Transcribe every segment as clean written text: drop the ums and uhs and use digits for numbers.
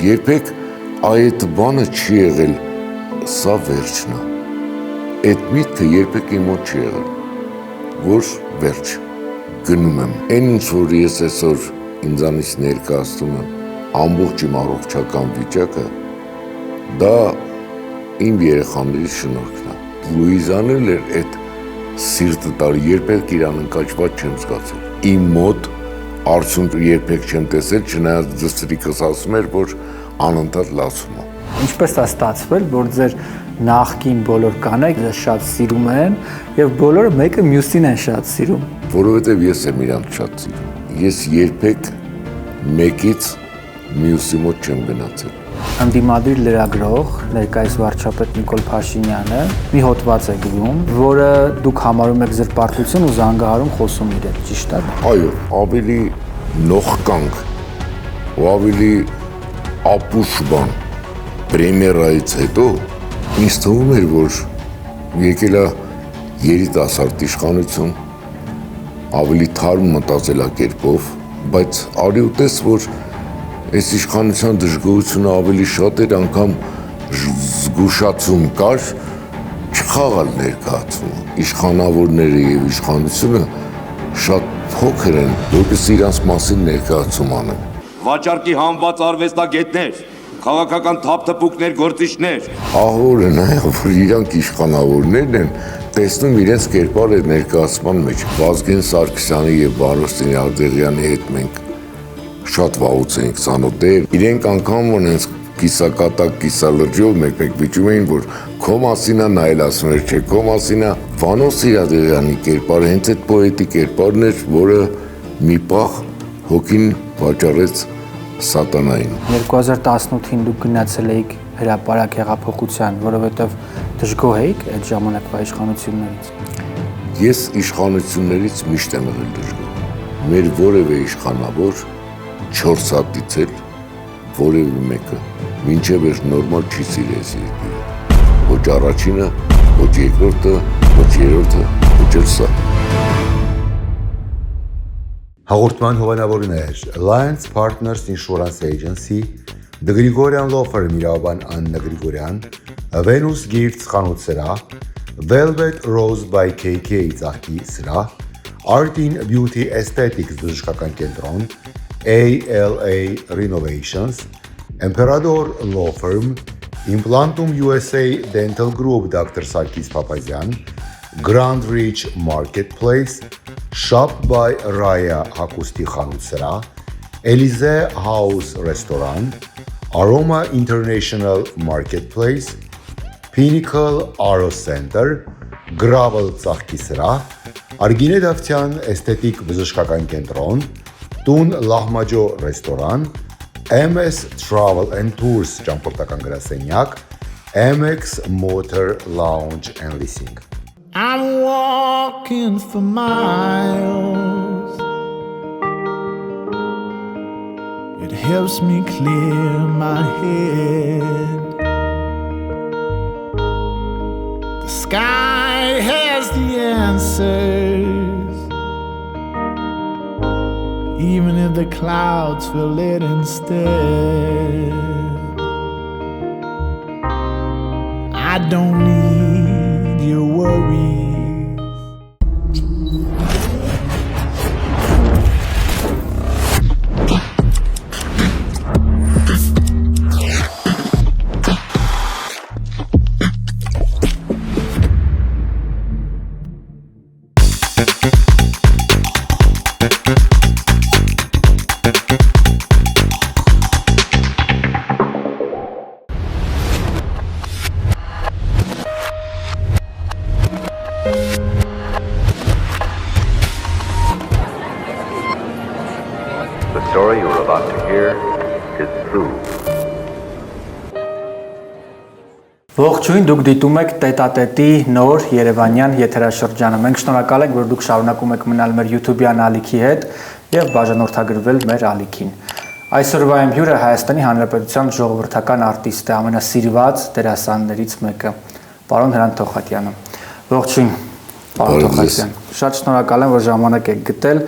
Երբեք այդ բանը չի եղել, սա վերջն է։ Այդ միտքը երբեք իմ մոտ չի եղել, որ վերջ, գնում եմ։ Այն ինչ որ ես այսօր ինձանից ներկայացնում եմ, ամբողջ իմ առողջական վիճակը, դա իմ երեխաների շնորհքն է։ Լուիզան էլ էր այդ սիրտը տալ, երբեք իրան ընկճված չեմ զգացել։ Իմ մոտ արդյունք երբեք չեմ տեսել, չնայած դստրիկս ասում էր, որ անընդհատ լացում է։ Ինչպես է ստացվել, որ ձեր նախկին բոլոր կանայք ձեզ շատ սիրում են եւ բոլորը մեկը մյուսին են շատ սիրում։ Որովհետեւ ես եմ իրանց շատ սիրում։ Ես երբեք մեկից մյուսի մոտ չեմ գնացել։ Անդիմադիր լրագրող, ներկայիս վարչապետ Նիկոլ Փաշինյանը մի հոդված է գրում, որը դուք համարում եք զրպարտություն ու զանգահարում խոսում իր հետ, ճիշտ է։ Այո, ավելի նողկանք ու ավելի ապուշ բան պրեմիերայից հետո ինձ թվում էր, որ եկել է երիտասարդ իշխանություն, ավելի թարմ մտածելակերպով, բայց արի ու տես, որ այս իշխանության դժգոհությունը ավելի շատ էր, անգամ զգուշացում կար, չխաղալ ներկայացումը։ Իշխանավորները եւ իշխանությունը շատ փոքր են, որպես իրանց մասին ներկայացում անեն։ Վաճառքի համված արվեստագետներ, քաղաքական թափթփուկներ, գործիչներ։ Ահորը նաեւ, որ իրանք իշխանավորներն են, տեսնում իրենց կերպարը ներկայացման մեջ։ Վազգեն Սարգսյանի եւ Վարոստին Արտեղյանի հետ մենք շատ վաղուց էինք ծանոթ, իրենք անգամ ունենց կիսակատակ, կիսալրջով մեկ-մեկ վիճում էին, որ քո մասին է, նա էլ ասում էր, չէ, քո մասին է։ Վանոս Արտեղյանի կերպարը հենց այդ պոետի կերպարն էր, որը մի պահ հոգին վաճառեց սատանային։ 2018-ին դուք գնացել էիք հրապարակ հեղափոխության, որովհետև դժգոհ էիք այդ ժամանակվա իշխանություններից։ Ես իշխանություններից միշտ եմ եղել դժգոհ։ Մեր որևէ իշխանավոր 4 հատից էլ որևէ մեկը մինչև էր նորմալ չի սիրել այս երկիրը։ Ոչ առաջինը, ոչ երկրորդը, ոչ երրորդը, ոչ էլ սա։ Հաղորդման հովանավորներ Alliance Partners Insurance Agency, The Grigorian Law Firm իրավաբան Աննա Գրիգորյան, Venus Gifts խանութ սրահ, Velvet Rose by KK ծաղկի սրահ, Artin Beauty Aesthetics բժշկական կենտրոն, ALA Renovations, Emperador Law Firm, Implantum USA Dental Group Dr. Sarkis Papazian, Grand Reach Marketplace, Shop by Raya հագուստի խանութ սրահ, Elysee House Restaurant, Aroma International Marketplace, Pinnacle Aro Center, Gravel ծաղկի սրահ, Արգինե Դավթյան Էսթետիկ բժշկական կենտրոն, Տուն Լահմաջո ռեստորան, MS Travel and Tours ճամփորդական գրասենյակ, MX Motor Lounge and Leasing. I'm walking for miles. It helps me clear my head. The sky has the answers, even if the clouds fill it instead. I don't need your worries. The story you're about to hear is true. Ողջույն, դուք դիտում եք Տետատետի նոր Երևանյան եթերաշրջանը։ Մենք շնորհակալ ենք, որ դուք շարունակում եք մնալ մեր YouTube-յան ալիքի հետ եւ բաժանորդագրվել մեր ալիքին։ Այսօրվա իմ հյուրը Հայաստանի Հանրապետության ժողովրդական արտիստ է, ամենասիրված դերասաններից մեկը, պարոն Հրանտ Թոխատյանը։ Ողջույն, պարոն Թոխատյան։ Շատ շնորհակալ եմ, որ ժամանակ եք գտել։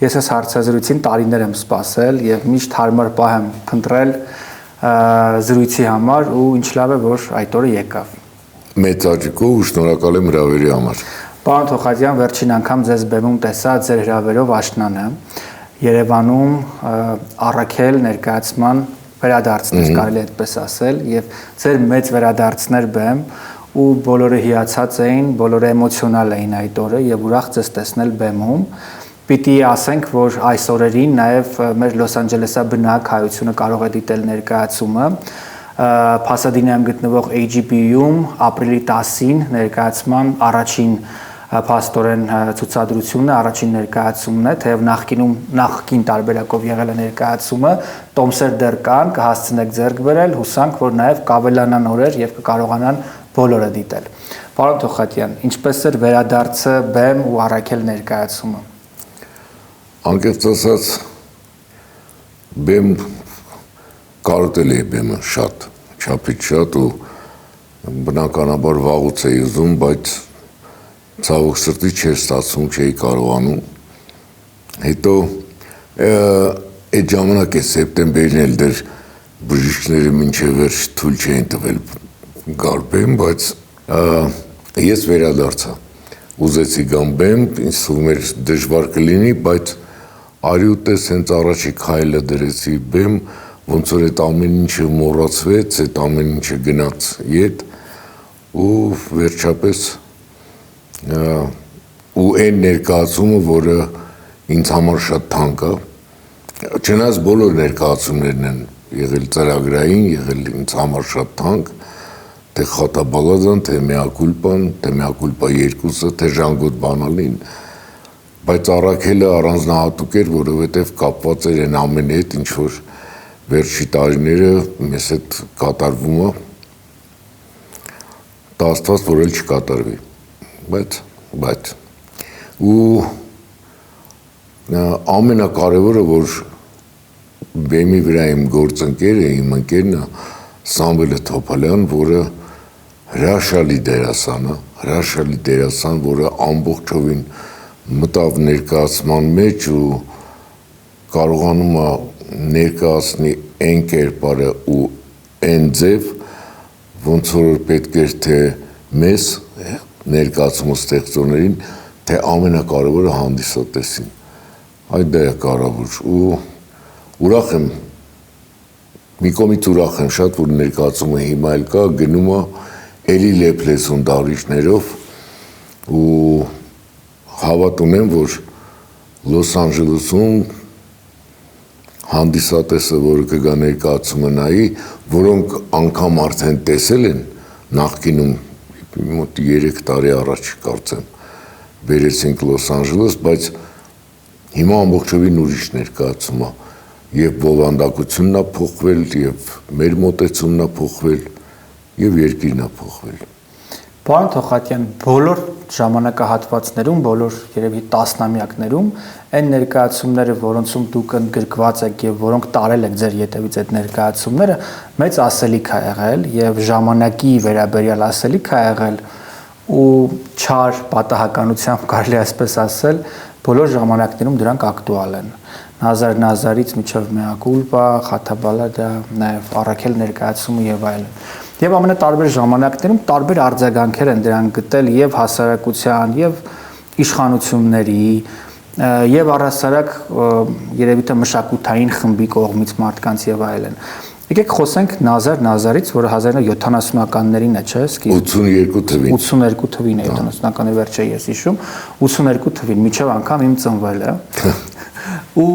Ես այս հարցազրույցին տարիներ եմ սպասել եւ միշտ հարմար պահ եմ փնտրել զրույցի համար ու ինչ լավ է որ այդ օրը եկավ։ Մեծ աճիկով ու շնորհակալ եմ հրավերի համար։ Պարոն Թոխատյան, վերջին անգամ ձեզ բեմում տեսա ձեր հրավերով աշնանը Երևանում առաքել ներկայացման վերադարձներ, կարելի է այդպես ասել, եւ ձեր մեծ վերադարձներ բեմ ու բոլորը հիացած էին, բոլորը էմոցիոնալ էին այդ օրը եւ ուրախ ձեզ տեսնել բեմում։ Պիտի ասենք, որ այս օրերին նաեւ մեր Լոս Անջելեսի բնակ հայությունը կարող է դիտել ներկայացումը Փասադինայում գտնվող AGP-ում ապրիլի 10-ին ներկայացման առաջին փաստորեն ցուցադրությունը, առաջին ներկայացումն է, թեև նախկին տարբերակով եղել է ներկայացումը, տոմսեր դեռ կան, կհասցնեք ձեռք բերել, հուսանք, որ նաև կավելանան օրեր եւ կկարողանան բոլորը դիտել։ Պարոն Թոխատյան, ինչպես էր վերադարձը բեմ ու առաքել ներկայացումը։ Անկեղծ ասած, բեմ կարոտել է բեմը շատ, չափից շատ ու բնականաբար վաղուց էի ուզում, բայց ցավոք սրտի չէր ստացվում, չէի կարողանում։ Հետո այդ ժամանակ է սեպտեմբերին էլ դեռ բժիշկները մինչև վերջ թույլ չէին տվել գալ բեմ, բայց ես վերադարձա։ Ուզեցի գամ բեմ, ինձ թվում էր դժվար կլինի, բայց արի ու տես հենց առաջի քայլը դրեցի բեմ, ոնց որ այդ ամեն ինչը մոռացվեց, այդ ամեն ինչը գնաց ետ ու վերջապես ու այն ներկայացումը, որը ինձ համար շատ թանկ է, չնայած բոլոր ներկայացումներն են եղել ծրագրային, եղել ինձ համար շատ թանկ, թե Խատաբալադան, թե Մեակուլպան, թե Մեակուլպա 2-ը, թե Ժանգոտ Բանալին, բայց առաքելը առանձնահատուկ էր, որովհետև կապված էր այն ամենի հետ, ինչ որ վերջի տարիները մեզ հետ կատարվում է, դա աստված որ էլ չկատարվի, բայց ու ամենակարևորը, որ բեմի վրա իմ գործընկերը, իմ ընկերն է Սամվելը Թոփալյան, որը հրաշալի դերասան, որը ամբողջովին մտավ ներկայացման մեջ ու կարողանում է ներկայացնի այն կերպարը ու այն ձև, ոնց որ պետք էր թե մեզ ներկայացումը ստեղծողներին, թե ամենակարևորը հանդիսատեսին։ Այդ դա է կարևոր ու ուրախ եմ, մի կողմից ուրախ եմ շատ, որ ներկայացումը հիմա էլ կա, գնում է էլի լեփլեսուն դարիչներով ու հավատ ունեմ, որ Լոս Անջելեսում հանդիսատեսը, որը կգա ներկայացումը նայի, որոնք անգամ արդեն տեսել են նախկինում մոտ 3 տարի առաջ կարծեմ վերեցինք Լոս Անջելես, բայց հիմա ամբողջովին ուրիշ ներկայացում է եւ բովանդակությունն է փոխվել եւ մեր մոտեցումն է փոխվել եւ երկիրն է փոխվել։ Պարոն Թոխատյան, բոլոր ժամանակահատվածներում, բոլոր երևի տասնամյակներում այն ներկայացումները, որոնցում դուք ընդգրկված եք եւ որոնք տարել եք ձեր ետևից այդ ներկայացումները, մեծ ասելիք է եղել եւ ժամանակի վերաբերյալ ասելիք է եղել ու չար պատահականությամբ կարելի այսպես ասել, բոլոր ժամանակներում դրանք ակտուալ են։ Նազար Նազարից մինչև Մեակուլպա, Խաթաբալադա, նաեւ առաքել ներկայացումը եւ այլն։ Եվ ամենատարբեր ժամանակներում տարբեր արձագանքեր են դրան գտել եւ հասարակության, եւ իշխանությունների, եւ առհասարակ երևի թե մշակութային խմբի կողմից մարդկանց եւ այլն։ Եկեք խոսենք Նազար Նազարից, որը 1970-ականներին է, չէ՞, 82 թվին։ 82 թվին է 70-ականների վերջը ես հիշում, 82 թվին միջև անգամ իմ ծնվելը։ Ու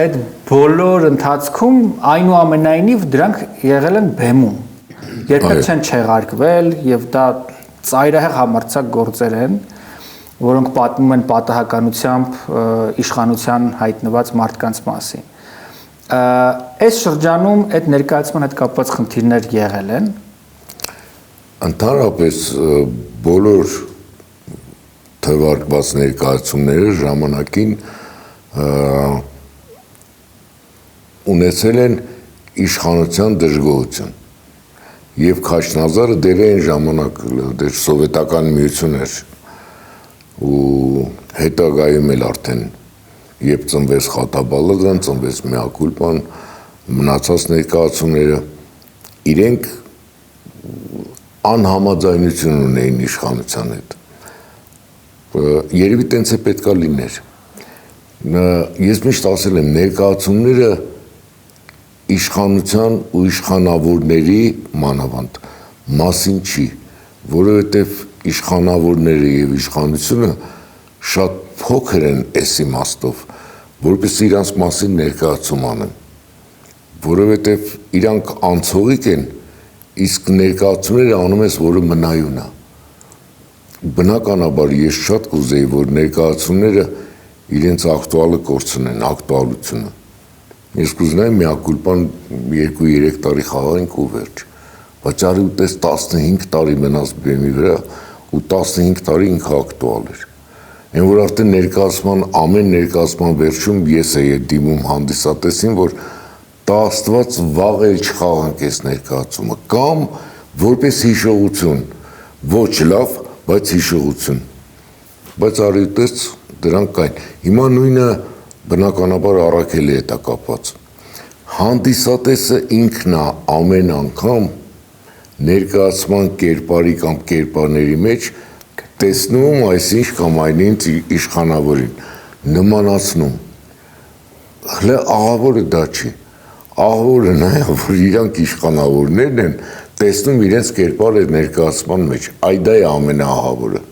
այդ բոլոր ընթացքում այնուամենայնիվ դրանք եղել են բեմում։ Երբեք չեն չեղարկվել եւ դա ծայրահեղ համարձակ գործեր են, որոնք պատմում են պատահականությամբ իշխանության հայտնված մարդկանց մասին։ Այս շրջանում այդ ներկայացման հետ կապված խնդիրներ եղել են։ Ընդհանրապես բոլոր թվարկված ներկայացումները ժամանակին ունեցել են իշխանության դժգոհություն։ Եվ Քաշնազարը դեր այն ժամանակ դեր սովետական միություն էր ու հետագայում էլ արդեն երբ ծնվեց Խաթաբալադան, ծնվեց Մեակուլպան, մնացած ներկայացումները իրենք անհամաձայնություն ունեին իշխանության հետ։ Երևի տենց է պետքա լիներ։ Ես միշտ ասել եմ, ներկայացումները իշխանության ու իշխանավորների մանավանդ մասին չի, որովհետև իշխանավորները եւ իշխանությունը շատ փոքր են այս իմաստով, որպես իրանց մասին ներկայացում անեն, որովհետև իրանք անցողիկ են, իսկ ներկայացումները անում ես, որը մնայուն է։ Բնականաբար ես շատ կուզեի, որ ներկայացումները իրենց ակտուալը կորցնեն, ակտուալությունը։ Ես կուզենայի մի ակուլպան 2-3 տարի խաղանք ու վերջ։ Բայց արի ուտես 15 տարի մնաց բեմի վրա ու 15 տարի ինքը ակտուալ էր։ Այն որ արդեն ներկայացման, ամեն ներկայացման վերջում ես էի դիմում հանդիսատեսին, որ տա Աստված վաղ էլ չխաղանք այս ներկայացումը, կամ որպես հիշողություն, ոչ լավ, բայց հիշողություն։ Բայց արի ուտես դրանք կային։ Հիմա նույնը բնականաբար Առաքելի հետ է կապված։ Հանդիսատեսը ինքն է ամեն անգամ ներկայացման կերպարի կամ կերպարների մեջ տեսնում այսինչ կամ այնինչ իշխանավորին, նմանացնում։ Հլը աղավորը դա չի։ Աղավորը նա է, որ իրանք իշխանավորներն են տեսնում իրենց կերպարը ներկայացման մեջ, այդ է ամենաաղավորը,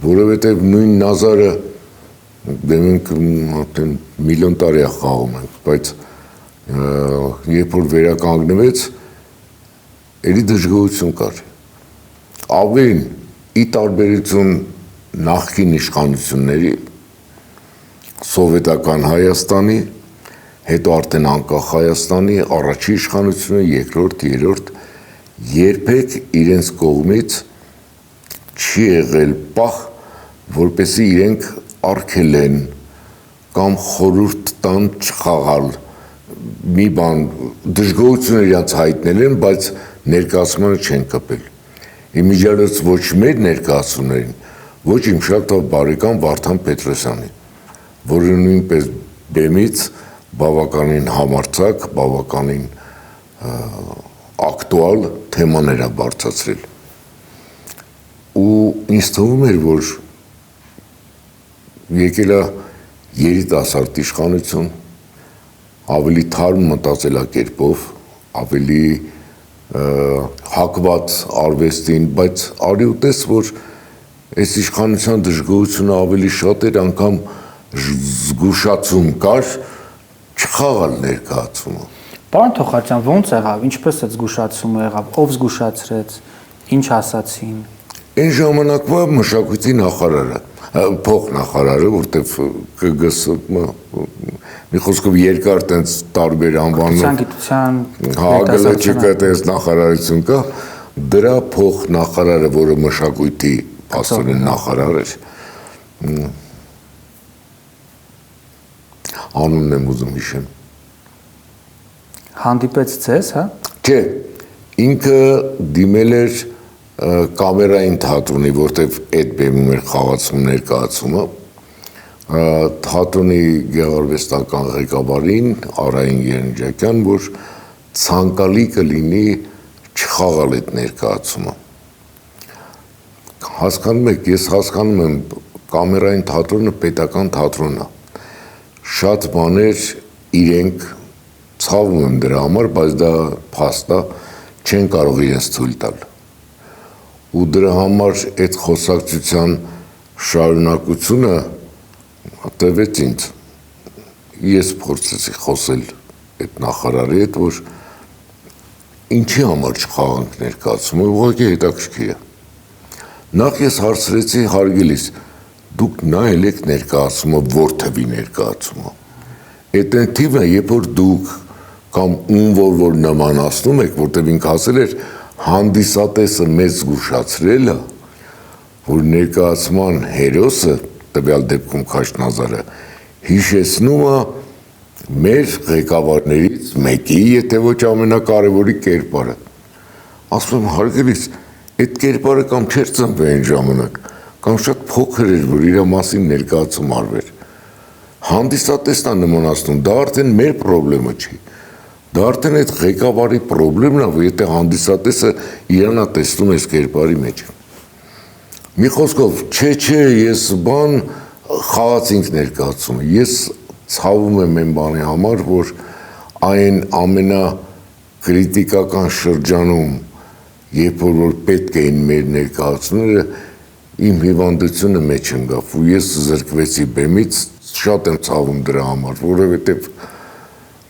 որովհետև նույն Նազարը մենք միլիոն տարի է խաղում ենք, բայց երբ որ վերականգնվեց, էլի դժգոհություն կար։ Ավելին, ի տարբերություն նախկին իշխանությունների, սովետական Հայաստանի, հետո արդեն անկախ Հայաստանի, առաջի իշխանությունը, երկրորդ, երրորդ, երբեք իրենց կողմից չի եղել պահ, որպեսզի իրենք արգելեն կամ խորհուրդ տան չխաղալ, մի բան դժգոհություն իրանց հայտնել են, բայց ներկայացմանը չեն կպել։ Իմիջիալից ոչ մեր ներկայացումներին, ոչ իմ շատ բարեկամ Վարդան Պետրոսյանի, որը նույնպես բեմից բավականին համարձակ, բավականին ակտուալ թեմաներ է բարձրացրել։ Ու ինձ թվում էր, որ եկել է երիտասարդ իշխանություն, ավելի թարմ մտածելակերպով, ավելի հակված արվեստին, բայց արի ուտես, որ այս իշխանության դժգոհությունը ավելի շատ էր, անգամ զգուշացում կար, չխաղալ ներկայացումը։ Պարոն Թոխարյան, ո՞նց եղավ, ինչպես է զգուշացումը եղավ, ով զգուշացրեց, ինչ ասացին։ Այն ժամանակվա մշակույթի նախարարը, փոխնախարարը, որտեվ ԿԳՍ մի խոսքով երկար տենց տարբեր անվանով գիտության հագլաչիկա տես նախարարություն կա, դրա փոխնախարարը, որը մշակույթի փաստորեն նախարար էր, անունն եմ ուզում հիշեմ։ Հանդիպեց ձեզ, հա։ Չէ, ինքը դիմել էր կամերային թատրոնի, որտև այդ բեմում էր խաղացում ներկայացումը, թատրոնի գեղարվեստական ղեկավարին Արային Երնջակյան, որ ցանկալի կլինի չխաղալ այդ ներկայացումը։ Հասկանում եք, ես հասկանում եմ, կամերային թատրոնը պետական թատրոն է։ Շատ բաներ իրենք ցավում եմ դրա համար, բայց դա փաստ է, չեն կարող իրենց թույլ տալ։ Ու դրա համար այդ խոսակցության շարունակությունը տևեց ինձ։ Ես փորձեցի խոսել այդ նախարարի հետ, որ ինչի համար չխաղանք ներկայացումը, ուղղակի հետաքրքիր է։ Նախ ես հարցրեցի հարգելիս, դուք նայել եք ներկայացումը, որ թվի ներկայացումը։ Այդ այն թիվն է, երբ որ դուք կամ ում որ նմանացնում եք, որտեղ ինքը ասել էր, հանդիսատեսը մեզ զգուշացրել է, որ ներկայացման հերոսը, տվյալ դեպքում Քաշնազարը, հիշեցնում է մեր ղեկավարներից մեկի, եթե ոչ ամենակարևորի կերպարը։ Ասում եմ, հարգելիս, այդ կերպարը կամ չէր ծնվել այն ժամանակ, կամ շատ փոքր էր, որ իր մասին ներկայացում արվեր։ Հանդիսատեսն է նմանացնում, դա արդեն մեր պրոբլեմը չի, Դա արդեն այդ ղեկավարի խնդիրն է, որ եթե հանդիսատեսը իրանա տեսնում այս կերպարի մեջ։ Մի խոսքով, չէ, ես բան խաղացինք ներկայացումը։ Ես ցավում եմ այն բանի համար, որ այն ամենակրիտիկական շրջանում, երբ որ պետք էին մեր ներկայացումները, իմ հիվանդությունը մեջ ընկավ ու ես զրկվեցի բեմից, շատ եմ ցավում դրա համար, որովհետև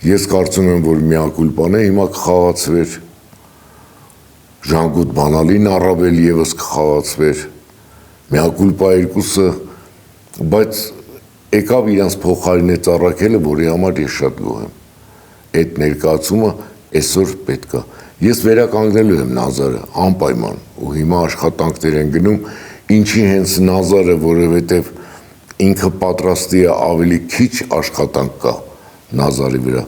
ես կարծում եմ, որ միակուլպան է, հիմա կխաղացվեր, Ժանգուտ Բանալին առավել եւս կխաղացվեր, միակուլպա երկուսը, բայց եկավ իրանց փոխարինեց առաքելը, որի համար ես շատ գոհ եմ։ Այդ ներկայացումը այսօր պետք է։ Ես վերականգնելու եմ Նազարը անպայման ու հիմա աշխատանքներ են գնում, ինչի հենց Նազարը, որովհետև ինքը պատրաստի է ավելի քիչ աշխատանք կա Նազարի վրա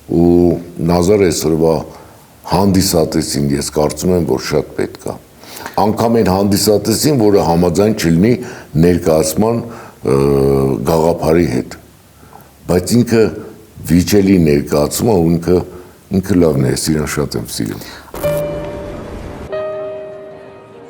ու Նազարը այսօրվա հանդիսատեսին ես կարծում եմ, որ շատ պետք է։ Անգամ այն հանդիսատեսին, որը համաձայն չլինի ներկայացման գաղափարի հետ, բայց ինքը վիճելի ներկայացում է ու ինքը լավն է, ես իրան շատ եմ սիրում։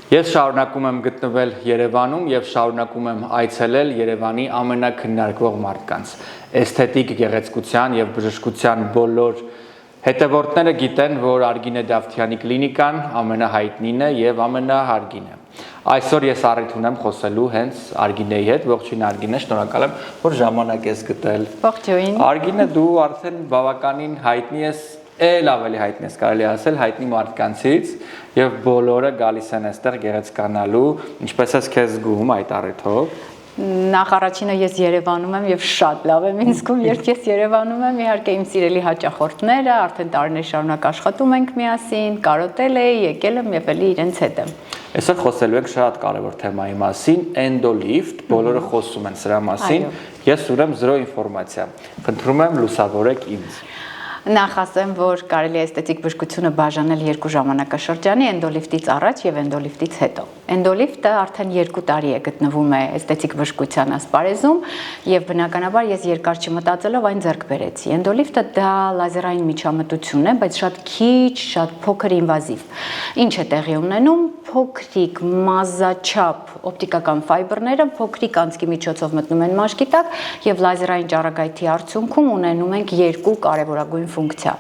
Ես շարունակում եմ գտնվել Երևանում եւ շարունակում եմ այցելել Երևանի ամենակննարկվող մարդկանց։ Էսթետիկ գեղեցկության եւ բժշկության բոլոր հետևորդները գիտեն, որ Արգինե Դավթյանի կլինիկան ամենահայտնին է եւ ամենահարգին է։ Այսօր ես առիթ ունեմ խոսելու հենց Արգինեի հետ, ողջույն Արգինե, շնորհակալ եմ, որ ժամանակ ես գտել։ Ողջույն։ Արգինե, դու արդեն բավականին հայտնի ես, ել ավելի հայտնի ես, կարելի ասել, հայտնի մարդկանցից եւ բոլորը գալիս են այստեղ գեղեցկանալու, ինչպես ես քեզ զգում այդ առիթով։ Նախ առաջինը ես Երևանում եմ եւ շատ լավ եմ ինձ զգում, երբ ես Երևանում եմ, իհարկե իմ սիրելի հաճախորդները, արդեն տարիներ շարունակ աշխատում ենք միասին, կարոտել էի, եկել եմ եւ էլի իրենց հետ եմ։ Այսօր խոսելու ենք շատ կարևոր թեմայի մասին, Endolift, բոլորը խոսում են սրա մասին։ Ես ունեմ 0 ինֆորմացիա։ Խնդրում եմ լուսավորեք ինձ։ Նախ ասեմ, որ կարելի է էսթետիկ բժշկությունը բաժանել երկու ժամանակաշրջանի, Endolift-ից առաջ եւ Endolift-ից հետո։ Endolift-ը արդեն 2 տարի է գտնվում է էսթետիկ բժշկության ասպարեզում եւ բնականաբար ես երկար չմտածելով այն ձեռք բերեցի։ Endolift-ը դա լազերային միջամտություն է, բայց շատ քիչ, շատ փոքր ինվազիվ։ Ինչ է տեղի ունենում, փոքրիկ մազաչափ օպտիկական ֆայբերները փոքրիկ անցքի միջոցով մտնում են մաշկի տակ եւ լազերային ճառագայթի արդյունքում ունենում ենք 2 կարևորագույն ֆունկցիա՝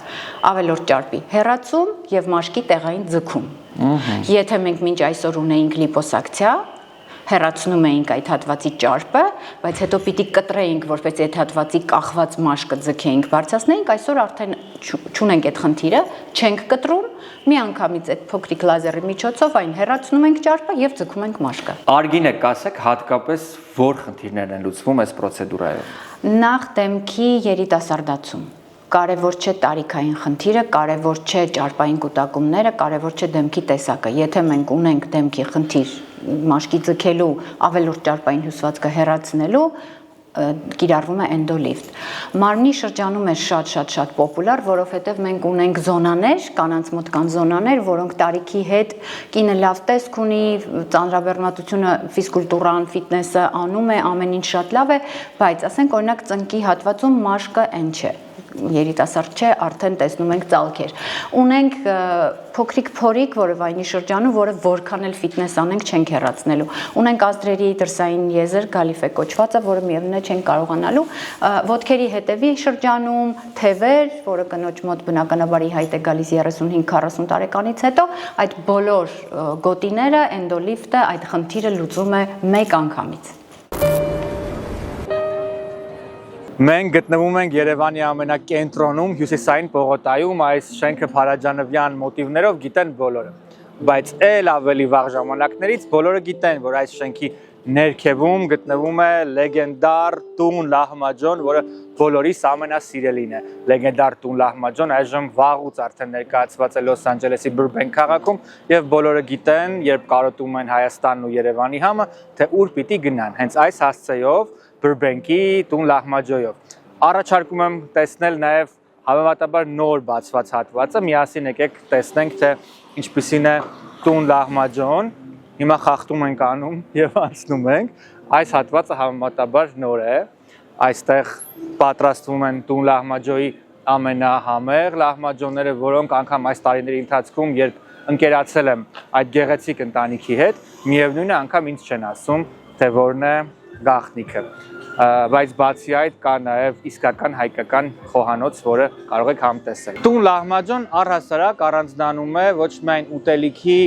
ավելորդ ճարպի հեռացում եւ մաշկի տեղային ձգում։ Եթե մենք մինչ այսօր ունեինք լիպոսակցիա, հեռացնում էինք այդ հատվածի ճարպը, բայց հետո պիտի կտրեինք, որպես այդ հատվածի կախված մաշկը ձգեինք, բարձրացնեինք, այսօր արդեն չունենք այդ խնդիրը, չենք կտրում, միանգամից այդ փոքրիկ լազերի միջոցով այն հեռացնում ենք ճարպը եւ ձգում ենք մաշկը։ Արգինե, կասեք հատկապես որ խնդիրներն են լուծվում այս պրոցեդուրայով։ Նախ դեմքի երիտասարդացում։ Կարևոր չէ տարիքային խնդիրը, կարևոր չէ ճարպային կուտակումները, կարևոր չէ դեմքի տեսակը։ Եթե մենք ունենք դեմքի խնդիր մաշկի ձգելու, ավելորդ ճարպային հյուսվածքը հեռացնելու, կիրառվում է Endolift։ Մարմնի շրջանում է շատ պոպուլար, որովհետև մենք ունենք զոնաներ, կանանց մոտ կան զոնաներ, որոնք տարիքի հետ կինը լավ տեսք ունի, ծանրաբեռնատությունը, ֆիզկուլտուրան, ֆիթնեսը անում է, ամեն ինչ շատ լավ է, բայց ասենք օրինակ ծնկի հատվածում մաշկը այն չէ։ Երիտասարդ չէ, արդեն տեսնում ենք ծալքեր։ Ունենք փոքրիկ փորիկ, որը վայնի շրջանում, որը որքան էլ ֆիթնես անենք, չենք հեռացնելու։ Ունենք ազդրերի դրսային եզր, գալիֆե կոչվածը, որը միևնույն է չենք կարողանալու։ Ոտքերի հետևի շրջանում թևեր, որը կնոջ մոտ բնականաբար ի հայտ է գալիս 35-40 տարեկանից հետո, այդ բոլոր գոտիները Endolift-ը այդ խնդիրը լուծում է մեկ անգամից։ Մենք գտնվում ենք Երևանի ամենակենտրոնում, հյուսիսային պողոտայում, այս շենքը փարաջանովյան մոտիվներով գիտեն բոլորը։ Բայց էլ ավելի վաղ ժամանակներից բոլորը գիտեն, որ այս շենքի ներքևում գտնվում է լեգենդար տուն Լահմաջոն, որը բոլորիս ամենասիրելին է։ Լեգենդար տուն Լահմաջոն այժմ վաղուց արդեն ներկայացված է Լոս Անջելեսի Բուրբենք քաղաքում եւ բոլորը գիտեն, երբ կարոտում են Հայաստանն ու Երևանի համը, թե ուր պիտի գնան։ Հենց այս հասցեով Բուրբենքի տուն Լահմաջոյով։ Առաջարկում եմ տեսնել նաև հավանաբար նոր բացված հատվածը, միասին եկեք տեսնենք, թե ինչպիսին է տուն Լահմաջոն։ Հիմա խախտում ենք անում եւ անցնում ենք։ Այս հատվածը հավանաբար նոր է։ Այստեղ պատրաստվում են տուն Լահմաջոյի ամենահամեղ լահմաջոնները, որոնք անգամ այս տարիների ընթացքում, երբ ընկերացել եմ այդ գեղեցիկ ընտանիքի հետ, միևնույնն է անգամ ինձ չեն ասում, թե որն է գաղտնիքը։ Բայց բացի այդ կա նաև իսկական հայկական խոհանոց, որը կարող եք համտեսել։ Տուն լահմաջոն առհասարակ առանձնանում է ոչ միայն ուտելիքի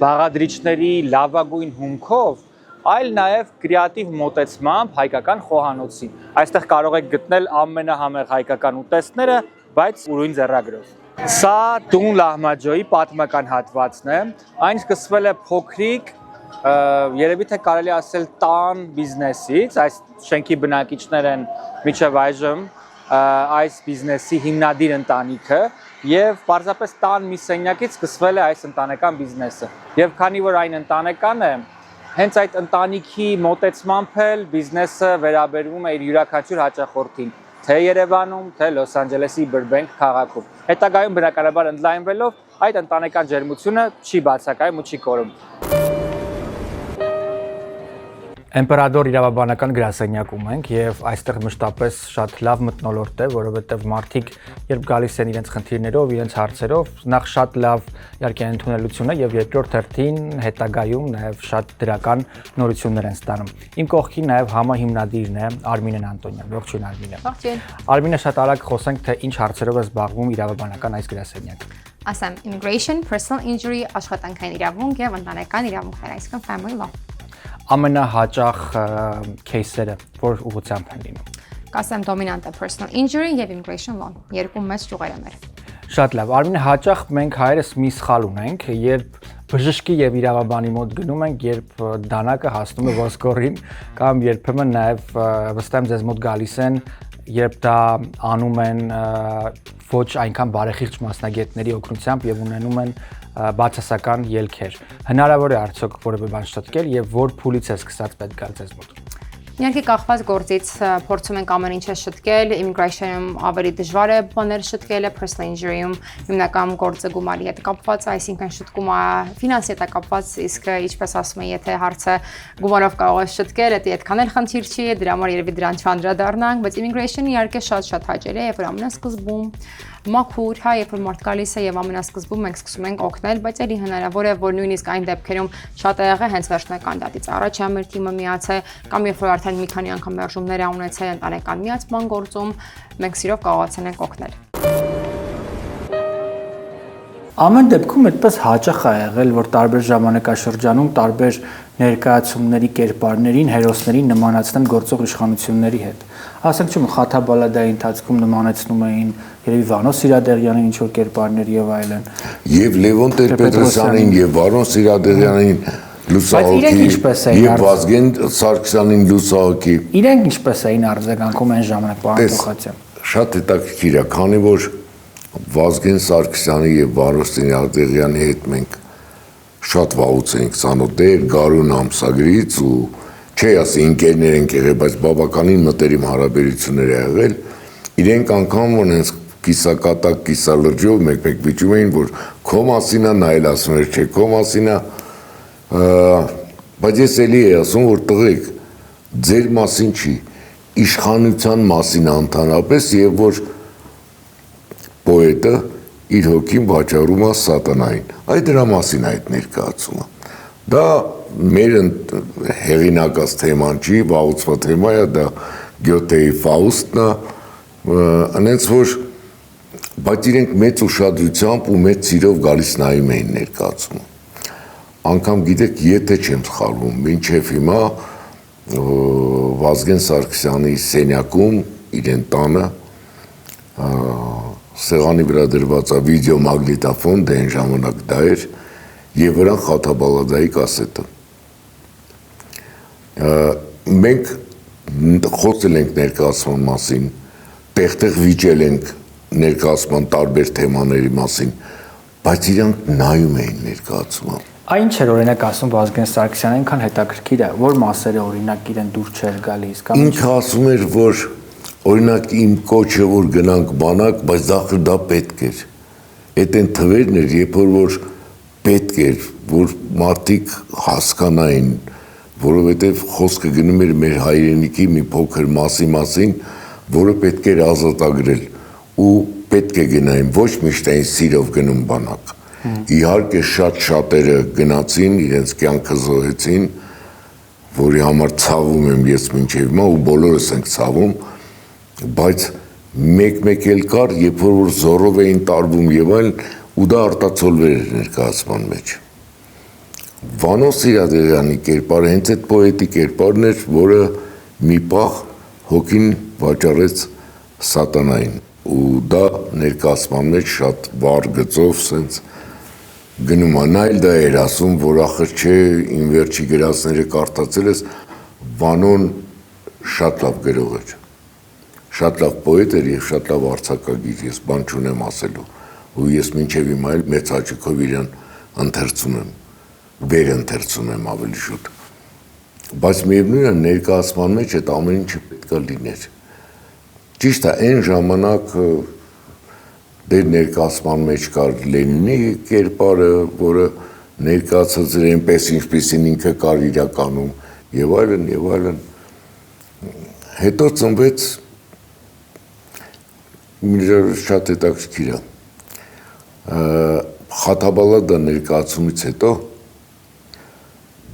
բաղադրիչների լավագույն հումքով, այլ նաև կրեատիվ մոտեցմամբ հայկական խոհանոցին։ Այստեղ կարող եք գտնել ամենահամեղ հայկական ուտեստները, բայց ուրույն ձեռագրով։ Սա տուն լահմաջոյի պատմական հատվածն է, այն սկսվել է փոքրիկ, երևի թե կարելի ասել տան բիզնեսից, այս շենքի բնակիչներ են մինչև այժմ այս բիզնեսի հիմնադիր ընտանիքը եւ պարզապես տան մի սենյակից սկսվել է այս ընտանեկան բիզնեսը։ Եվ քանի որ այն ընտանեկան է, հենց այդ ընտանիքի մոտեցմամբ էլ բիզնեսը վերաբերվում է իր յուրաքանչյուր հաճախորդին, թե Երևանում, թե Լոս Անջելեսի Բըրբենք քաղաքում։ Հետագայում բնականաբար ընդլայնվելով այդ ընտանեկան ջերմությունը չի բացակայում ու չի կորում։ Էմպերադոր իրավաբանական գրասենյակում ենք եւ այստեղ մշտապես շատ լավ մթնոլորտ է, որովհետեւ մարդիկ երբ գալիս են իրենց խնդիրներով, իրենց հարցերով, նախ շատ լավ իհարկե ընդունելություն է եւ երկրորդ հերթին հետագայում նաեւ շատ դրական նորություններ են ստանում։ Իմ կողքին նաեւ համահիմնադիրն է Արմինեն Անտոնյան։ Ողջույն Արմինե։ Ողջույն։ Արմինե, շատ արագ խոսենք, թե ինչ հարցերով է զբաղվում իրավաբանական այս գրասենյակը։ Ասեմ, immigration, personal injury, աշխատանքային իրավունք եւ ընտանեկան իրավունքներ, այսինքն family law։ Ամենահաճախ кейսերը որ ուղղությամբ են լինում։ Կասեմ դոմինանտը personal injury եւ immigration law, երկու մեծ ճյուղեր են մեր։ Շատ լավ, Արմինե, հաճախ մենք հայերս մի սխալ ունենք, երբ բժշկի եւ իրավաբանի մոտ գնում ենք, երբ դանակը հասնում է ոսկորին, կամ երբեմն նաեւ վստահ եմ ձեզ մոտ գալիս են, երբ դա անում են ոչ այնքան բարեխիղճ մասնագետների օգնությամբ եւ ունենում են բացասական ելքեր։ Հնարավոր է արդյոք որևէ բան շտկել եւ որ փուլից է սկսած պետք գալ ձեզ մոտ։ Իհարկե կախված գործից փորձում ենք ամեն ինչը շտկել, immigration-ում ավելի դժվար է բաներ շտկելը, personal injury-ում հիմնական գործը գումարի հետ կապված է, այսինքն շտկումը ֆինանսի հետ կապված, իսկ ինչպես ասում են, եթե հարցը գումարով կարող է շտկել, դա այդքան էլ խնդիր չի, դրա համար երևի դրան չանդրադառնանք, բայց immigration-ը իհարկե շատ հաճելի է, երբ որ ամենասկզբում մաքուր, հա, երբ որ մարդ գալիս է եւ ամենասկզբում մենք սկսում ենք օգնել, բայց ելի հնարավոր է որ նույնիսկ այն դեպքերում շատ եղե հենց վերջնական դատից առաջ ամեր թիմը միացե կամ երբ որ արդեն մի քանի անգամ մերժումներ ա ունեցել ընտանեկան միացման գործում, մենք սիրով կարողացել ենք օգնել։ Ամեն դեպքում այդպես հաճախ է եղել, որ տարբեր ժամանակաշրջանում տարբեր ներկայացումների կերպարներին, հերոսներին նմանացնեն գործող իշխանությունների հետ։ Ասենք չեմ Խաթաբալադայի ընթացքում նմանեցնում էին երևի Վանո Սիրադեղյանին ինչ որ կերպարներ եւ այլն։ Եվ Լևոն Տեր-Պետրոսյանին եւ Վարոն Սիրադեղյանին լուսահոգի եւ Վազգեն Սարգսյանին լուսահոգի։ Իրենք ինչպես էին արձագանքում այն ժամանակ, պարոն Տոխացյան։ Շատ հետաքրքիր է, քանի որ Վազգեն Սարգսյանի եւ Վարոն Սիրադեղյանի հետ մենք շատ վաղուց ենք ծանոթ Գարուն ամսագրից ու չի ասի ընկերներ ենք եղել, բայց բավականին մտերիմ հարաբերություններ ա եղել, իրենք անգամ ունենց կիսակատակ, կիսալրջով մեկ-մեկ վիճում էին, որ քո մասին է, նա էլ ասում էր, չէ, քո մասին է, բայց ես էլի է ասում, որ տղեկ, ձեր մասին չի, իշխանության մասին ընդհանրապես եւ որ պոետը իր հոգին վաճառում է սատանային, այդ դրա մասին է այդ ներկայացումը։ Դա մեր հեղինակած թեման չի, վաղուցվա թեմա է, դա Գյոթեի Ֆաուստն է, անենց որ, բայց իրենք մեծ ուշադրությամբ ու մեծ սիրով գալիս նայում էին ներկայացումը։ Անգամ գիտեք, եթե չեմ սխալվում, մինչև հիմա Վազգեն Սարգսյանի սենյակում, իրեն տանը, սեղանի վրա դրված է վիդեո մագնիտոֆոն, դե այն ժամանակ դա էր, եւ վրան Խաթաբալադայի կասետը։ Մենք խոսել ենք ներկայացման մասին, տեղ-տեղ վիճել ենք ներկայացման տարբեր թեմաների մասին, բայց իրանք նայում էին ներկայացումը։ Այն չէր օրինակ ասում Վազգեն Սարգսյանը, այնքան հետաքրքիր է, որ մասերը օրինակ իրեն դուր չէր գալիս կամ ինքը ասում էր, որ օրինակ իմ կոչը որ գնանք բանակ, բայց դախր դա պետք էր։ Այդ այն թվերն էր, երբ որ պետք էր, որ մարդիկ հասկանային, որովհետև խոսքը գնում էր մեր հայրենիքի մի փոքր մասի մասին, որը պետք էր ազատագրել։ Ու պետք է գնային, ոչ միշտ այն սիրով գնում բանակ։ Իհարկե շատերը գնացին, իրենց կյանքը զոհեցին, որի համար ցավում եմ ես մինչև հիմա ու բոլորս ենք ցավում, բայց մեկ էլ կար, երբ որ զորով էին տարվում եւ այլն, ու դա արտացոլվեր էր ներկայացման մեջ։ Վանո Սիրադեղյանի կերպարը հենց այդ պոետի կերպարն էր, որը մի պահ հոգին վաճառեց սատանային, ու դա ներկայացման մեջ շատ վառ գծով սենց գնում է, նա էլ դա էր ասում, որ ախր չէ, իմ վերջի գրածները կարդացել ես, Վանոն շատ լավ գրող էր, շատ լավ պոետ էր և շատ լավ արձակագիր, ես բան չունեմ ասելու, ու ես մինչև հիմա էլ մեծ հաճույքով իրան ընթերցում եմ, վեր ընթերցում եմ ավելի շուտ, բայց միևնույն է ներկայացման մեջ այդ ամեն ինչը պետք է լիներ, ճիշտ է այն ժամանակ դեր ներկայացման մեջ կար Լենինի կերպարը, որը ներկայացած էր այնպես, ինչպեսին ինքը կար իրականում, եւ այլն, հետո ծնվեց շատ հետաքրքիր է, Խաթաբալադա ներկայացումից հետո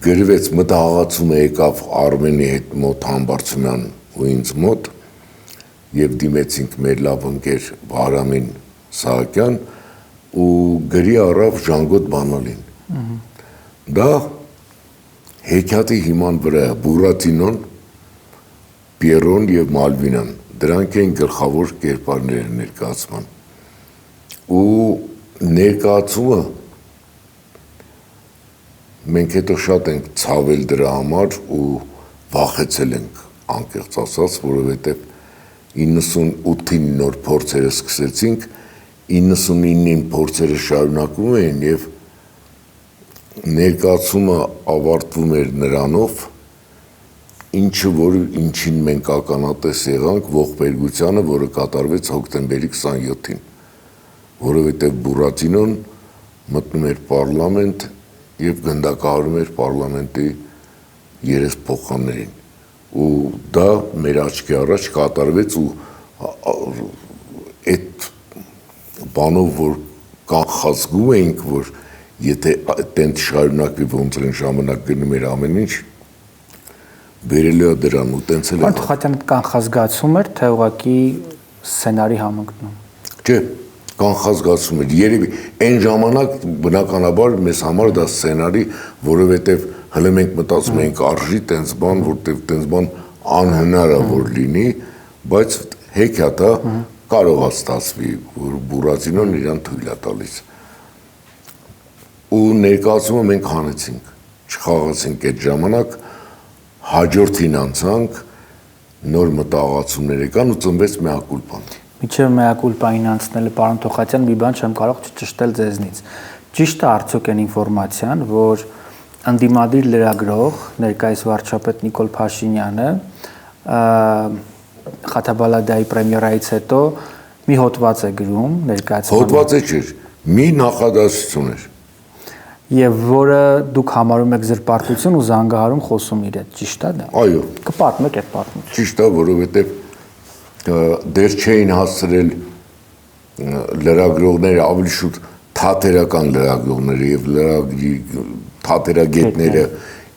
գրվեց մտահղացումը եկավ Արմենի հետ մոտ Համբարձումյան ու ինձ մոտ եւ դիմեցինք մեր լավ ընկեր Վահրամին Սահակյան ու գրի առավ Ժանգոտ Բանալին։ Դա հեքիաթի հիման վրա է Բուրատինոն, Պիերոն եւ Մալվինան, դրանք են գլխավոր կերպարները ներկայացման։ Ու ներկայացումը մենք հետո շատ ենք ցավել դրա համար ու վախեցել ենք անկեղծ ասած, որովհետեւ 98-ին նոր փորձերը սկսեցինք, 99-ին փորձերը շարունակվում էին եւ ներկայացումը ավարտվում էր նրանով, ինչին մենք ականատես եղանք ողբերգությանը, որը կատարվեց հոկտեմբերի 27-ին, որովհետեւ Բուրատինոն մտնում էր պարլամենտ եւ գնդակահարում էր պարլամենտի երեսփոխաններին, ու դա մեր աչքի առաջ կատարվեց ու այդ բանով, որ կանխազգում էինք, որ եթե տենց շարունակվի ոնց են ժամանակ գնում էր ամեն ինչ, բերելու է դրան ու տենց էլ է։ Բայց Թուխատյանը կանխազգացում էր, թե ուղղակի սցենարի համընկնում։ Չէ, կանխազգացում էր։ Երևի այն ժամանակ բնականաբար մեզ համար դա սցենարի, որովհետև հələ մենք մտածում էինք արժի տենց բան, որտեղ տենց բան անհնար է որ լինի, բայց հեքիաթը կարող է ստացվի, որ Բուրատինոն իրան թույլ է տալիս։ Ու ներկայացումը մենք հանեցինք, չխաղացինք այդ ժամանակ, հաջորդին անցանք, նոր մտահղացումներ եկան ու ծնվեց Մեակուլպան։ Միջև Մեակուլպային անցնելը, պարոն Թուխատյան, մի բան չեմ կարող չճշտել ձեզնից։ Ճիշտ է արդյոք այն ինֆորմացիան, որ ընդդիմադիր լրագրող, ներկայիս վարչապետ Նիկոլ Փաշինյանը Խաթաբալադայի պրեմիերայից հետո մի հոդված է գրում ներկայացման։ Հոդվածը չէր, մի նախադասություն էր։ Եվ որը դուք համարում եք զրպարտություն ու զանգահարում խոսում իր հետ, ճիշտ է դա։ Այո։ Կպատմեք այդ պատմությունը։ Ճիշտ է, որովհետև դեռ չէին հասցրել լրագրողները ավելի շուտ թատերական լրագրողները եւ լրագրի թատերագետները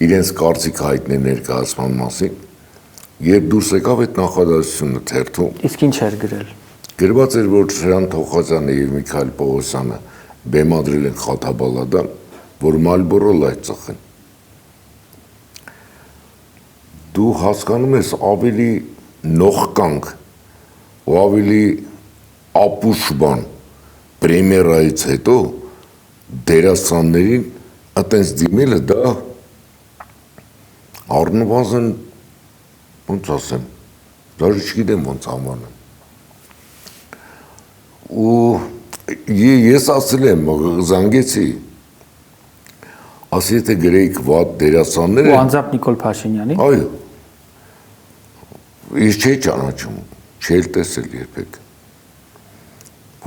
իրենց կարծիք հայտնել ներկայացման մասին։ Երբ դուրս եկավ այդ նախադասությունը թերթում։ Իսկ ինչ էր գրել։ Գրված էր, որ Շրան Թոխազյանը եւ Միքայել Պողոսյանը բեմադրել են Խաթաբալադան, որ Մալբորո լայթ ծխեն։ Դու հասկանում ես ավելի նողկանք ու ավելի ապուշ բան պրեմիերայից հետո դերասաններին այտենց դիմելը դա առնվազն ոնց ասեմ, դաժե չգիտեմ ոնց անվանեմ։ Ու ես ասել եմ, զանգեցի, ասի եթե գրեիք վատ դերասանները։ Ու անձամբ Նիկոլ Փաշինյանին։ Այո։ Ես չէի ճանաչում, չէի տեսել երբեք։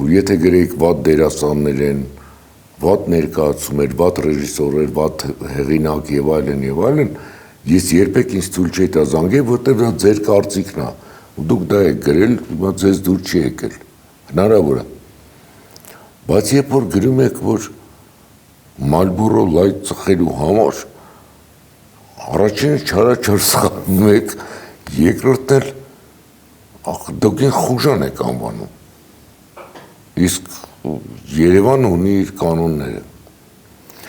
Ու եթե գրեիք վատ դերասաններ են, վատ ներկայացում էր, վատ ռեժիսոր էր, վատ հեղինակ եւ այլն, ես երբեք ինձ թույլ չէի տա զանգել, որտեղ դա ձեր կարծիքն է, ու դուք դա եք գրել, հիմա ձեզ դուր չի եկել։ հնարավոր է։ Բայց երբ որ գրում եք, որ Marlboro Light ծխելու համար առաջինը չարաչար սխալվում եք, երկրորդն էլ դուք են խուժան եք անվանում։ Իսկ Երևանը ունի իր կանոնները։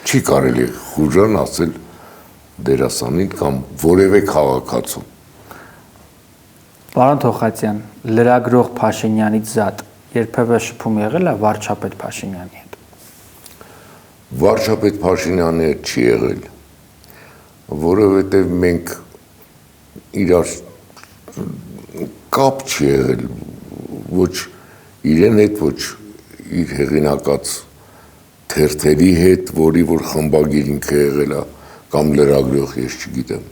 Չի կարելի խուժան ասել դերասանին կամ որևէ քաղաքացու։ Պարոն Թոխացյան, լրագրող Փաշինյանից զատ երբևէ շփում եղել է վարչապետ Փաշինյանի հետ։ Վարչապետ Փաշինյանի հետ չի եղել, որովհետև մենք իրար կապ չի եղել ոչ իրեն հետ, ոչ իր հեղինակած թերթերի հետ, որի որ խմբագիր ինքը եղել է, կամ լրագրող, ես չգիտեմ։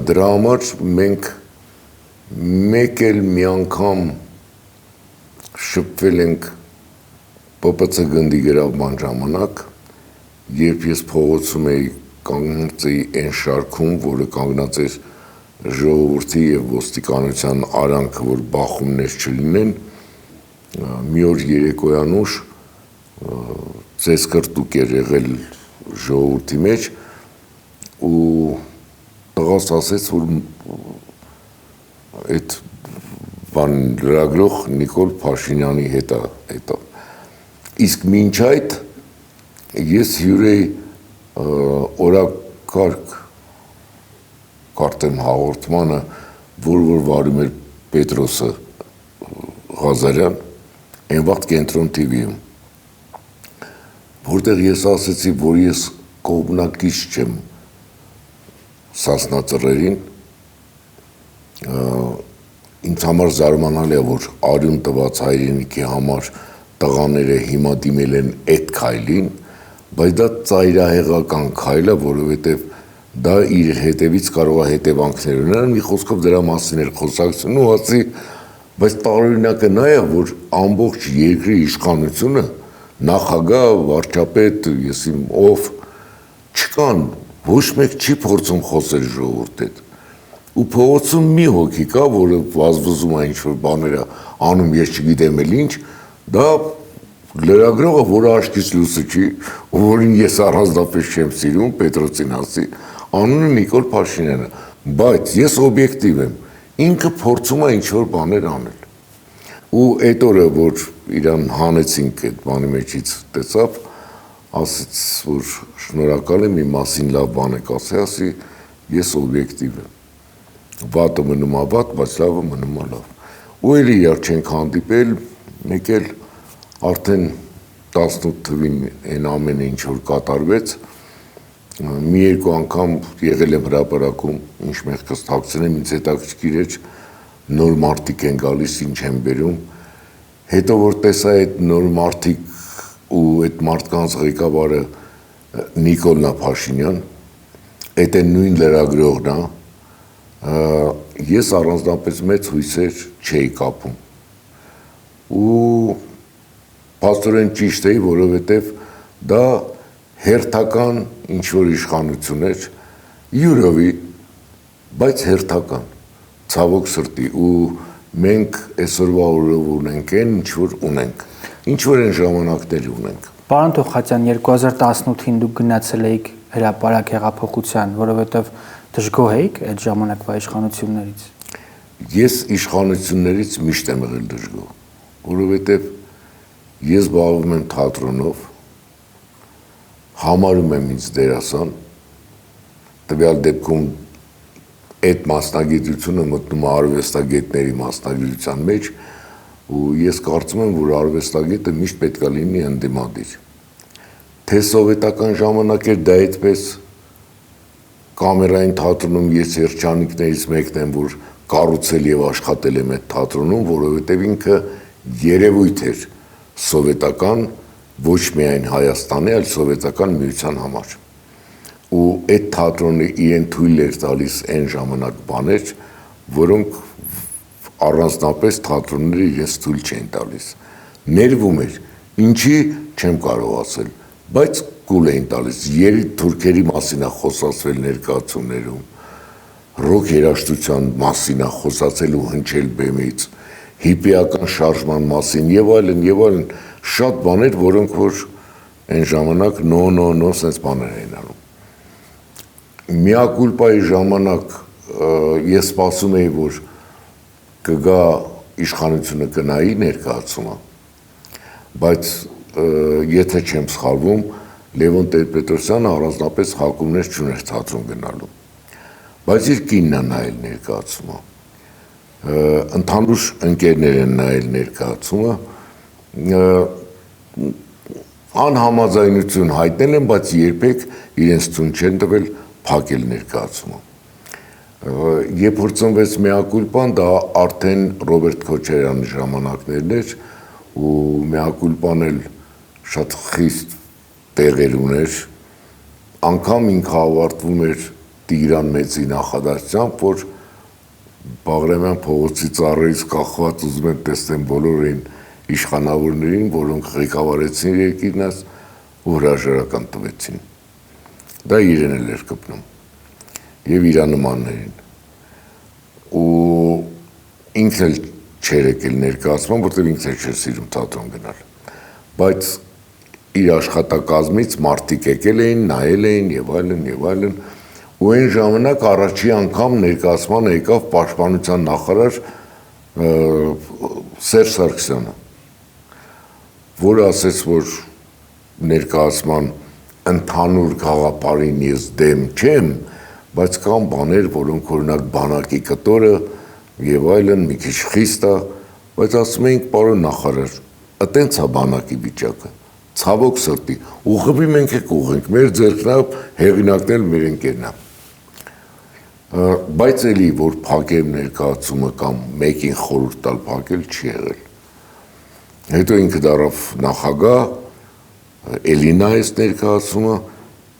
Դրա համար մենք մեկ էլ մի անգամ շփվել ենք ՊՊՑ գնդի գրավման ժամանակ, երբ ես փողոցում էի կանգնած էի այն շարքում, որը կանգնած էր ժողովրդի եւ ոստիկանության արանքը, որ բախումներ չլինեն, մի օր երեկոյան ուշ ձեզ կրտուկ էր եղել ժողովրդի մեջ ու տղաս ասեց, որ այդ բան լրագրող Նիկոլ Փաշինյանի հետ է։ Իսկ մինչ այդ ես հյուրեի օրակարգ կարդեմ հաղորդմանը, որ վարում էր Պետրոսը Ղազարյան, այն վաղ Կենտրոն TV-ում, որտեղ ես ասեցի, որ ես կողմնակից չեմ Սասնա ծռերին, ինձ համար զարմանալի է, որ արյուն տված հայրենիքի համար տղաները հիմա դիմել են այդ քայլին, բայց դա ծայրահեղական քայլ է, որովհետև դա իր հետևից կարող է հետևանքներ ունենալ, մի խոսքով դրա մասին էր խոսակցություն ու ասի, բայց տարօրինակը նա է, որ ամբողջ երկրի իշխանությունը, նախագահ, վարչապետ, եսիմ ով չկան, ոչ մեկ չի փորձում խոսել ժողովրդի հետ։ Ու փողոցում մի հոգի կա, որը վազվզում է ինչ-որ բաներ անում, ես չգիտեմ էլ ինչ, դա լրագրողը, որը աչքից լույսը չի, որին ես առանձնապես չեմ սիրում, Պետրոսին ասի, անունը Նիկոլ Փաշինյանը, բայց ես օբյեկտիվ եմ, ինքը փորձում է ինչ-որ բաներ անել։ Ու այդ օրը, որ իրան հանեցինք այդ բանի մեջից տեսավ, ասեց, որ շնորհակալ եմ, իմ մասին լավ բան եք ասի, ես օբյեկտիվ եմ։ Վատը մնում է վատ, բայց լավը մնում է լավ։ Ու էլի իրար չենք հանդիպել, մեկ էլ արդեն 18 թվին այն ամենը ինչ որ կատարվեց, մի երկու անգամ եղել եմ հրապարակում, ինչ մեղքս թաքցնեմ, ինձ հետաքրքիր էր, նոր մարդիկ են գալիս, ինչ են բերում, հետո որ տեսա այդ նոր մարդիկ ու այդ մարդկանց ղեկավարը Նիկոլ Փաշինյան, այդ է նույն լրագրողն է, ես առանձնապես մեծ հույսեր չէի կապում ու փաստորեն ճիշտ էի, որովհետև դա հերթական ինչ-որ իշխանություն էր, յուրովի, բայց հերթական, ցավոք սրտի, ու մենք այսօրվա օրով ունենք այն, ինչ-որ ունենք, ինչ-որ այն ժամանակներ ունենք։ Պարոն Թոխացյան, 2018-ին դուք գնացել էիք հրապարակ հեղափոխության, որովհետև դժգոհ էիք այդ ժամանակվա իշխանություններից։ Ես իշխանություններից միշտ եմ եղել դժգոհ, որովհետև ես զբաղվում եմ թատրոնով, համարում եմ ինձ դերասան, տվյալ դեպքում այդ մասնագիտությունը մտնում է արվեստագետների մասնագիտության մեջ, ու ես կարծում եմ, որ արվեստագետը միշտ պետք է լինի ընդդիմադիր։ Թե սովետական ժամանակ էր դա այդպես, կամերային թատրոնում ես երջանիկներից մեկն եմ, որ կառուցել եւ աշխատել եմ այդ թատրոնում, որովհետեւ ինքը երևույթ էր սովետական, ոչ միայն Հայաստանի, այլ սովետական միության համար։ Ու այդ թատրոնը իրեն թույլ էր տալիս այն ժամանակ բաներ, որոնք առանձնապես թատրոնները ես թույլ չեն տալիս։ Ներվում էր, ինչի չեմ կարող ասել, բայց կուլ էին տալիս, թուրքերի մասին է խոսացվել ներկայացումներում, ռոք երաժշտության մասին է խոսացել ու հնչել բեմից, հիպիական շարժման մասին եւ այլն, շատ բաներ, որոնք որ այն ժամանակ նո sense բաներ էին անում։ Միակուլպայի ժամանակ ես սպասում էի, որ կգա իշխանությունը կնայի ներկայացումը, բայց եթե չեմ սխալվում, Լևոն Տեր-Պետրոսյանը առանձնապես հակումներ չուներ ցածրում գնալու, բայց իր կինն է նայել ներկայացումը, ընդհանուր ընկերներ են նայել ներկայացումը, անհամաձայնություն հայտնել են, բայց երբեք իրենց ցույց չեն տվել փակել ներկայացումը։ Երբ որ ծնվեց Մեակուլպան, դա արդեն Ռոբերտ Քոչարյանի ժամանակներն էր, ու Մեակուլպան էլ շատ խիստ տեղեր ուներ, անգամ ինքը ավարտվում էր Տիգրան Մեծի նախադասությամբ, որ Բաղրամյան փողոցի ծառերից կախված ուզում եմ տեսնեմ բոլորին իշխանավորներին, որոնք ղեկավարեցին երկիրն ու հրաժարական տվեցին։ Դա իրեն էլ էր կպնում եւ իր նմաններին։ Ու ինքն էլ չէր եկել ներկայացման, որտեղ ինքն էլ չէր սիրում թատրոն գնալ։ Բայց իր աշխատակազմից մարդիկ եկել էին, նայել էին եւ այլն, ու այն ժամանակ առաջի անգամ ներկայացման եկավ պաշտպանության նախարար Սերժ Սարգսյանը, որը ասեց, որ ներկայացման ընդհանուր գաղափարին ես դեմ չեմ, բայց կան բաներ, որոնք օրինակ բանակի կտորը եւ այլն մի քիչ խիստ է, բայց ասում ենք, պարոն նախարար, այտենց է բանակի վիճակը, ցավոք սրտի, ուղղի մենք եք ուղենք, մեր ձեռքնավ հեղինակն մեր ընկերն է։ Բայց էլի, որ փակեմ ներկայացումը կամ մեկին խորհուրդ տալ փակել չի եղել։ Հետո ինքը դարավ նախագահ, էլի նայեց ներկայացումը,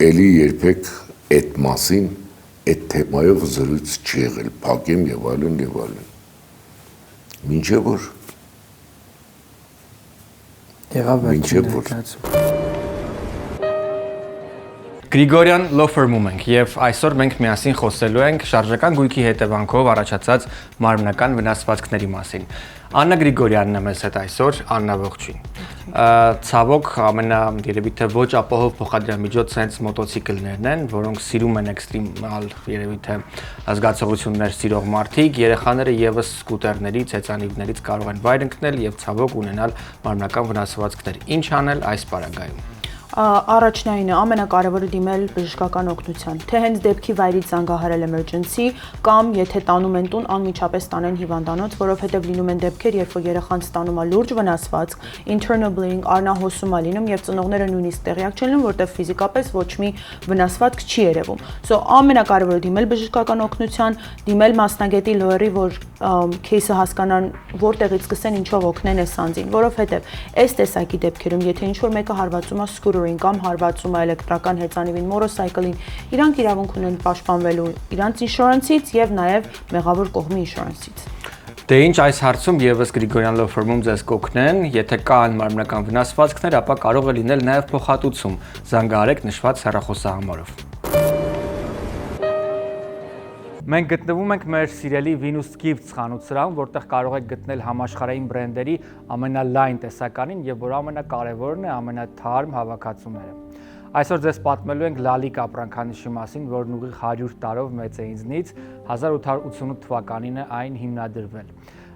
էլի երբեք այդ մասին, այդ թեմայով զրույց չի եղել, փակեմ եւ այլն։ Մինչեւ որ եղավ մինչեւ որ Գրիգորյան Law Firm-ում ենք եւ այսօր մենք միասին խոսելու ենք շարժական գույքի հետևանքով առաջացած մարմնական վնասվածքների մասին։ Աննա Գրիգորյանն է մեզ հետ այսօր, Աննա ողջույն։ Ցավոք երևի թե ոչ ապահով փոխադրամիջոց հենց մոտոցիկլներն են, որոնք սիրում են էքստրեմալ երևի թե զգացողություններ սիրող մարդիկ, երեխաները եւս սկուտերներից, հեծանիվներից կարող են վայր ընկնել եւ ցավոք ունենալ մարմնական վնասվածքներ։ Ինչ անել այս պարագայում։ Առաջնայինը ամենակարևորը դիմել բժշկական օգնության, թե հենց դեպքի վայրից զանգահարել emergency կամ եթե տանում են տուն անմիջապես տանեն հիվանդանոց, որովհետև լինում են դեպքեր, երբ որ երեխան ստանում է լուրջ վնասվածք, internal bleeding, արնահոսում է լինում եւ ծնողները նույնիսկ տեղյակ չեն լինում, որտեղ ֆիզիկապես ոչ մի վնասվածք չի երևում։ So ամենակարևորը դիմել բժշկական օգնության, դիմել մասնագետի լոյերի, որ кейսը հասկանան որտեղից սկսեն, ինչով օգնեն այս անձին, որովհետև այս տեսակի դեպքերում, եթե ինչ-որ մեկը հարվածում է սկուրերին կամ հարվածում է էլեկտրական հեծանիվին, մորոսայկլին, իրանք իրավունք ունեն պաշտպանվելու իրանց ինշորանսից եւ նաեւ մեղավոր կողմի ինշորանսից։ Դե ինչ այս հարցում եւս Գրիգորյան Law Firm-ում ձեզ կօգնեն, եթե կան մարմնական վնասվածքներ, ապա կարող է լինել նաեւ փոխհատուցում։ Զանգահարեք նշված հեռախոսահամարով։ Մենք գտնվում ենք մեր սիրելի Venus Gifts խանութսրահում, որտեղ կարող եք գտնել համաշխարհային բրենդերի ամենալայն տեսականին եւ որ ամենակարևորն է, ամենաթարմ հավաքածուները։ Այսօր ձեզ պատմելու ենք Լալիկ ապրանքանիշի մասին, որն ուղիղ 100 տարով մեծ է ինձնից, 1888 թվականին է այն հիմնադրվել։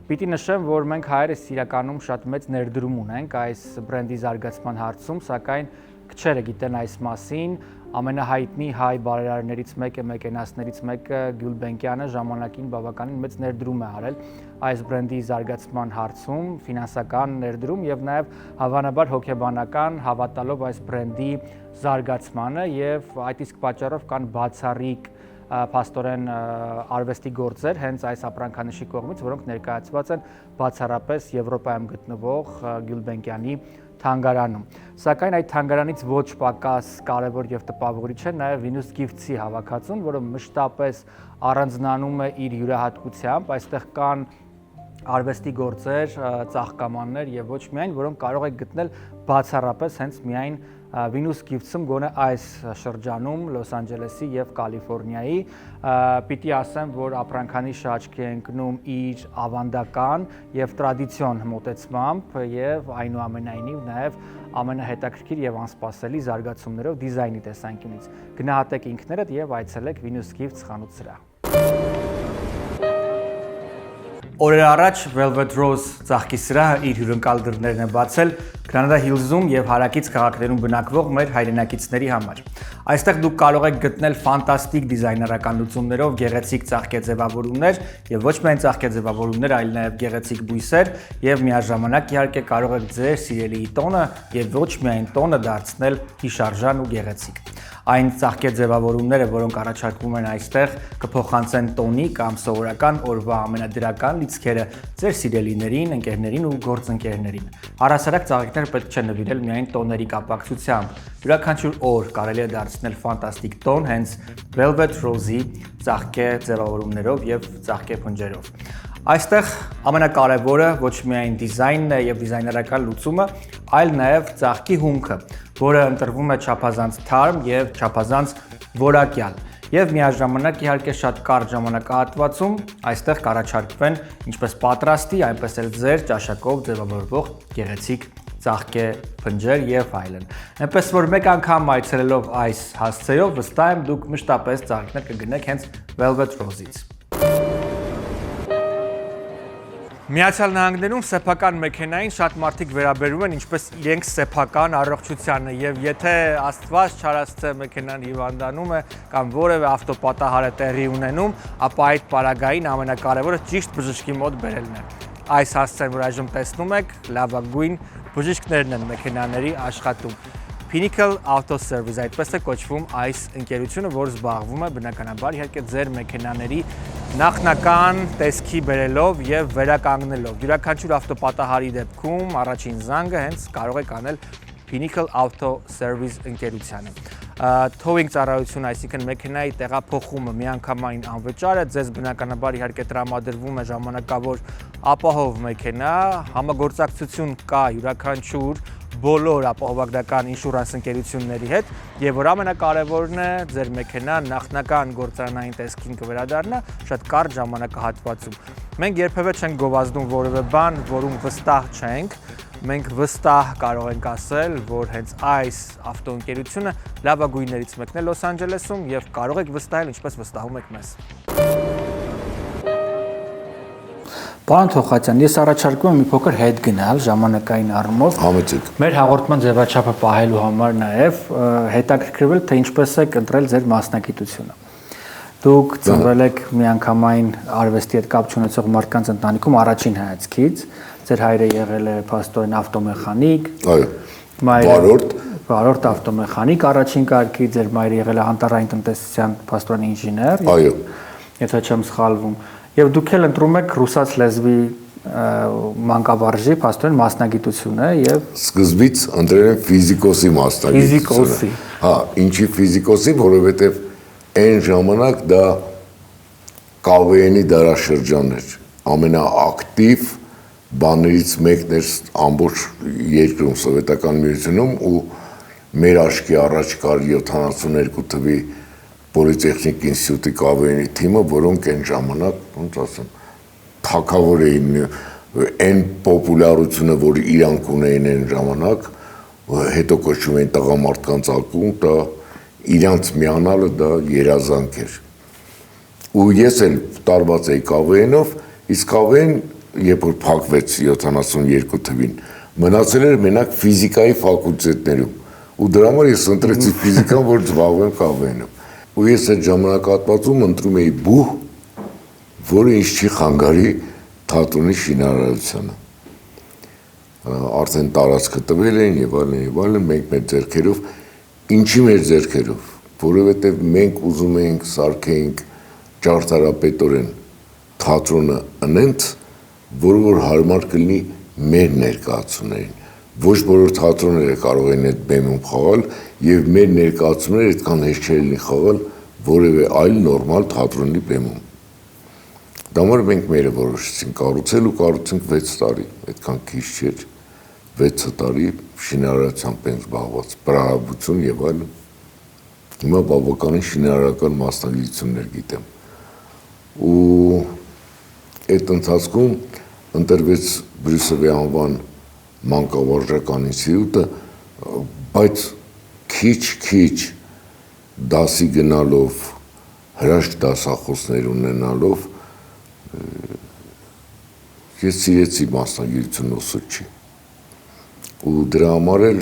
Պիտի նշեմ, որ մենք հայերս իրականում շատ մեծ ներդրում ունենք այս բրենդի զարգացման հարցում, սակայն քչերը գիտեն այս մասին։ Ամենահայտնի հայ բարերարներից մեկը, մեկենասներից մեկը Գյուլբենկյանը ժամանակին բավականին մեծ ներդրում է արել այս բրենդի զարգացման հարցում, ֆինանսական ներդրում եւ նաեւ հավանաբար հոգեբանական, հավատալով այս բրենդի զարգացմանը եւ այդ իսկ պատճառով կան բացառիկ փաստորեն արվեստի գործեր հենց այս ապրանքանիշի կողմից, որոնք ներկայացված են բացառապես Եվրոպայում գտնվող Գյուլբենկյանի թանգարանում։ Սակայն այդ թանգարանից ոչ պակաս կարևոր եւ տպավորիչ է նաեւ Venus Gifts-ի հավաքածուն, որը մշտապես առանձնանում է իր յուրահատկությամբ, այստեղ կան արվեստի գործեր, ծաղկամաններ եւ ոչ միայն, որոնք կարող եք գտնել բացառապես հենց միայն Venus Gifts-ում գոնե այս շրջանում Լոս Անջելեսի եւ Կալիֆոռնիայի պիտի ասեմ, որ ապրանքանի շաչքի է ընկնում իր ավանդական եւ տրադիցիոն մոտեցմամբ եւ այնուամենայնիվ նաեւ ամենահետաքրքիր եւ անսպասելի զարգացումներով դիզայնի տեսանկյունից։ Գնահատեք ինքներդ եւ այցելեք Venus Gifts խանութ սրահ։ Օրեր առաջ Velvet Rose ծաղկի սրահը իր հյուրընկալ դռներն է բացել Granada Hills-ում եւ հարակից քաղաքներում բնակվող մեր հայրենակիցների համար։ Այստեղ դուք կարող եք գտնել ֆանտաստիկ դիզայներական լուծումներով գեղեցիկ ծաղկեձևավորումներ եւ ոչ միայն ծաղկեձևավորումներ, այլ նաեւ գեղեցիկ բույսեր եւ միաժամանակ իհարկե կարող եք ձեր սիրելիի տոնը եւ ոչ միայն տոնը դարձնել հիշարժան ու գեղեցիկ։ Այն ծաղկեձևավորումները, որոնք առաջարկվում են այստեղ, կփոխանցեն տոնի կամ սովորական օրվա ամենադրական լիցքերը ձեր սիրելիներին, ընկերներին ու գործընկերներին։ Առհասարակ ծաղիկները պետք չէ նվիրել միայն տոների կապակցությամբ։ Յուրաքանչյուր օր կարելի է դարձնել ֆանտաստիկ տոն հենց Velvet Rose-ի ծաղկեձևավորումներով եւ ծաղկեփնջերով։ Այստեղ ամենակարևորը ոչ միայն դիզայնն է եւ դիզայներական լուծումը, այլ նաեւ ծաղկի հումքը, որը ընտրվում է չափազանց թարմ եւ չափազանց որակյալ։ Եվ միաժամանակ իհարկե շատ կարճ ժամանակահատվածում այստեղ կառաջարկվեն ինչպես պատրաստի, այնպես էլ ձեր ճաշակով ձևավորվող գեղեցիկ ծաղկեփնջեր եւ այլն։ Այնպես որ մեկ անգամ այցելելով այս հասցեով վստահ եմ դուք մշտապես ծաղիկներ կգնեք հենց Velvet Rose-ից։ Միացյալ Նահանգներում սեփական մեքենային շատ մարդիկ վերաբերում են ինչպես իրենք սեփական առողջությանը եւ եթե Աստված չարացե մեքենան հիվանդանում է կամ որևէ ավտոպատահար է տեղի ունենում, ապա այդ պարագային ամենակարևորը ճիշտ բժշկի մոտ բերելն է։ Այս հասցեն, որ այժմ տեսնում եք, լավագույն բժիշկներն են մեքենաների աշխատում։ Pinnacle Auto Service, այդպես է կոչվում այս ընկերությունը, որ զբաղվում է բնականաբար իհարկե ձեր մեքենաների նախնական տեսքի բերելով եւ վերականգնելով։ Յուրաքանչյուր ավտոպատահարի դեպքում առաջին զանգը հենց կարող եք անել Pinnacle Auto Service ընկերությանը։ Towing ծառայություն, այսինքն մեքենայի տեղափոխումը միանգամայն անվճար է, ձեզ բնականաբար իհարկե տրամադրվում է ժամանակավոր ապահով մեքենա, համագործակցություն կա յուրաքանչյուր բոլոր ապահովագրական ինշուրանս ընկերությունների հետ եւ որ ամենակարևորն է ձեր մեքենան նախնական գործարանային տեսքին կվերադառնա շատ կարճ ժամանակահատվածում։ Մենք երբևէ չենք գովազդում որևէ բան, որում վստահ չենք։ Մենք վստահ կարող ենք ասել, որ հենց այս ավտոընկերությունը լավագույններից մեկն է Լոս Անջելեսում եւ կարող եք վստահել, ինչպես վստահում եք մեզ։ Պարոն Թոխատյան, ես առաջարկում եմ մի փոքր հետ գնալ ժամանակային առումով։ Համեցեք։ Մեր հաղորդման ձևաչափը պահելու համար նաև հետաքրքրվել, թե ինչպես եք ընտրել ձեր մասնագիտությունը։ Դուք ծնվել եք միանգամայն արվեստի հետ կապ ունեցող մարդկանց ընտանիքում առաջին հայացքից։ Ձեր հայրը եղել է փաստորեն ավտոմեխանիկ։ Այո։ Վարորդ ավտոմեխանիկ առաջին կարգի, ձեր մայրը եղել է անտառային տնտեսության փաստորեն ինժեներ։ Այո։ Եթե չեմ սխալվում։ Եվ դուք էլ ընտրում եք ռուսաց լեզվի մանկավարժի փաստորեն մասնագիտությունը եւ սկզբից ընտրել եմ ֆիզիկոսի մասնագիտությունը։ Ֆիզիկոսի։ Հա, ինչի ֆիզիկոսի, որովհետեւ այն ժամանակ դա KVN-ի դարաշրջանն էր։ Ամենաակտիվ բաներից մեկն էր ամբողջ երկրում սովետական միությունում ու մեր աչքի առաջ կար 72 թվի Պոլիտեխնիկ ինստիտուտի KVN-ի թիմը, որոնք այն ժամանակ, ոնց ասեմ, թագավոր էին, այն պոպուլարությունը, որ իրանք ունեին այն ժամանակ, հետո կոչվում էին տղամարդկանց ակումբ, դա իրանց միանալը դա երազանք էր։ Ու ես էլ տարված էի KVN-ով, իսկ KVN, երբ որ փակվեց 72 թվին, մնացել էր մենակ ֆիզիկայի ֆակուլտետներում։ Ու դրա համար ես ընտրեցի ֆիզիկան, որ զբաղվեմ KVN-ով։ Ու ես այդ ժամանակահատվածում ընտրում էի բուհ, որը ինձ չի խանգարի թատրոնի շինարարությանը։ Արդեն տարածքը տվել էին եւ այլն, մենք մեր ձեռքերով, ինչի մեր ձեռքերով, որովհետեւ մենք ուզում էինք սարքեինք ճարտարապետորեն թատրոնը անենց, որ հարմար կլինի մեր ներկայացումներին։ Ոչ բոլոր թատրոնները կարող են այդ բեմում խաղալ եւ մեր ներկայացումները այդքան հեշտ չէ լինի խաղալ որևէ այլ նորմալ թատրոնի բեմում։ Դա համար մենք մերը որոշեցինք կառուցել ու կառուցենք 6 տարի, այդքան քիչ չէր, 6 տարի շինարարությամբ են զբաղված, պրահաբություն եւ այլն։ Հիմա բավականին շինարարական մասնագիտություններ գիտեմ։ Ու այդ ընթացքում ընտրվեց Բրյուսելի անվան մանկավարժական ինստիտուտը, բայց քիչ դասի գնալով, հրաշք դասախոսներ ունենալով, ես սիրեցի մասնագիտություն ուսուցչի։ Ու դրա համար էլ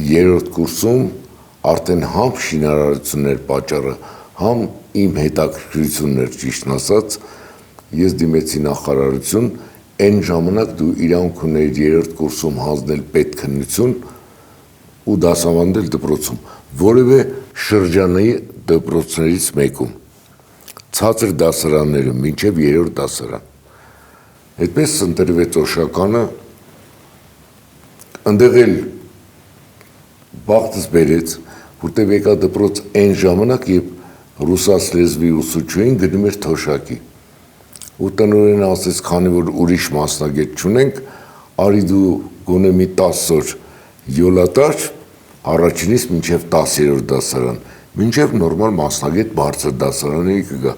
երրորդ կուրսում արդեն համ շինարարությունն էր պատճառը, համ իմ հետաքրքրությունն էր, ճիշտն ասած, ես դիմեցի նախարարություն, այն ժամանակ դու իրանք ուներ երրորդ կուրսում հանձնել պետքննություն ու դասավանդել դպրոցում, որևէ շրջանային դպրոցներից մեկում, ցածր դասարանները, մինչև երրորդ դասարան։ Այդպես ընտրվեց Օշականը, ընդեղ էլ բախտս բերեց, որտեղ եկա դպրոց այն ժամանակ, երբ ռուսաց լեզվի ուսուցչուհին գնում էր թոշակի։ Ու տնօրենը ասեց, քանի որ ուրիշ մասնագետ չունենք, արի դու գոնե մի 10 օր յոլատար, առաջինից մինչև 10-րդ դասարան, մինչև նորմալ մասնագետ բարձր դասարանների կգա։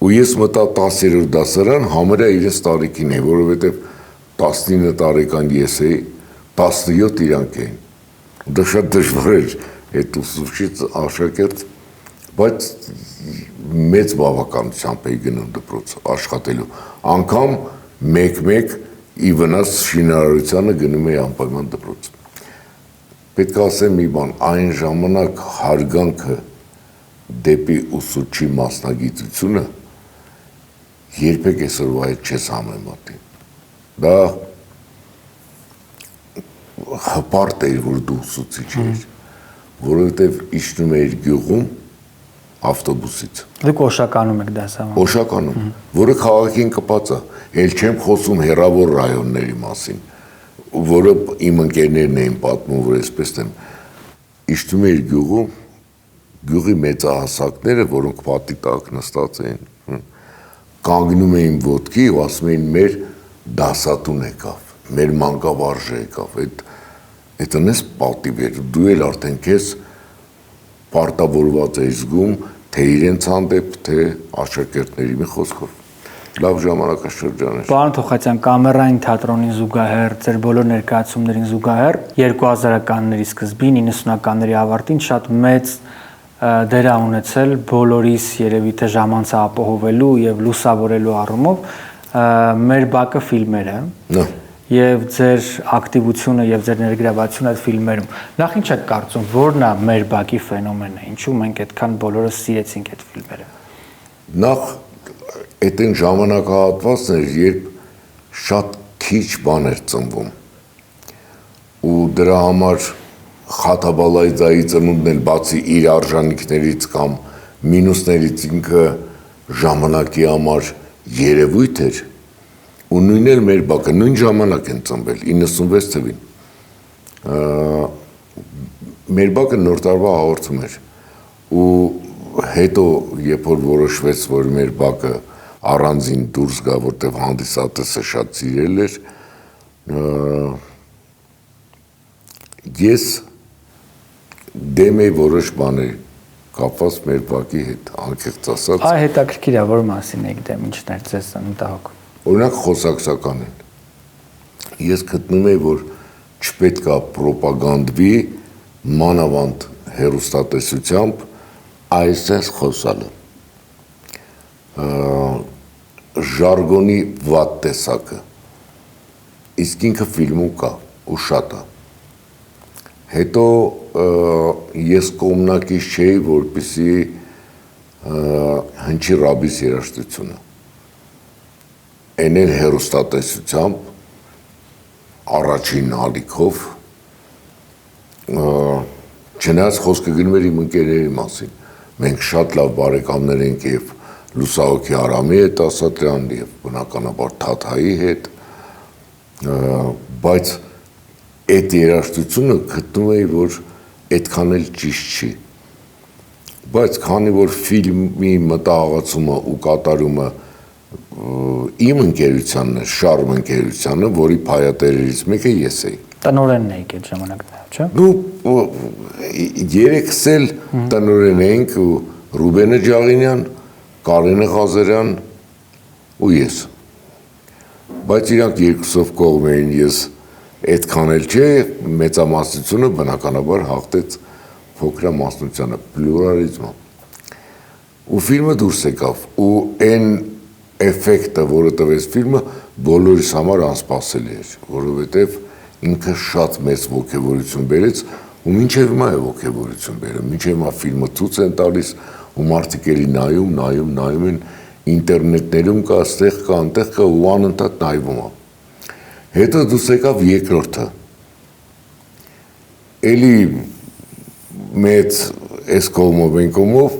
Ու ես մտա 10-րդ դասարան, համարյա իրենց տարիքին է, որովհետև 19 տարեկան ես էի, 17 իրանք էին։ Դա շատ դժվար էր այդ ուսուցչից աշակերտ, բայց մեծ բավականությամբ էի գնում դպրոց աշխատելու։ Անգամ մեկ ի վնաս շինարարությանը գնում էի անպայման դպրոց։ Պետք է ասեմ մի բան, այն ժամանակ հարգանքը դեպի ուսուցչի մասնագիտությունը երբեք այսօրվա հետ չես համեմատի։ Դա հպարտ էր, որ դու ուսուցիչ ես, որովհետև իջնում էիր գյուղում ավտոբուսից։ Դուք Օշականում եք դասավանդում։ Օշականում, որը քաղաքին կպած է, էլ չեմ խոսում հեռավոր ռայոնների մասին, որը իմ ընկերներն էին պատմում, որ այսպես եմ, իջնում էիր գյուղում, գյուղի մեծահասակները, որոնք պատի տակ նստած էին, կանգնում էին ոտքի ու ասում էին մեր դասատուն եկավ, մեր մանկավարժը եկավ, այդ ընես պատիվ էր, դու էլ արդեն քեզ պարտավորված էի զգում, թե իրենց հանդեպ, թե աշակերտների մի խոսքով։ Լավ ժամանակաշրջան էր։ Պարոն Թոխացյան, կամերային թատրոնին զուգահեռ, ձեր բոլոր ներկայացումներին զուգահեռ 2000-ականների սկզբին, 90-ականների ավարտին շատ մեծ դեր է ունեցել բոլորիս երևի թե ժամանցը ապահովելու եւ լուսավորելու առումով մեր բակը ֆիլմերը։ Եվ ձեր ակտիվությունը եւ ձեր ներգրավվածությունը այդ ֆիլմերում։ Նախ ինչ եք կարծում, որն է մեր բակի ֆենոմենը, ինչու մենք այդքան բոլորս սիրեցինք այդ ֆիլմերը։ Նախ այդ այն ժամանակահատվածն էր, երբ շատ քիչ բան էր ծնվում։ Ու դրա համար Խաթաբալայձայի ծնունդն էլ բացի իր արժանինքներից կամ մինուսներից ինքը ժամանակի համար երևույթ էր։ Ու նույնն էլ մեր բակը, նույն ժամանակ են ծնվել, 96 թվին։ Մեր բակը նոր տարվա հաղորդում էր։ Ու հետո, երբ որ որոշվեց, որ մեր բակը առանձին դուրս գա, որտեղ հանդիսատեսը շատ սիրել էր, ես դեմ էի որոշ բաներ կապված մեր բակի հետ, անկեղծ ասած։ Այ հետաքրքիր է, որ մասին եք դեմ, ինչն էր ձեզ մտահոգ։ Օրինակ խոսակցական են։ Ես գտնում եմ, որ չպետք է պրոպագանդվի մանավանդ հեռուստատեսությամբ այսպես խոսալը։ Ժարգոնի վատ տեսակը։ Իսկ ինքը ֆիլմում կա ու շատ է։ Հետո ես կողմնակից չէի, որպեսզի հնչի ռաբիս երաժշտությունը։ Այն էլ հեռուստատեսությամբ առաջին ալիքով չնայած խոսքը գնում էր իմ ընկերների մասին։ Մենք շատ լավ բարեկամներ ենք եւ Լուսահոգի Արամի հետ Ասատրյան եւ բնականաբար Թաթայի հետ, բայց այդ երաժշտությունը գտնում էի, որ այդքան էլ ճիշտ չի։ Բայց քանի որ ֆիլմի մտահղացումը ու կատարումը իմ ընկերությանն է, Շարմ ընկերությանը, որի փայատերերից մեկը ես էի։ Տնորենն էիք այդ ժամանակներում, չէ՞։ Դու երեքս էլ տնորեն էինք ու Ռուբենը Ջաղինյան, Կարենը Ղազարյան ու ես։ Բայց իրանք երկուսով կողմ էին, ես այդքան էլ չէ, մեծամասնությունը բնականաբար հաղթեց փոքրամասնությանը, պլուրալիզմը։ Ու ֆիլմը դուրս եկավ, ու այն էֆեկտը, որը տվեց ֆիլմը, բոլորիս համար անսպասելի էր, որովհետև ինքը շատ մեծ ոգևորություն բերեց, ու մինչև հիմա է ոգևորություն բերում, մինչև հիմա ֆիլմը ցույց են տալիս, ու մարդիկ էլի նայում են, ինտերնետներում կա, ստեղ կա, անտեղ կա, ու անընդհատ նայվում է։ Հետո դուրս եկավ երկրորդը։ Էլի մեծ այս կողմով, այն կողմով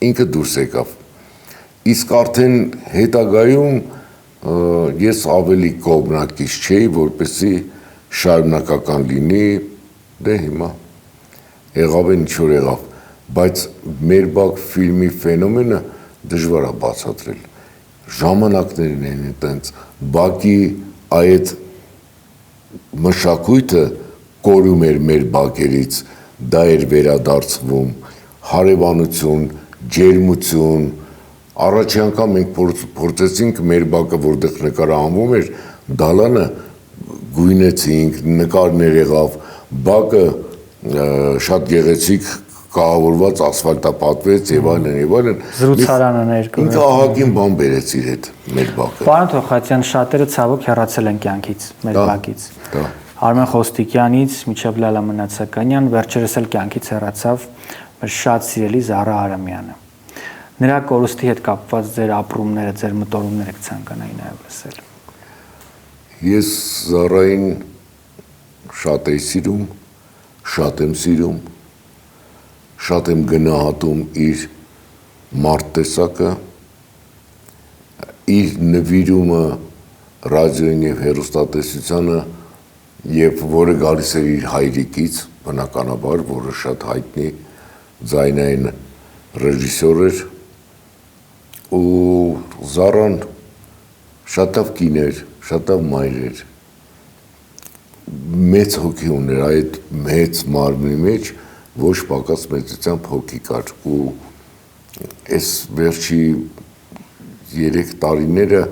ինքը դուրս եկավ։ Իսկ արդեն հետագայում ես ավելի կողմնակից չէի, որպեսզի շարունակական լինի, դե հիմա եղավ են ինչ որ եղավ, բայց մեր բակ ֆիլմի ֆենոմենը դժվար է բացատրել։ Ժամանակներն են այդտենց, բակի այդ մշակույթը կորում էր մեր բակերից, դա էր վերադարձվում, հարևանություն, ջերմություն, առաջի անգամ մենք փորձեցինք մեր բակը, որտեղ նկարահանվում էր, դալանը գույնեցինք, նկարներ եղավ, բակը շատ գեղեցիկ կահավորված ասֆալտապատվեց եւ այլն։ Զրուցարանը ներկա։ Ինքը ահագին բան բերեց իր հետ մեր բակը։ Պարոն Թոխացյան, շատերը ցավոք հեռացել են կյանքից, մեր բակից։ Արմեն Խոստիկյանից մինչև Լալա Մնացականյան, վերջերս էլ կյանքից հեռացավ մեր շատ սիրելի Զարա Արամյանը։ Նրա կորուստի հետ կապված ձեր ապրումները, ձեր մտորումները կցանկանայի նաև լսել։ Ես Զարային շատ էի սիրում, շատ եմ սիրում, շատ եմ գնահատում իր մարդ տեսակը, իր նվիրումը ռադիոյին եւ հեռուստատեսությանը, եւ որը գալիս էր իր հայրիկից, բնականաբար, որը շատ հայտնի ձայնային ռեժիսոր էր, ու Զարան շատ լավ կին էր, շատ լավ մայր էր, մեծ հոգի ուներ, այդ մեծ մարմնի մեջ ոչ պակաս մեծությամբ հոգի կար, ու այս վերջի 3 տարիները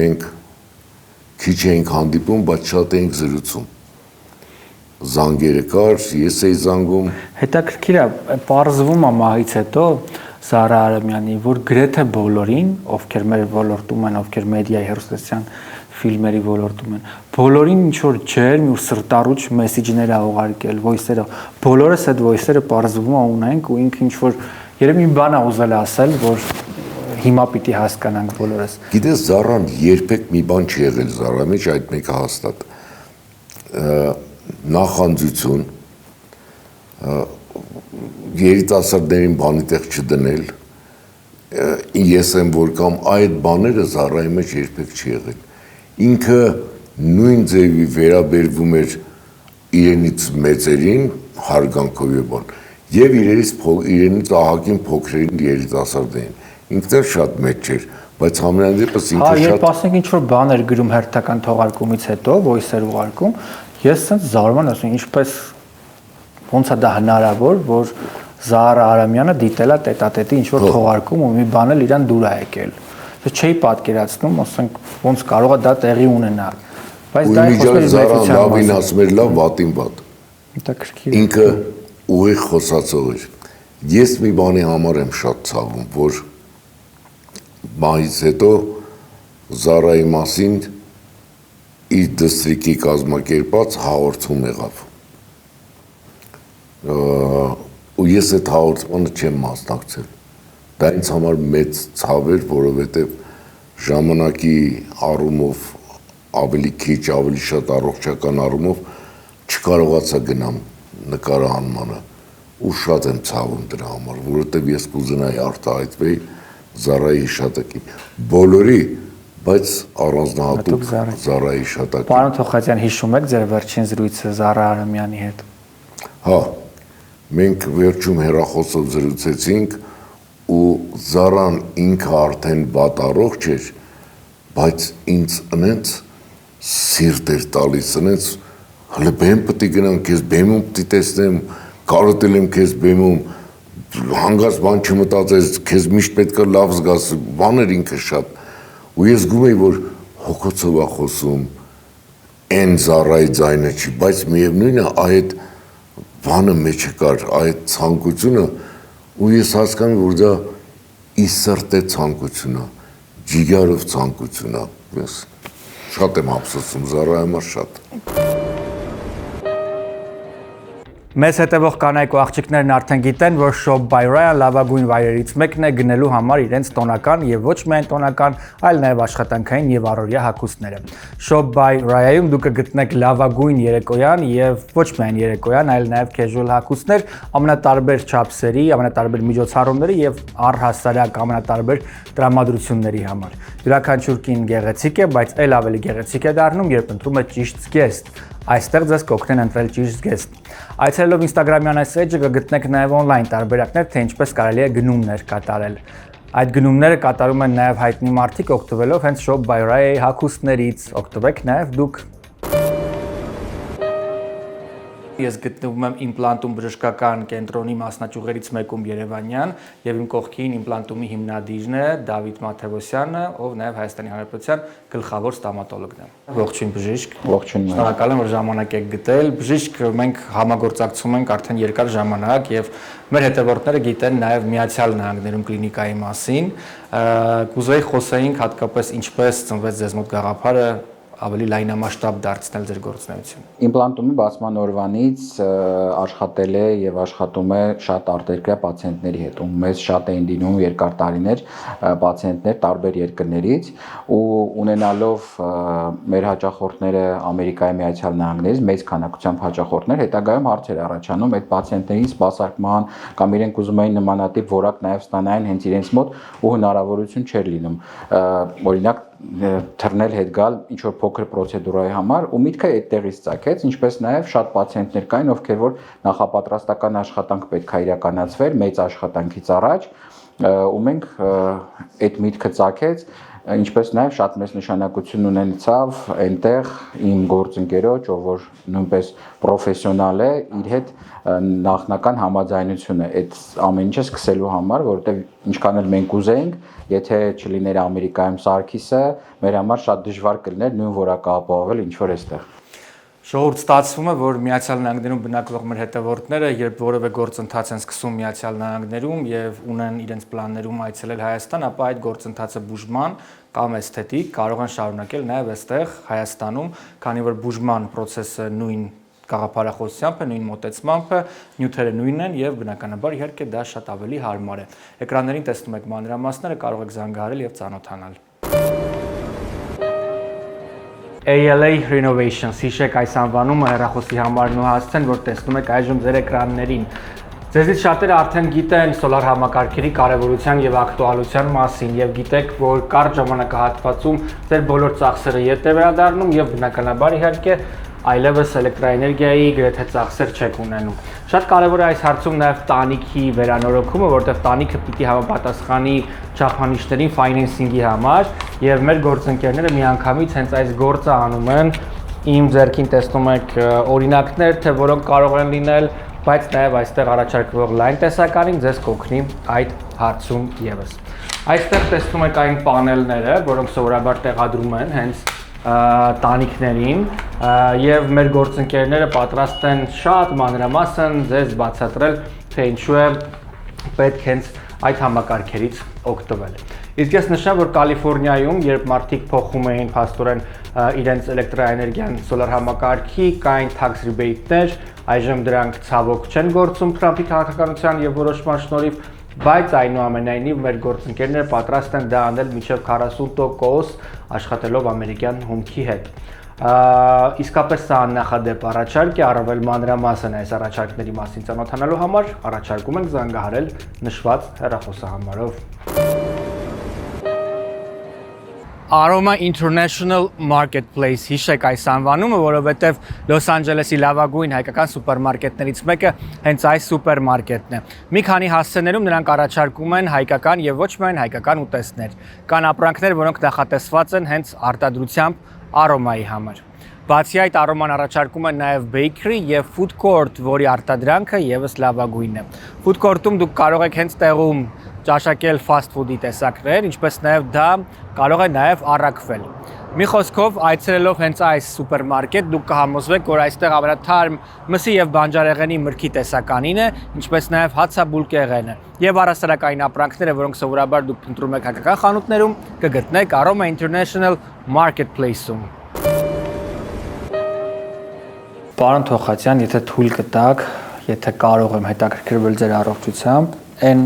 մենք քիչ էինք հանդիպում, բայց շատ էինք զրուցում, զանգերը կար, ես էի զանգում։ Հետաքրքիր է, պարզվում է մահից հետո Զարա Արամյանի, որ գրեթե բոլորին, ովքեր մեր ոլորտում են, ովքեր մեդիայի հեռուստացան ֆիլմերի ոլորտում են, բոլորին ինչ որ ջերմ ու սրտառուչ մեսեջներ ա ուղարկել, voice-երը, բոլորս այդ voice-երը պարզվում է ունենք ու ինքը ինչ որ երևի մի բան ա ուզել ասել, որ հիմա պիտի հասկանանք բոլորս։ Գիտես, Զարան երբեք մի բան չի եղել Զարա մեջ, այդ մեկը հաստատ։ Նախանձություն, երիտասարդներին բանի տեղ չդնել, ես եմ որ կամ այդ բաները Զարայի մեջ երբեք չի եղել։ Ինքը նույն ձևի վերաբերվում էր իրենից մեծերին, հարգանքով եւ բան, եւ իրենից ահագին փոքրերին երիտասարդներին։ Ինքն էլ շատ մեծ չէր, բայց համենայն դեպս ինքը շատ։ Երբ ասենք ինչ որ բան էր գրում հերթական թողարկումից հետո, voice-էր ուղարկում, ես ասենց զարման ասում, ինչպես ոնց է դա հնարավոր, որ Զարա Արամյանը դիտել է տետատետի ինչ որ թողարկում ու մի բան էլ իրան դուր է եկել։ Ես չէի պատկերացնում, ասենք ոնց կարող է դա տեղի ունենալ։ Բայց դա Զարան լավին ասում էր լավ, վատին վատ։ Հետաքրքիր։ Ինքը ուղիղ խոսացող էր։ Ես մի բանի համար եմ շատ ցավում, որ մահից հետո Զարայի մասին իր դստրիկի կազմակերպած հաղորդում եղավ։ Ու ես այդ հաղորդմանը չեմ մասնակցել։ Դա ինձ համար մեծ ցավ էր, որովհետև ժամանակի առումով ավելի քիչ, ավելի շատ առողջական առումով չկարողացա գնամ նկարահանմանը ու շատ եմ ցավում դրա համար, որովհետև ես կուզենայի արտահայտվեի Զարայի հիշատակի, բոլորի, բայց առանձնահատուկ Զարայի հիշատակի։ Պարոն Թոխացյան, հիշում եք ձեր վերջին զրույցը Զարա Արամյանի հետ։ Հա, մենք վերջում հեռախոսով զրուցեցինք ու Զարան ինքը արդեն վատ առողջ էր, բայց ինձ ընենց սիրտ էր տալիս, ընենց հələ բեմ պետք է գնամ, քեզ բեմում պետք է տեսնեմ, կարոտել եմ քեզ բեմում, հանգած բան չմտածես, քեզ միշտ պետք է լավ զգաս, բաներ ինքը շատ։ Ու ես զգում եի, որ հոգոցով է խոսում, այն զառայի ձայնը չի, բայց միևնույն է այդ բանը մեջը կար, այդ ցանկությունը, ու ես հասկանում որ դա ի սրտե ցանկություն է, ջիգարով ցանկություն է, ես շատ եմ ափսոսում զառայի համար շատ։ Մեզ հետևող կանայք ու աղջիկներն արդեն գիտեն, որ Shop by Ryan լավագույն վայրերից մեկն է գնելու համար իրենց տոնական եւ ոչ միայն տոնական, այլ նաեւ աշխատանքային եւ առօրյա հագուստները։ Shop by Ryan-ում դուք կգտնեք լավագույն երեկոյան եւ ոչ միայն երեկոյան, այլ նաեւ casual հագուստներ ամենատարբեր չափսերի, ամենատարբեր միջոցառումների եւ առհասարակ ամենատարբեր տրամադրությունների համար։ Յուրաքանչյուր կին գեղեցիկ է, բայց այլ ավելի գեղեցիկ է դառնում, երբ ընտրում է ճիշտ զգեստ։ Այստեղ ձեզ կօգնեն ընտրել ճիշտ զգեստ։ Այցելելով Instagram-յան այս էջը կգտնեք նաև on-line տարբերակներ, թե ինչպես կարելի է գնումներ կատարել։ Այդ գնումները կատարում են նաև հայտնի մարդիկ օգտվելով հենց Shop by Ryan հագուստներից։ Օգտվեք նաև դուք։ Ես գտնվում եմ իմպլանտում բժշկական կենտրոնի մասնաճյուղերից մեկում Երևանյան եւ իմ կողքին իմպլանտումի հիմնադիրն է Դավիթ Մաթեոսյանը, ով նաեւ Հայաստանի Հանրապետության գլխավոր ստոմատոլոգն է։ Ողջույն բժիշկ։ Ողջույն։ Շնորհակալ եմ որ ժամանակ եք գտել։ Բժիշկ, մենք համագործակցում ենք արդեն երկար ժամանակ եւ մեր հետևորդները գիտեն նաեւ Միացյալ Նահանգներում կլինիկայի մասին։ Կուզեի խոսեինք հատկապես ինչպես ծնվեց ձեզ մոտ գաղափարը ավելի լայնամասշտաբ դարձնել ձեր գործունեությունը։ Իմպլանտումի բացման օրվանից աշխատել է եւ աշխատում է շատ արտերկրյա պացիենտների հետ, ու մեզ շատ էին դիմում երկար տարիներ պացիենտներ տարբեր երկրներից, ու ունենալով մեր հաճախորդները Ամերիկայի Միացյալ Նահանգներից մեծ քանակությամբ հաճախորդներ, հետագայում հարցեր առաջանում այդ պացիենտներին սպասարկման կամ իրենք ուզում էին նմանատիպ որակ նաեւ ստանային հենց իրենց մոտ ու հնարավորություն չէր լինում։ Օրինակ թռնել հետ գալ ինչ որ փոքր պրոցեդուրայի համար, ու միտքը այդտեղից ծագեց, ինչպես նաև շատ պացիենտներ կային, ովքեր որ նախապատրաստական աշխատանք պետք է իրականացվեր մեծ աշխատանքից առաջ, ու մենք այդ միտքը ծագեց, ինչպես նաև շատ մեծ նշանակություն ունեցավ այնտեղ իմ գործընկերոջ, ով որ նույնպես պրոֆեսիոնալ է, իր հետ նախնական համաձայնությունը այդ ամեն ինչը սկսելու համար, որովհետև ինչքան էլ մենք ուզեինք, եթե չլիներ Ամերիկայում Սարգիսը, մեր համար շատ դժվար կլիներ նույն որակը ապահովել ինչ որ այստեղ։ Ժողովուրդ ստացվում է, որ Միացյալ Նահանգներում բնակվող մեր հետևորդները, երբ որևէ գործընթաց են սկսում Միացյալ Նահանգներում եւ ունեն իրենց պլաններում այցելել Հայաստան, ապա այդ գործընթացը բուժման կամ էսթետիկ կարող են շարունակել նաեւ այստեղ Հայաստանում, քանի որ բուժման process-ը նույն գաղափարախոսությամբ է, նույն մոտեցմամբ է, նյութերը նույնն են եւ բնականաբար իհարկե դա շատ ավելի հարմար է։ Էկրաններին տեսնում եք մանրամասները, կարող եք զանգահարել եւ ծանոթանալ։ ALA Renovations, հիշեք այս անվանումը հեռախոսի համարն ու հասցեն, որ տեսնում եք այժմ ձեր էկրաններին։ Ձեզից շատերը արդեն գիտեն սոլար համակարգերի կարևորության եւ ակտուալության մասին եւ գիտեք, որ կարճ ժամանակահատվածում ձեր բոլոր ծախսերը ետ է վերադառնում եւ բնականաբար իհարկե այլևս էլեկտրաէներգիայի գրեթե ծախսեր չեք ունենում։ Շատ կարևոր է այս հարցում նաև տանիքի վերանորոգումը, որտեղ տանիքը պիտի համապատասխանի չափանիշներին ֆայնանսինգի համար, եւ մեր գործընկերները միանգամից հենց այս գործը անում են։ Իմ ձեռքին տեսնում եք օրինակներ, թե որոնք կարող են լինել, բայց նաև այստեղ առաջարկվող լայն տեսականին ձեզ կօգնի այդ հարցում եւս։ Այստեղ տեսնում եք այն պանելները, որոնք սովորաբար տեղադրում են հենց տանիքներին եւ մեր գործընկերները պատրաստ են շատ մանրամասն ձեզ բացատրել, թե ինչու է պետք հենց այդ համակարգերից օգտվել։ Իսկ ես նշեմ, որ Կալիֆոռնիայում, երբ մարդիկ փոխում էին փաստորեն իրենց էլեկտրաէներգիան սոլար համակարգի, կային tax rebate-ներ, այժմ դրանք ցավոք չեն գործում Թրամփի քաղաքականության եւ որոշման շնորհիվ, բայց այնուամենայնիվ մեր գործընկերները պատրաստ են դա անել մինչև 40% աշխատելով ամերիկյան հումքի հետ։ Իսկապես սա աննախադեպ առաջարկ է, առավել մանրամասն այս առաջարկների մասին ծանոթանալու համար առաջարկում ենք զանգահարել նշված հեռախոսահամարով։ Aroma International Marketplace, հիշեք այս անվանումը, որովհետև Լոս Անջելեսի լավագույն հայկական սուպերմարկետներից մեկը հենց այս սուպերմարկետն է։ Մի քանի հասցեներում նրանք առաջարկում են հայկական եւ ոչ միայն հայկական ուտեստներ։ Կան ապրանքներ, որոնք նախատեսված են հենց արտադրությամբ Aroma-ի համար։ Բացի այդ Արոման առաջարկում է նաև bakery եւ food court, որի արտադրանքը եւս լավագույնն է։ Food court-ում դուք կարող եք հենց տեղում ճաշակել fast food-ի տեսակներ, ինչպես նաև դա կարող է նաև առաքվել։ Մի խոսքով, այցելելով հենց այս սուպերմարկետ, դուք կհամոզվեք, որ այստեղ ամենաթարմ մսի եւ բանջարեղենի մրգի տեսականին է, ինչպես նաև հացաբուլկեղենը։ Եվ առասարակային ապրանքները, որոնք սովորաբար դուք փնտրում եք հայկական խանութներում, կգտնեք Aroma International Marketplace-ում։ Պարոն Թոխացյան, եթե թույլ կտաք, եթե կարող եմ հետաքրքրվել ձեր առողջությամբ, այն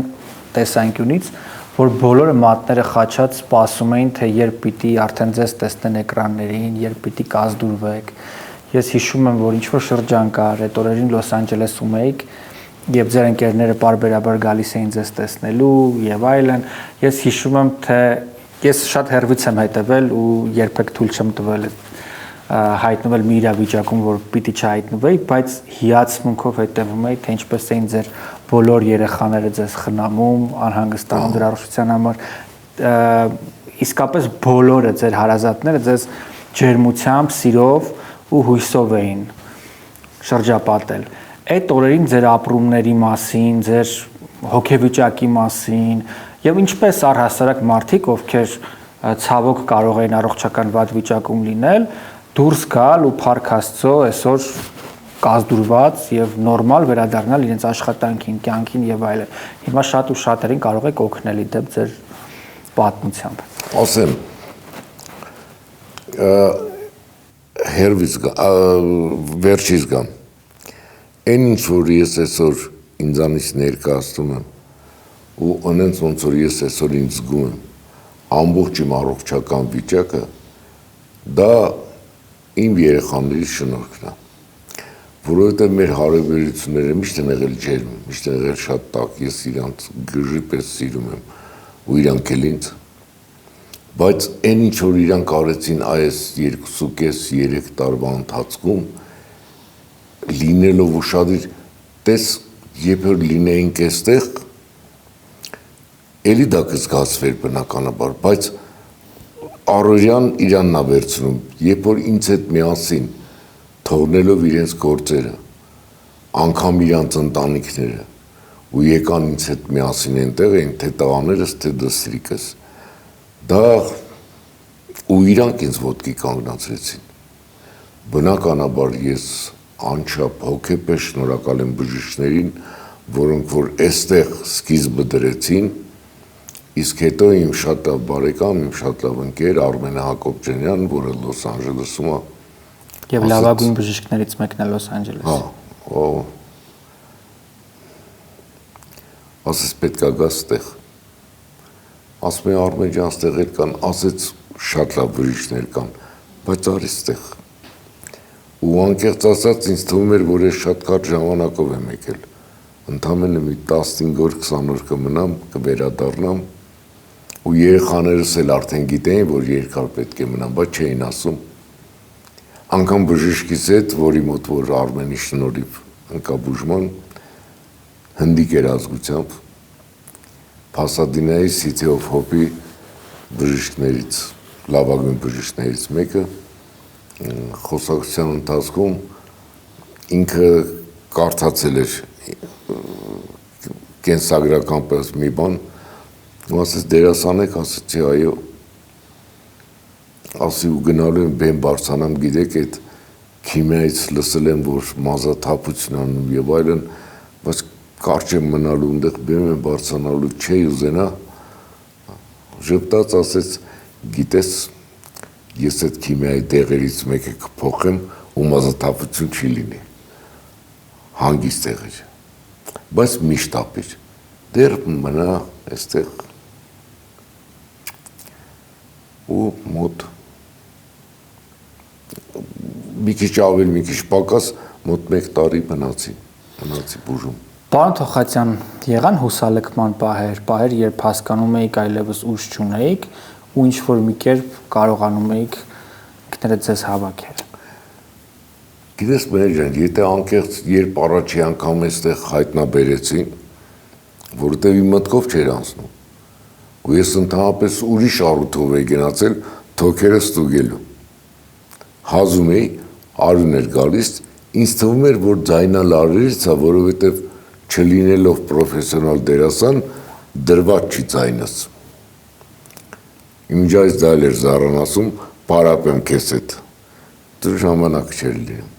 տեսանկյունից, որ բոլորը մատները խաչած սպասում էին, թե երբ պիտի արդեն ձեզ տեսնեն էկրաններին, երբ պիտի կազդուրվեք։ Ես հիշում եմ, որ ինչ-որ շրջան կար, այդ օրերին Լոս Անջելեսում էիք, եւ ձեր ընկերները պարբերաբար գալիս էին ձեզ տեսնելու եւ այլն։ Ես հիշում եմ, թե ես շատ հեռվից եմ հետևել ու երբեք թույլ չեմ տվել հայտնվել մի իրավիճակում, որ պիտի չհայտնվեի, բայց հիացմունքով հետևում էի, թե ինչպես էին ձեր բոլոր երեխաները ձեզ խնամում, անհանգստանում դրա առողջության համար, իսկապես բոլորը ձեր հարազատները ձեզ ջերմությամբ, սիրով ու հույսով էին շրջապատել։ Այդ օրերին ձեր ապրումների մասին, ձեր հոգեվիճակի մասին եւ ինչպես առհասարակ մարդիկ, ովքեր ցավոք կարող էին առողջական վատ վիճակում լինել, դուրս գալ ու Փառք Աստծո այսօր կազդուրված եւ նորմալ վերադառնալ իրենց աշխատանքին, կյանքին եւ այլն։ Հիմա շատ ու շատերին կարող եք օգնել իդեպ ձեր պատմությամբ։ Ասեմ, հերվից վերջից գամ։ Այն ինչ որ ես այսօր ինձանից ներկայացնում եմ ու անենց ոնց որ ես այսօր ինձ զգում եմ ամբողջ իմ առողջական վիճակը, դա իմ երեխաների շնորհքն է, որովհետև մեր հարաբերությունները միշտ են եղել ջերմ, միշտ են եղել շատ տաք, ես իրանց գժի պես սիրում եմ ու իրանք էլ ինձ, բայց այն ինչ որ իրանք արեցին այս 2.5-3 տարվա ընթացքում, լինելով ուշադիր, տես երբ որ լինեինք այստեղ, էլի դա կզգացվեր բնականաբար, բայց առօրյան իրանն է վերցնում, երբ որ ինձ հետ միասին թողնելով իրենց գործերը, անգամ իրանց ընտանիքները ու եկան ինձ հետ միասին այնտեղ էին, թե տղաներս, թե դստրիկս, դա ու իրանք ինձ ոտքի կանգնացրեցին։ Բնականաբար ես անչափ հոգեպես շնորհակալ եմ բժիշկներին, որոնք որ այստեղ սկիզբը դրեցին, իսկ հետո իմ շատ լավ բարեկամ, իմ շատ լավ ընկեր Արմենը Հակոբյանն, որը Լոս Անջելեսում է։ Եվ լավագույն բժիշկներից մեկն է Լոս Անջելեսի։ Հա, ասես պետք է գաս ստեղ։ Ասում է Արմեն ջան, ստեղ էլ կան, ասեց շատ լավ բժիշկներ կան, բայց արի ստեղ։ Ու անկեղծ ասած ինձ թվում էր, որ ես շատ կարճ ժամանակով եմ եկել։ Ընդամենը մի 15 օր, 20 օր կմնամ, կվերադառնամ, ու երեխաներս էլ արդեն գիտեին, որ երկար պետք է մնամ, բայց չէին ասում։ Անգամ բժիշկիս հետ, որի մոտ որ Արմենի շնորհիվ ընկա բուժման, հնդիկ երազգությամբ, Փասադինայի City of Hope-ի բժիշկներից, լավագույն բժիշկներից մեկը, խոսակցության ընթացքում ինքը կարդացել էր կենսագրական պես մի բան, ու ասեց դերասան եք, ասեցի այո, ասի ու գնալու եմ բեմ բարձանամ, գիտեք այդ քիմիայից լսել եմ, որ մազաթափություն անում եւ այլն, բայց կարճ եմ մնալու այնտեղ բեմ եմ բարձանալու չէի ուզենա, ժպտաց ասեց, գիտես, ես այդ քիմիայի տեղերից մեկը կփոխեմ ու մազաթափություն չի լինի, հանգիստ եղեր, բայց միշտ ապիր, դեռ մնա այստեղ ու մոտ մի քիչ ավել, մի քիչ պակաս, մոտ 1 տարի մնացի բուժում։ Պարոն Թոխացյան, եղան հուսալքման պահեր, երբ հասկանում էիք այլևս ուժ չունեիք ու ինչ-որ մի կերպ կարողանում էիք ինքներդ ձեզ հավաքել։ Գիտես մեր ջան, եթե անկեղծ երբ առաջի անգամ այստեղ հայտնաբերեցին, որովհետև իմ մտքով չէր անցնում, ու ես ընդհանրապես ուրիշ առիթով էի գնացել թոքերը ստուգելու։ Հազում էի արյուն էր գալիս, ինձ թվում էր, որ ձայնալարերից է, որովհետև չլինելով պրոֆեսիոնալ դերասան, դրված չի ձայնս։ Ինչ այս դա էր Զարան ասում, պարապեմ քեզ հետ, դու ժամանակ չէր լինում։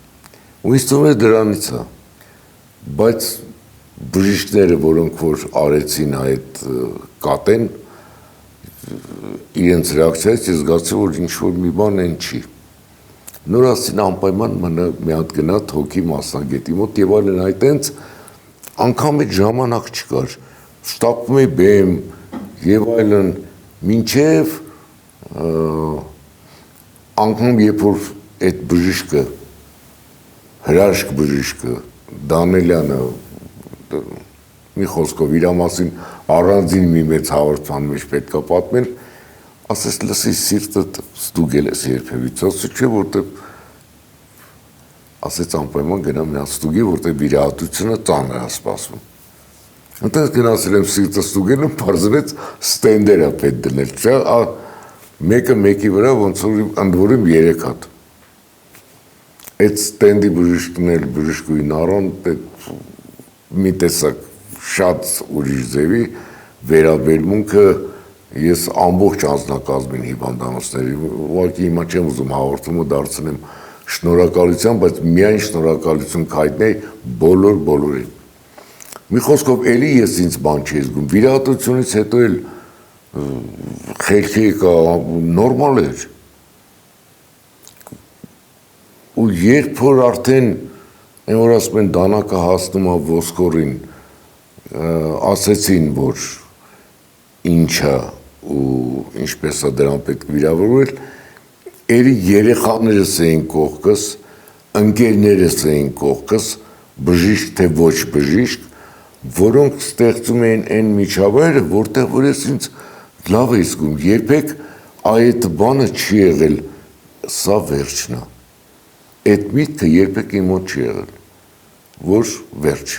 Ու ինձ թվում է դրանից է, բայց բժիշկները, որոնք որ արեցին այդ կատեն, իրենց ռեակցիայից ես զգացի, որ ինչ-որ մի բան են չի։ Նոր ասին անպայման մնա մի հատ գնա հոգի մասնագետի մոտ եւ այլն այտենց անգամ այդ ժամանակ չկար։ Շտապում էի բեմ եւ այլն մինչեւ անգամ երբ որ այդ բժիշկը հրաշք բժիշկը Դանելյանը մի խոսքով իր մասին առանձին մի մեծ հաղորդման մեջ պետք է պատմել, ասես լսի սիրտդ ստուգել ես երբևից, ասի չէ, որտեղ ասեց անպայման գնամ մի հատ ստուգի, որտեղ վիրահատությունը ծանր է սպասվում։ Այնտեղ գնացել եմ սիրտը ստուգել, բարձրեց ստենդեր է պետք դնել, չէ, մեկը մեկի վրա ոնց որ ընդ որում 3 հատ։ Այդ ստենդի բժիշկն էլ բժշկուին առան մի տեսակ շատ ուրիշ ձևի վերաբերմունքը ես ամբողջ անձնակազմին հիվանդանոցների, ուղղակի հիմա չեմ ուզում հաղորդումը դարձնեմ շնորհակալության, բայց միայն շնորհակալություն կհայտնեի բոլորին։ Մի խոսքով էլի ես ինձ բան չի զգում, վիրահատությունից հետո էլ խելքի նորմալ էր։ Ու երբ որ արդեն այն որ ասում են դանակը հասնում է ոսկորին, ասեցին, որ ինչ է ու ինչպես է դրան պետք վիրավորվել, երի երեխաներս էին կողքս, ընկերներս էին կողքս, բժիշկ թե ոչ բժիշկ, որոնք ստեղծում էին այն միջավայրը, որտեղ որ ես ինձ լավ էի զգում, երբեք այդ բանը չի եղել, սա վերջն է։ Այդ միտքը երբեք իմ մոտ չի եղել, որ վերջ,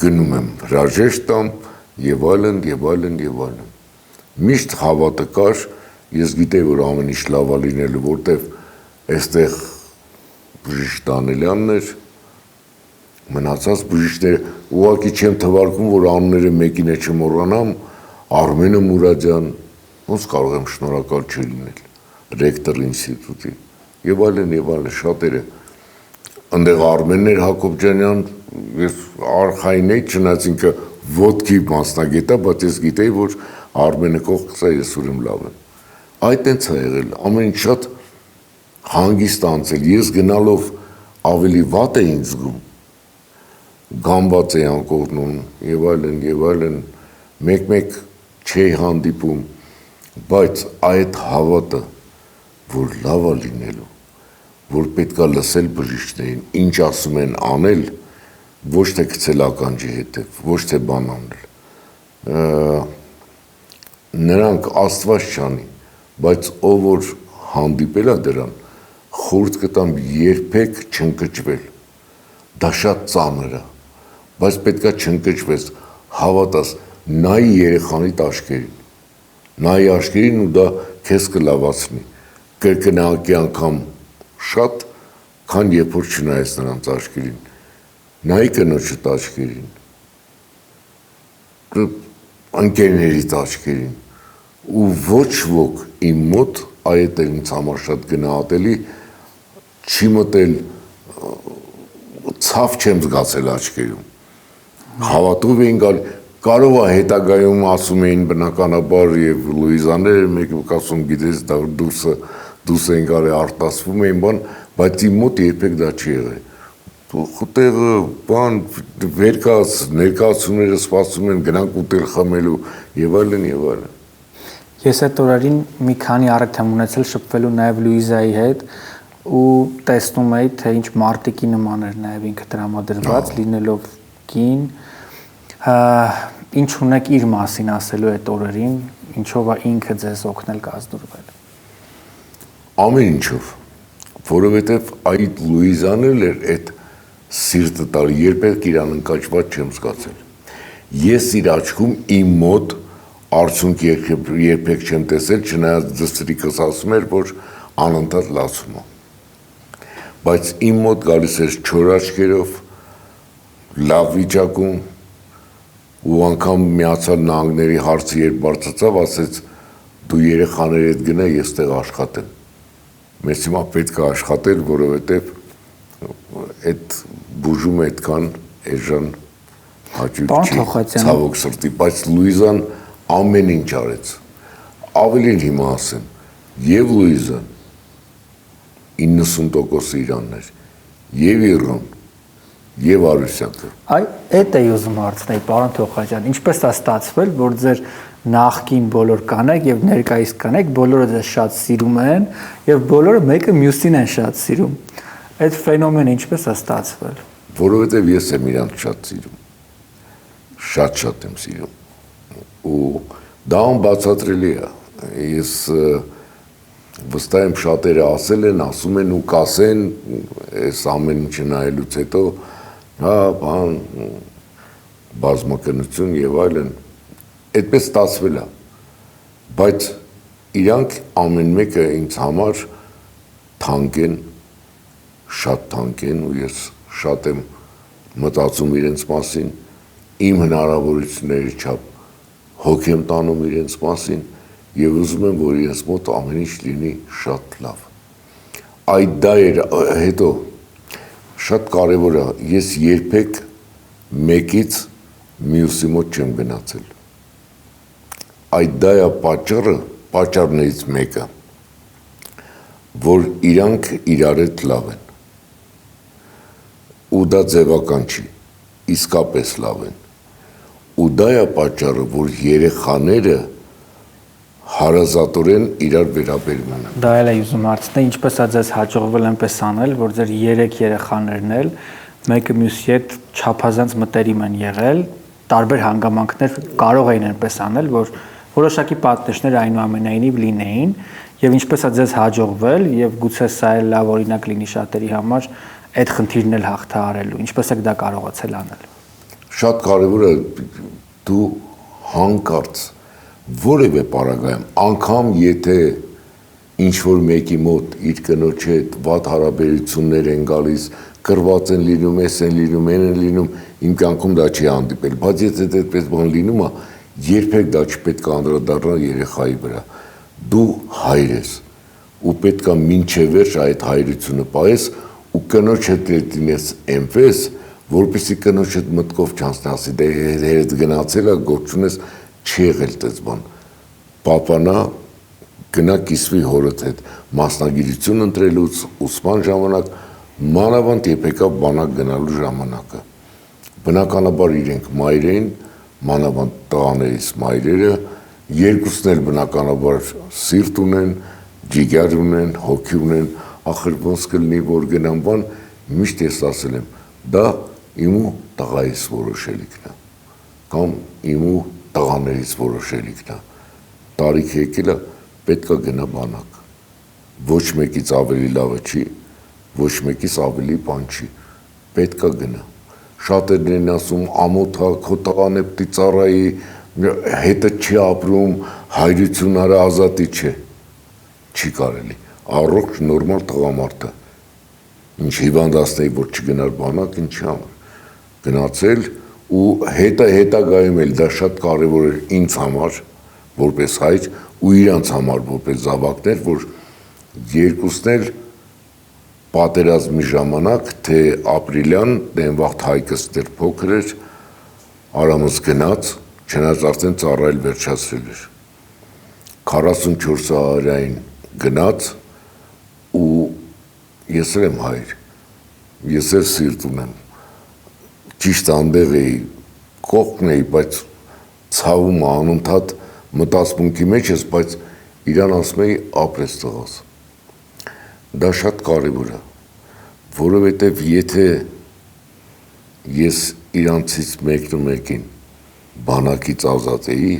գնում եմ հրաժեշտ տամ եւ այլն եւ այլն եւ այլն։ Միշտ հավատը կար, ես գիտեի, որ ամեն ինչ լավ է լինելու, որտեվ այստեղ բժիշկ Դանելյանն էր, մնացած բժիշկները, ուղղակի չեմ թվարկում, որ անունները մեկին է չմոռանամ, Արմենը Մուրադյան, ոնց կարող եմ շնորհակալ չլինել, ռեկտոր ինստիտուտի եւ այլն շատերը։ Այնտեղ Արմենն էր Հակոբյանյան, ես արխային էի, չնայած ինքը ոտքի մասնագետ է, բայց ես գիտեի, որ Արմենը կողքս է, ես ուրեմն լավ եմ։ Այդ տենց է եղել, ամեն ինչ շատ հանգիստ անցել, ես գնալով ավելի վատ էի ինձ զգում, գամված էի անկողնում եւ այլն, մեկ-մեկ չէի հանդիպում, բայց այդ հավատը, որ լավ է լինելու, որ պետքա լսել բժիշկներին, ինչ ասում են անել, ոչ թե գցել ականջի հետև, ոչ թե բան անել։ Նրանք Աստված չանի, բայց ով որ հանդիպել է դրան, խորհուրդ կտամ երբեք չընկճվել։ Դա շատ ծանր է, բայց պետքա չընկճվես, հավատաս, նայի երեխանիդ աչքերին, նայի աչքերին ու դա քեզ կլավացնի, կրկնակի անգամ շատ, քան երբ որ չնայես նրանց աչքերին, նայի կնոջդ աչքերին, ընկերներիդ աչքերին, ու ոչ ոք իմ մոտ, այդ էր ինձ համար շատ գնահատելի, չի մտել, ցավ չեմ զգացել աչքերում, հավատով էին գալ, կարող է հետագայում ասում էին բնականաբար եւ Լուիզաներ մեկը ասում գիտես դա դուս են գալի արտասվում էին բան, բայց իմ մոտ երբեք դա չի եղել։ Ուտեղը բան վերկաց ներկայացումները սպասում են գնանք ուտել խմելու եւ այլն եւ այլն։ Ես այդ օրերին մի քանի առիթ եմ ունեցել շփվելու նաեւ Լուիզայի հետ ու տեսնում էի թե ինչ մարտիկի նման էր նաեւ ինքը տրամադրված լինելով կին ինչ ունեք իր մասին ասելու այդ օրերին, ինչով է ինքը ձեզ օգնել կազդուրվել։ Ամեն ինչով, որովհետև այդ Լուիզան էլ էր այդ սիրտը տալ, երբեք իրան ընկճված չեմ զգացել։ Ես իր աչքում իմ մոտ արդյունք երբեք չեմ տեսել, չնայած դստրիկս ասում էր, որ անընդհատ լացում է։ բայց իմ մոտ գալիս էր չոր աչքերով, լավ վիճակում, ու անգամ Միացյալ Նահանգների հարցը երբ բարձրացավ, ասեց դու երեխաների հետ գնա, ես տեղ աշխատեմ։ Մեզ հիմա պետք է աշխատել, որովհետև այդ բուժումը այդքան էժան հաճույք չի, ցավոք սրտի, բայց Լուիզան ամեն ինչ արեց։ Ավելին հիմա ասեմ, եւ Լուիզան 90% իրանն էր, եւ Իռոն, եւ Արուսյանը։ Այ այդ է ուզում հարցնել, պարոն Թոխաջյան, ինչպես է ստացվել, որ ձեր նախկին բոլոր կանայք եւ ներկայիս կանայք բոլորը ձեզ շատ սիրում են եւ բոլորը մեկը մյուսին են շատ սիրում։ Այդ ֆենոմենը ինչպես է ստացվել։ Որովհետեւ ես եմ իրանք շատ սիրում։ Շատ եմ սիրում։ Ու դա անբացատրելի է։ Ես վստահ եմ շատերը ասել են, ասում են ու կասեն, այս ամեն ինչը նայելուց հետո, հա, բան, բազմակնություն եւ այլն, այդպես ստացվել է, բայց իրանք ամեն մեկը ինձ համար թանկ են, շատ թանկ են ու ես շատ եմ մտածում իրենց մասին, իմ հնարավորությունների չափ հոգ եմ տանում իրենց մասին եւ ուզում եմ, որ իրենց մոտ ամեն ինչ լինի շատ լավ։ Այդ դա էր, հետո շատ կարևոր է, ես երբեք մեկից մյուսի մոտ չեմ գնացել։ Այդ դա է պատճառներից մեկը, որ իրանք իրար հետ լավ են։ Ու դա ձևական չի, իսկապես լավ են։ Ու դա է պատճառը, որ երեխաները հարազատորեն իրար վերաբերում են։ Դա էլ է ուզում հարցնել, ինչպես է ձեզ հաջողվել այնպես անել, որ ձեր 3 երեխաներն էլ մեկը մյուսի հետ չափազանց մտերիմ են եղել, տարբեր հանգամանքներ կարող էին այնպես անել, որ որոշակի պատնեշներ այնուամենայնիվ լինեին, եւ ինչպես է ձեզ հաջողվել, եւ գուցե սա էլ լավ օրինակ լինի շատերի համար, այդ խնդիրն էլ հաղթահարելու, ինչպես եք դա կարողացել անել։ Շատ կարևոր է դու հանկարծ որևէ պարագայում, անգամ եթե ինչ-որ մեկի մոտ իր կնոջ հետ վատ հարաբերություններ են գալիս, կռված են լինում, էս են լինում, են լինում, իմ կյանքում դա չի հանդիպել, բայց եթե այդպես բան լինում է, երբեք դա չպետք է անդրադառնա երեխայի վրա։ Դու հայր ես ու պետք է մինչև վերջ այդ հայրությունը պահես ու կնոջ հետ լինես այնպես, որպեսզի կնոջ հետ մտքով չանցնի, ասի դե հետ գնացել է, գործ ունես, չի եղել այդպես բան։ Պապանա գնա կիսվի հորդ հետ մասնագիտություն ընտրելուց, ուսման ժամանակ, մանավանդ երբ եկավ բանակ գնալու ժամանակը։ Բնականաբար իրենք մայր էին, մանավանդ տղաներից մայրերը, երկուսն էլ բնականաբար սիրտ ունեն, ջիգար ունեն, հոգի ունեն, ախր ոնց կլինի, որ գնան բան, միշտ ես ասել եմ, դա իմ ու տղայիս որոշելիքն է, կամ իմ ու տղաներից որոշելիքն է, տարիք եկելը պետք է գնա բանակ, ոչ մեկից ավելի լավը չի, ոչ մեկից ավելի բան չի, պետք է գնա, շատերն են ասում, ամոթա, քո տղան է պտի ծառայի, հետը չի ապրում, հայրություն արա ազատի չէ, չի կարելի, առողջ նորմալ տղամարդը, ինչ հիվանդացնեի, որ չգնար բանակ, ինչի համար, գնացել ու հետագայում էլ դա շատ կարևոր էր ինձ համար, որպես հայր ու իրանց համար, որպես զավակներ, որ երկուսն էլ պատերազմի ժամանակ, թե ապրիլյան, դենվաղթ Հայկս դեռ փոքր էր, Արամս գնաց, չնայած արդեն ծառայել վերջացրել էր, 44 հարային գնաց ու ես էլ եմ հայր, ես էլ սիրտ ունեմ, ճիշտ անդեղ էի, կողքն էի, բայց ցավում անընդհատ մտածմունքի մեջ ես, բայց իրան ասում էի ապրես տղաս։ Դա շատ կարևոր է, որովհետև եթե ես իրանցից մեկն ու մեկին բանակից ազատ էի,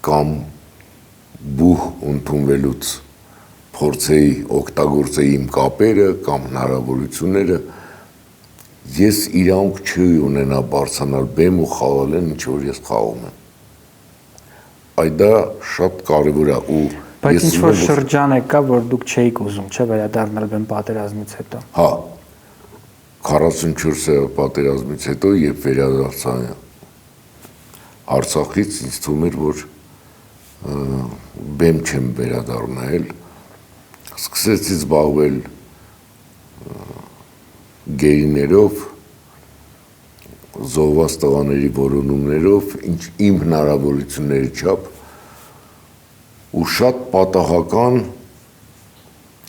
կամ բուհ ընդունվելուց փորձեի օգտագործեի իմ կապերը կամ հնարավորությունները, ես իրանք չի ունենա բարձրանալ բեմ ու խաղալ են ինչ որ ես խաղում եմ։ Այդ դա շատ կարևոր է ու Բայց ինչ որ շրջան եկա, որ դուք չէիք ուզում, չէ՞, վերադառնալ բեմ պատերազմից հետո։ Հա 44 պատերազմից հետո երբ վերադարձա Արցախից ինձ թվում էր, որ բեմ չեմ վերադառնալ, սկսեցի զբաղվել գեյներով, զոհված տղաների որոնումներով, իմ հնարավորությունների չափ ու շատ պատահական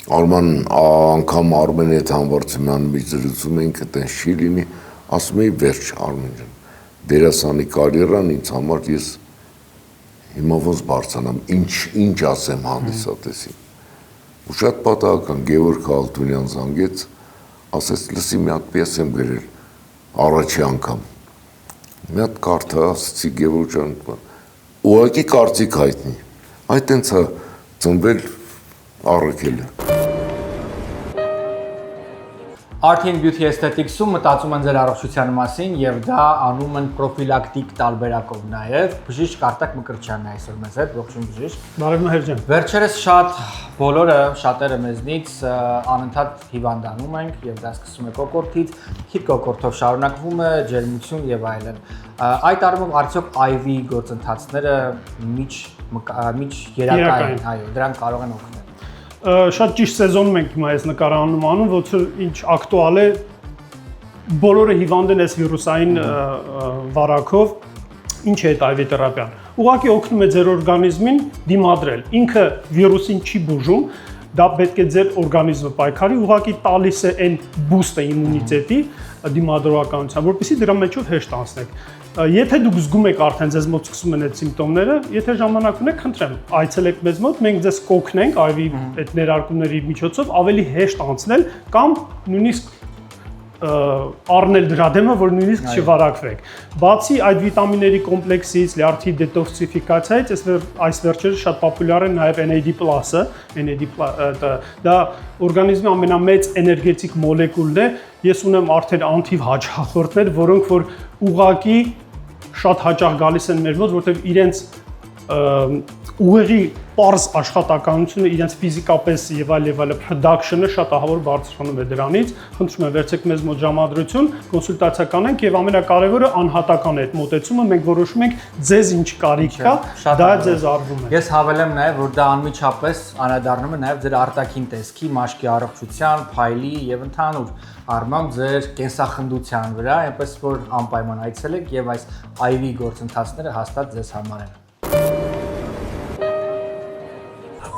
անգամ Արմեն հետ Համբարձումյանի զրուցում էինք, այդպես չի լինի, ասում էի վերջ Արմեն ջան, դերասանի կարիերան ինձ համար ես հիմա ոնց բարձրանամ, ինչ ասեմ հանդիսատեսին։ Ու շատ պատահական Գևորգ Հալթունյան զանգեց, ասեց լսի մի հատ պիես եմ գրել առաջի անգամ։ Մի հատ կարդա, ասեցի Գևորգ ջան, ուղղակի կարծիք հայտնի։ Այդ տենց է ծնվել Առաքելը։ Art and Beauty Aesthetics-ում մտածում են ձեր առողջության մասին եւ դա անում են պրոֆիլակտիկ տարբերակով նաեւ։ Բժիշկ Արտակ Մկրտչյանն է այսօր մեզ հետ, ողջույն բժիշկ։ Բարև Մհեր ջան։ Վերջերս շատերը մեզնից անընդհատ հիվանդանում ենք եւ դա սկսում է կոկորտից, քիթ կոկորտով շարունակվում է, ջերմություն եւ այլն։ Այդ առումով արդյոք IV գործընթացները միջ երակային, այո, դրանք կարող են օգնել։ Շատ ճիշտ սեզոնում ենք հիմա այս նկարահանում անում, ոչ ինչ ակտուալ է, բոլորը հիվանդ են այս վիրուսային վարակով, ինչ է այդ IV թերապիան։ Ուղղակի օգնում է ձեր օրգանիզմին դիմադրել, ինքը վիրուսին չի բուժում, դա պետք է ձեր օրգանիզմը պայքարի, ուղղակի տալիս է այն բուստը իմունիտետի դիմադրողականության, որպեսզի դրա մեջով հեշտ անցնեք։ Եթե դուք զգում եք արդեն ձեզ մոտ սկսում են այդ սիմպտոմները, եթե ժամանակ ունեք, խնդրեմ, այցելեք մեզ մոտ, մենք ձեզ կօգնենք IV այդ ներարկումների միջոցով ավելի հեշտ անցնել կամ նույնիսկ առնել դրա դեմը, որ նույնիսկ չվարակվեք։ Բացի այդ վիտամինների կոմպլեքսից, լյարդի դետոքսիֆիկացիայից, այս վերջերս շատ պոպուլյար է նաև NAD+-ը, դա օրգանիզմի ամենամեծ էներգետիկ մոլեկուլն է։ Ես ունեմ արդեն անթիվ հաճախորդներ, որոնք որ ուղղակի շատ հաճախ գալիս են մեր մոտ, որտեղ իրենց ուղեղի պարզ աշխատականությունը, իրենց ֆիզիկապես եւ այլը production-ը շատ ահավոր բարձրանում է դրանից։ Խնդրում եմ վերցեք մեզ մոտ ժամադրություն, կոնսուլտացիա կանենք եւ ամենակարևորը անհատական է այդ մոտեցումը, մենք որոշում ենք ձեզ ինչ կարիք կա, դա ձեզ արվում է։ Ես հավելեմ նաեւ, որ դա անմիջապես անդրադառնում է նաեւ ձեր արտաքին տեսքի, մաշկի առողջության, փայլի եւ ընդհանուր առմամբ ձեր կենսախնդության վրա, այնպես որ անպայման այցելեք եւ այս IV գործընթացները հաստատ ձեզ համար են։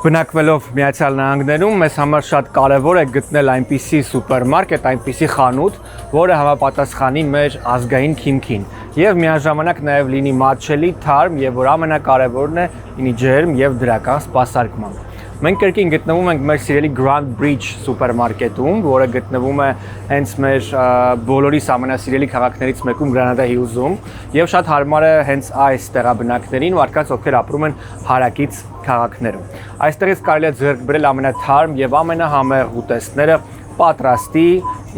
Բնակվելով Միացյալ Նահանգներում մեզ համար շատ կարևոր է գտնել այնպիսի սուպերմարկետ, այնպիսի խանութ, որը համապատասխանի մեր ազգային քիմքին եւ միաժամանակ նաեւ լինի մատչելի, թարմ եւ որ ամենակարևորն է, լինի ջերմ եւ դրական սպասարկմամբ։ Մենք կրկին գտնվում ենք մեր սիրելի Grand Bridge սուպերմարկետում, որը գտնվում է հենց մեր բոլորիս ամենասիրելի քաղաքներից մեկում Granada Hills-ում եւ շատ հարմար է հենց այս տեղաբնակներին ու արկած ովքեր ապրում են հարակից քաղաքներում։ Այստեղից կարելի է ձեռք բերել ամենաթարմ եւ ամենահամեղ ուտեստները պատրաստի,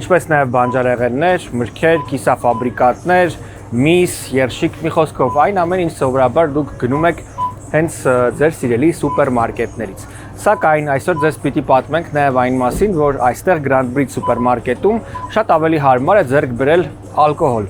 ինչպես նաեւ բանջարեղեններ, մրգեր, կիսաֆաբրիկատներ, միս, երշիկ, մի խոսքով այն ամեն ինչ սովորաբար դուք գնում եք հենց ձեր սիրելի սուպերմարկետներից։ Սակայն այսօր ձեզ պիտի պատմենք նաև այն մասին, որ այստեղ Grand Bridge սուպերմարկետում շատ ավելի հարմար է ձեռք բերել ալկոհոլ,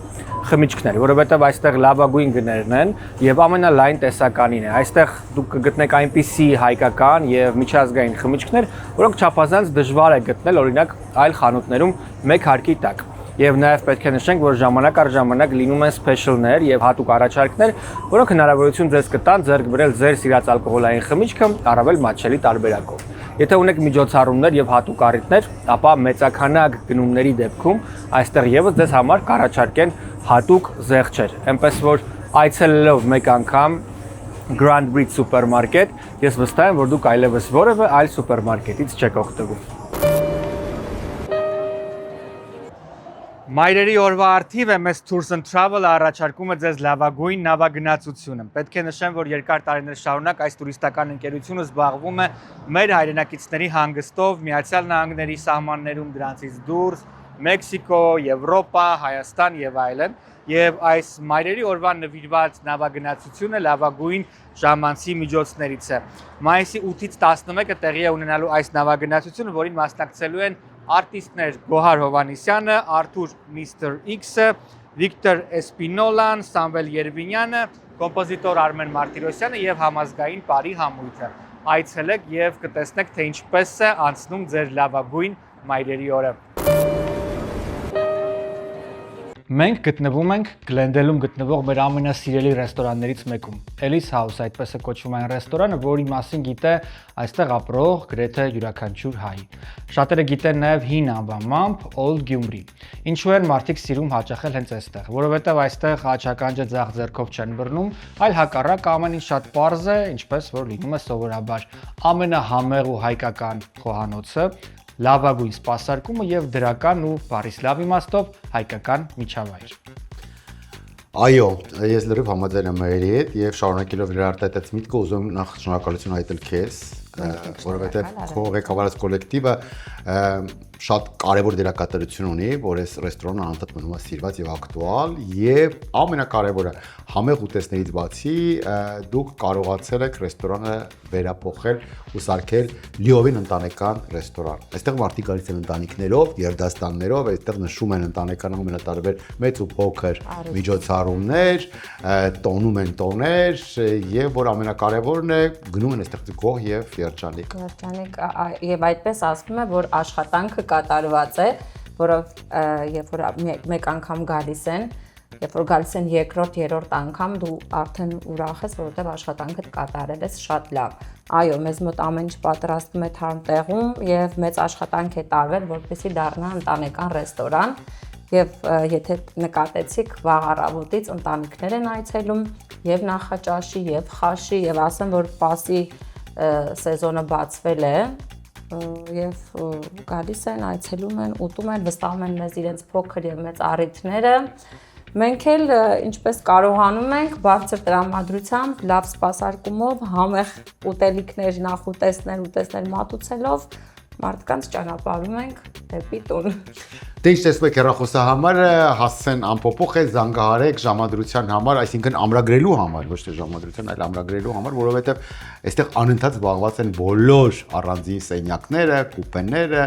խմիչքներ, որովհետև այստեղ լավագույն գներն են եւ ամենալայն տեսականին է։ Այստեղ դուք կգտնեք այնպիսի հայկական եւ միջազգային խմիչքներ, որոնք չափազանց դժվար է գտնել օրինակ այլ խանութներում մեկ հարկի տակ։ Եվ նաև պետք է նշենք, որ ժամանակ առ ժամանակ լինում են սփեշլներ եւ հատուկ առաջարկներ, որոնք հնարավորություն ձեզ կտան ձեռք բերել ձեր սիրած ալկոհոլային խմիչքը առավել մատչելի տարբերակով։ Եթե ունեք միջոցառումներ եւ հատուկ առիթներ, ապա մեծաքանակ գնումների դեպքում այստեղ եւս ձեզ համար կառաջարկեն հատուկ զեղչեր։ Էնպես որ այցելելով մեկ անգամ Grand Bridge սուպերմարկետ, ես վստահ եմ, որ դուք այլևս որևէ այլ սուպերմարկետից չեք օգտվում։ Մայրերի օրվա արդիվ է մեզ Tours and Travel-ը առաջարկում է ձեզ լավագույն նավագնացությունը։ Պետք է նշեմ, որ երկար տարիներ շարունակ այս տուրիստական ընկերությունը զբաղվում է մեր հայրենակիցների հանգստով Միացյալ Նահանգների սահմաններում, դրանցից դուրս, Մեքսիկո, Եվրոպա, Հայաստան եւ այլն, եւ այս մայրերի օրվան նվիրված նավագնացությունը լավագույն ժամանցի միջոցներից է։ Մայիսի 8-ից 11-ը տեղի է ունենալու այս նավագնացությունը, որին մասնակցելու են արտիստներ Գոհար Հովանեսյանը, Արթուր Mr. X-ը, Վիկտոր Էսպինոլան, Սամվել Երևինյանը, կոմպոզիտոր Արմեն Մարտիրոսյանը եւ համազգային Պարի համույթը։ Այցելեք եւ կտեսնեք, թե ինչպես է անցնում ձեր լավագույն մայրերի օրը։ Մենք գտնվում ենք Գլենդելում գտնվող մեր ամենասիրելի ռեստորաններից մեկում։ Ellis House այդպես է կոչվում այն ռեստորանը, որի մասին գիտե այստեղ ապրող գրեթե յուրաքանչյուր հայ։ Շատերը գիտեն նաև հին անվանմամբ Old Gyumri։ Ինչու են մարդիկ սիրում հաճախել հենց այստեղ, որովհետև այստեղ աչականջը ձախ ձեռքով չեն բռնում, այլ հակառակ ամեն ինչ շատ պարզ է, ինչպես որ լինում է սովորաբար։ Ամենահամեղ ու հայկական խոհանոցը, լավագույն սպասարկումը եւ դրական ու բառից լավ իմաստով հայկական միջավայր։ Այո, ես լրիվ համաձայն եմ Մայրի հետ եւ շարունակելով իր արտահայտած միտքը ուզում նախ շնորհակալություն հայտնել քեզ, որովհետեւ քո ղեկավարած կոլեկտիվը շատ կարևոր դերակատարություն ունի, որ այս ռեստորանը անընդհատ մնում է սիրված եւ ակտուալ եւ ամենակարևորը համեղ ուտեստներից բացի դուք կարողացել եք ռեստորանը վերափոխել ու սարքել լիովին ընտանեկան ռեստորան։ Այստեղ մարդիկ գալիս են ընտանիքներով, երդաստաններով, այստեղ նշում են ընտանեկան ամենատարբեր մեծ ու փոքր միջոցառումներ, տոնում են տոներ եւ որ ամենակարևորն է գնում են այստեղ գող եւ երջանիկ։ Երջանիկ եւ այդպես ասվում է, որ աշխատանքը կատարված է, որով երբ որ մեկ անգամ գալիս են, երբ որ գալիս են երկրորդ, երրորդ անգամ դու արդեն ուրախ ես, որովհետև աշխատանքդ կատարել ես շատ լավ։ Այո, մեզ մոտ ամեն ինչ պատրաստվում է թարմ տեղում եւ մեծ աշխատանք է տարվել, որպեսզի դառնա ընտանեկան ռեստորան։ Եվ եթե նկատեցիք վաղ առավոտից ընտանիքներ են այցելում եւ Նախաճաշի եւ Խաշի եւ ասեմ, որ Պասի սեզոնը բացվել է եւ գալիս են, այցելում են, ուտում են, վստահում են մեզ իրենց փոքր եւ մեծ առիթները։ Մենք էլ ինչպես կարողանում ենք բարձր տրամադրությամբ, լավ սպասարկումով, համեղ ուտելիքներ, նախուտեստներ մատուցելով մարդկանց ճանապարհում ենք դեպի տուն։ Դե ինչ տեսնում եք հեռախոսահամարը հասցեն անփոփոխ է, զանգահարեք ժամադրության համար, այսինքն ամրագրելու համար, ոչ թե ժամադրության, այլ ամրագրելու համար, որովհետև այստեղ անընդհատ զբաղված են բոլոր առանձին սենյակները, կուպեները,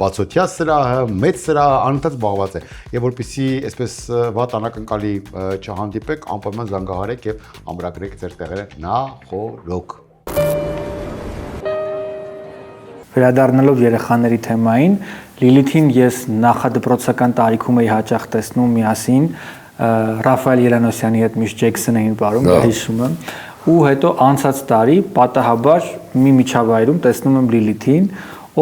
բացօթյա սրահը, մեծ սրահը անընդհատ զբաղված է։ Եվ որպեսզի այսպես վատ անակնկալի չհանդիպեք, անպայման զանգահարեք եւ ամրագրեք ձեր տեղերը նախորոք։ Վերադառնալով երեխաների թեմային, Լիլիթին ես նախադպրոցական տարիքում էի հաճախ տեսնում միասին Ռաֆայել Երանոսյանի հետ միշտ Ջեքսոն էին վարում, հիշում եմ, ու հետո անցած տարի պատահաբար մի միջավայրում տեսնում եմ Լիլիթին,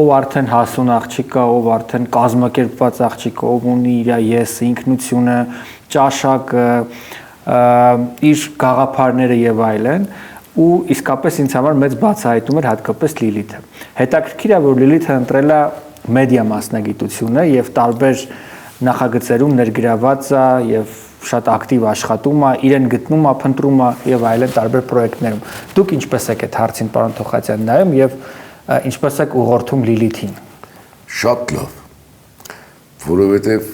ով արդեն հասուն աղջիկ է, ով արդեն կազմակերպված աղջիկ է, ով ունի իր եսը, ինքնությունը, ճաշակը, իր գաղափարները եւ այլն, ու իսկապես ինձ համար մեծ բացահայտում էր հատկապես Լիլիթը։ Հետաքրքիր է, որ Լիլիթը ընտրել է մեդիա մասնագիտությունը եւ տարբեր նախագծերում ներգրաված է եւ շատ ակտիվ աշխատում է, իրեն գտնում է, փնտրում է եւ այլն տարբեր պրոյեկտներում։ Դուք ինչպես եք այդ հարցին, պարոն Թոխացյան, նայում եւ ինչպես եք ուղղորդում Լիլիթին։ Շատ լավ, որովհետեւ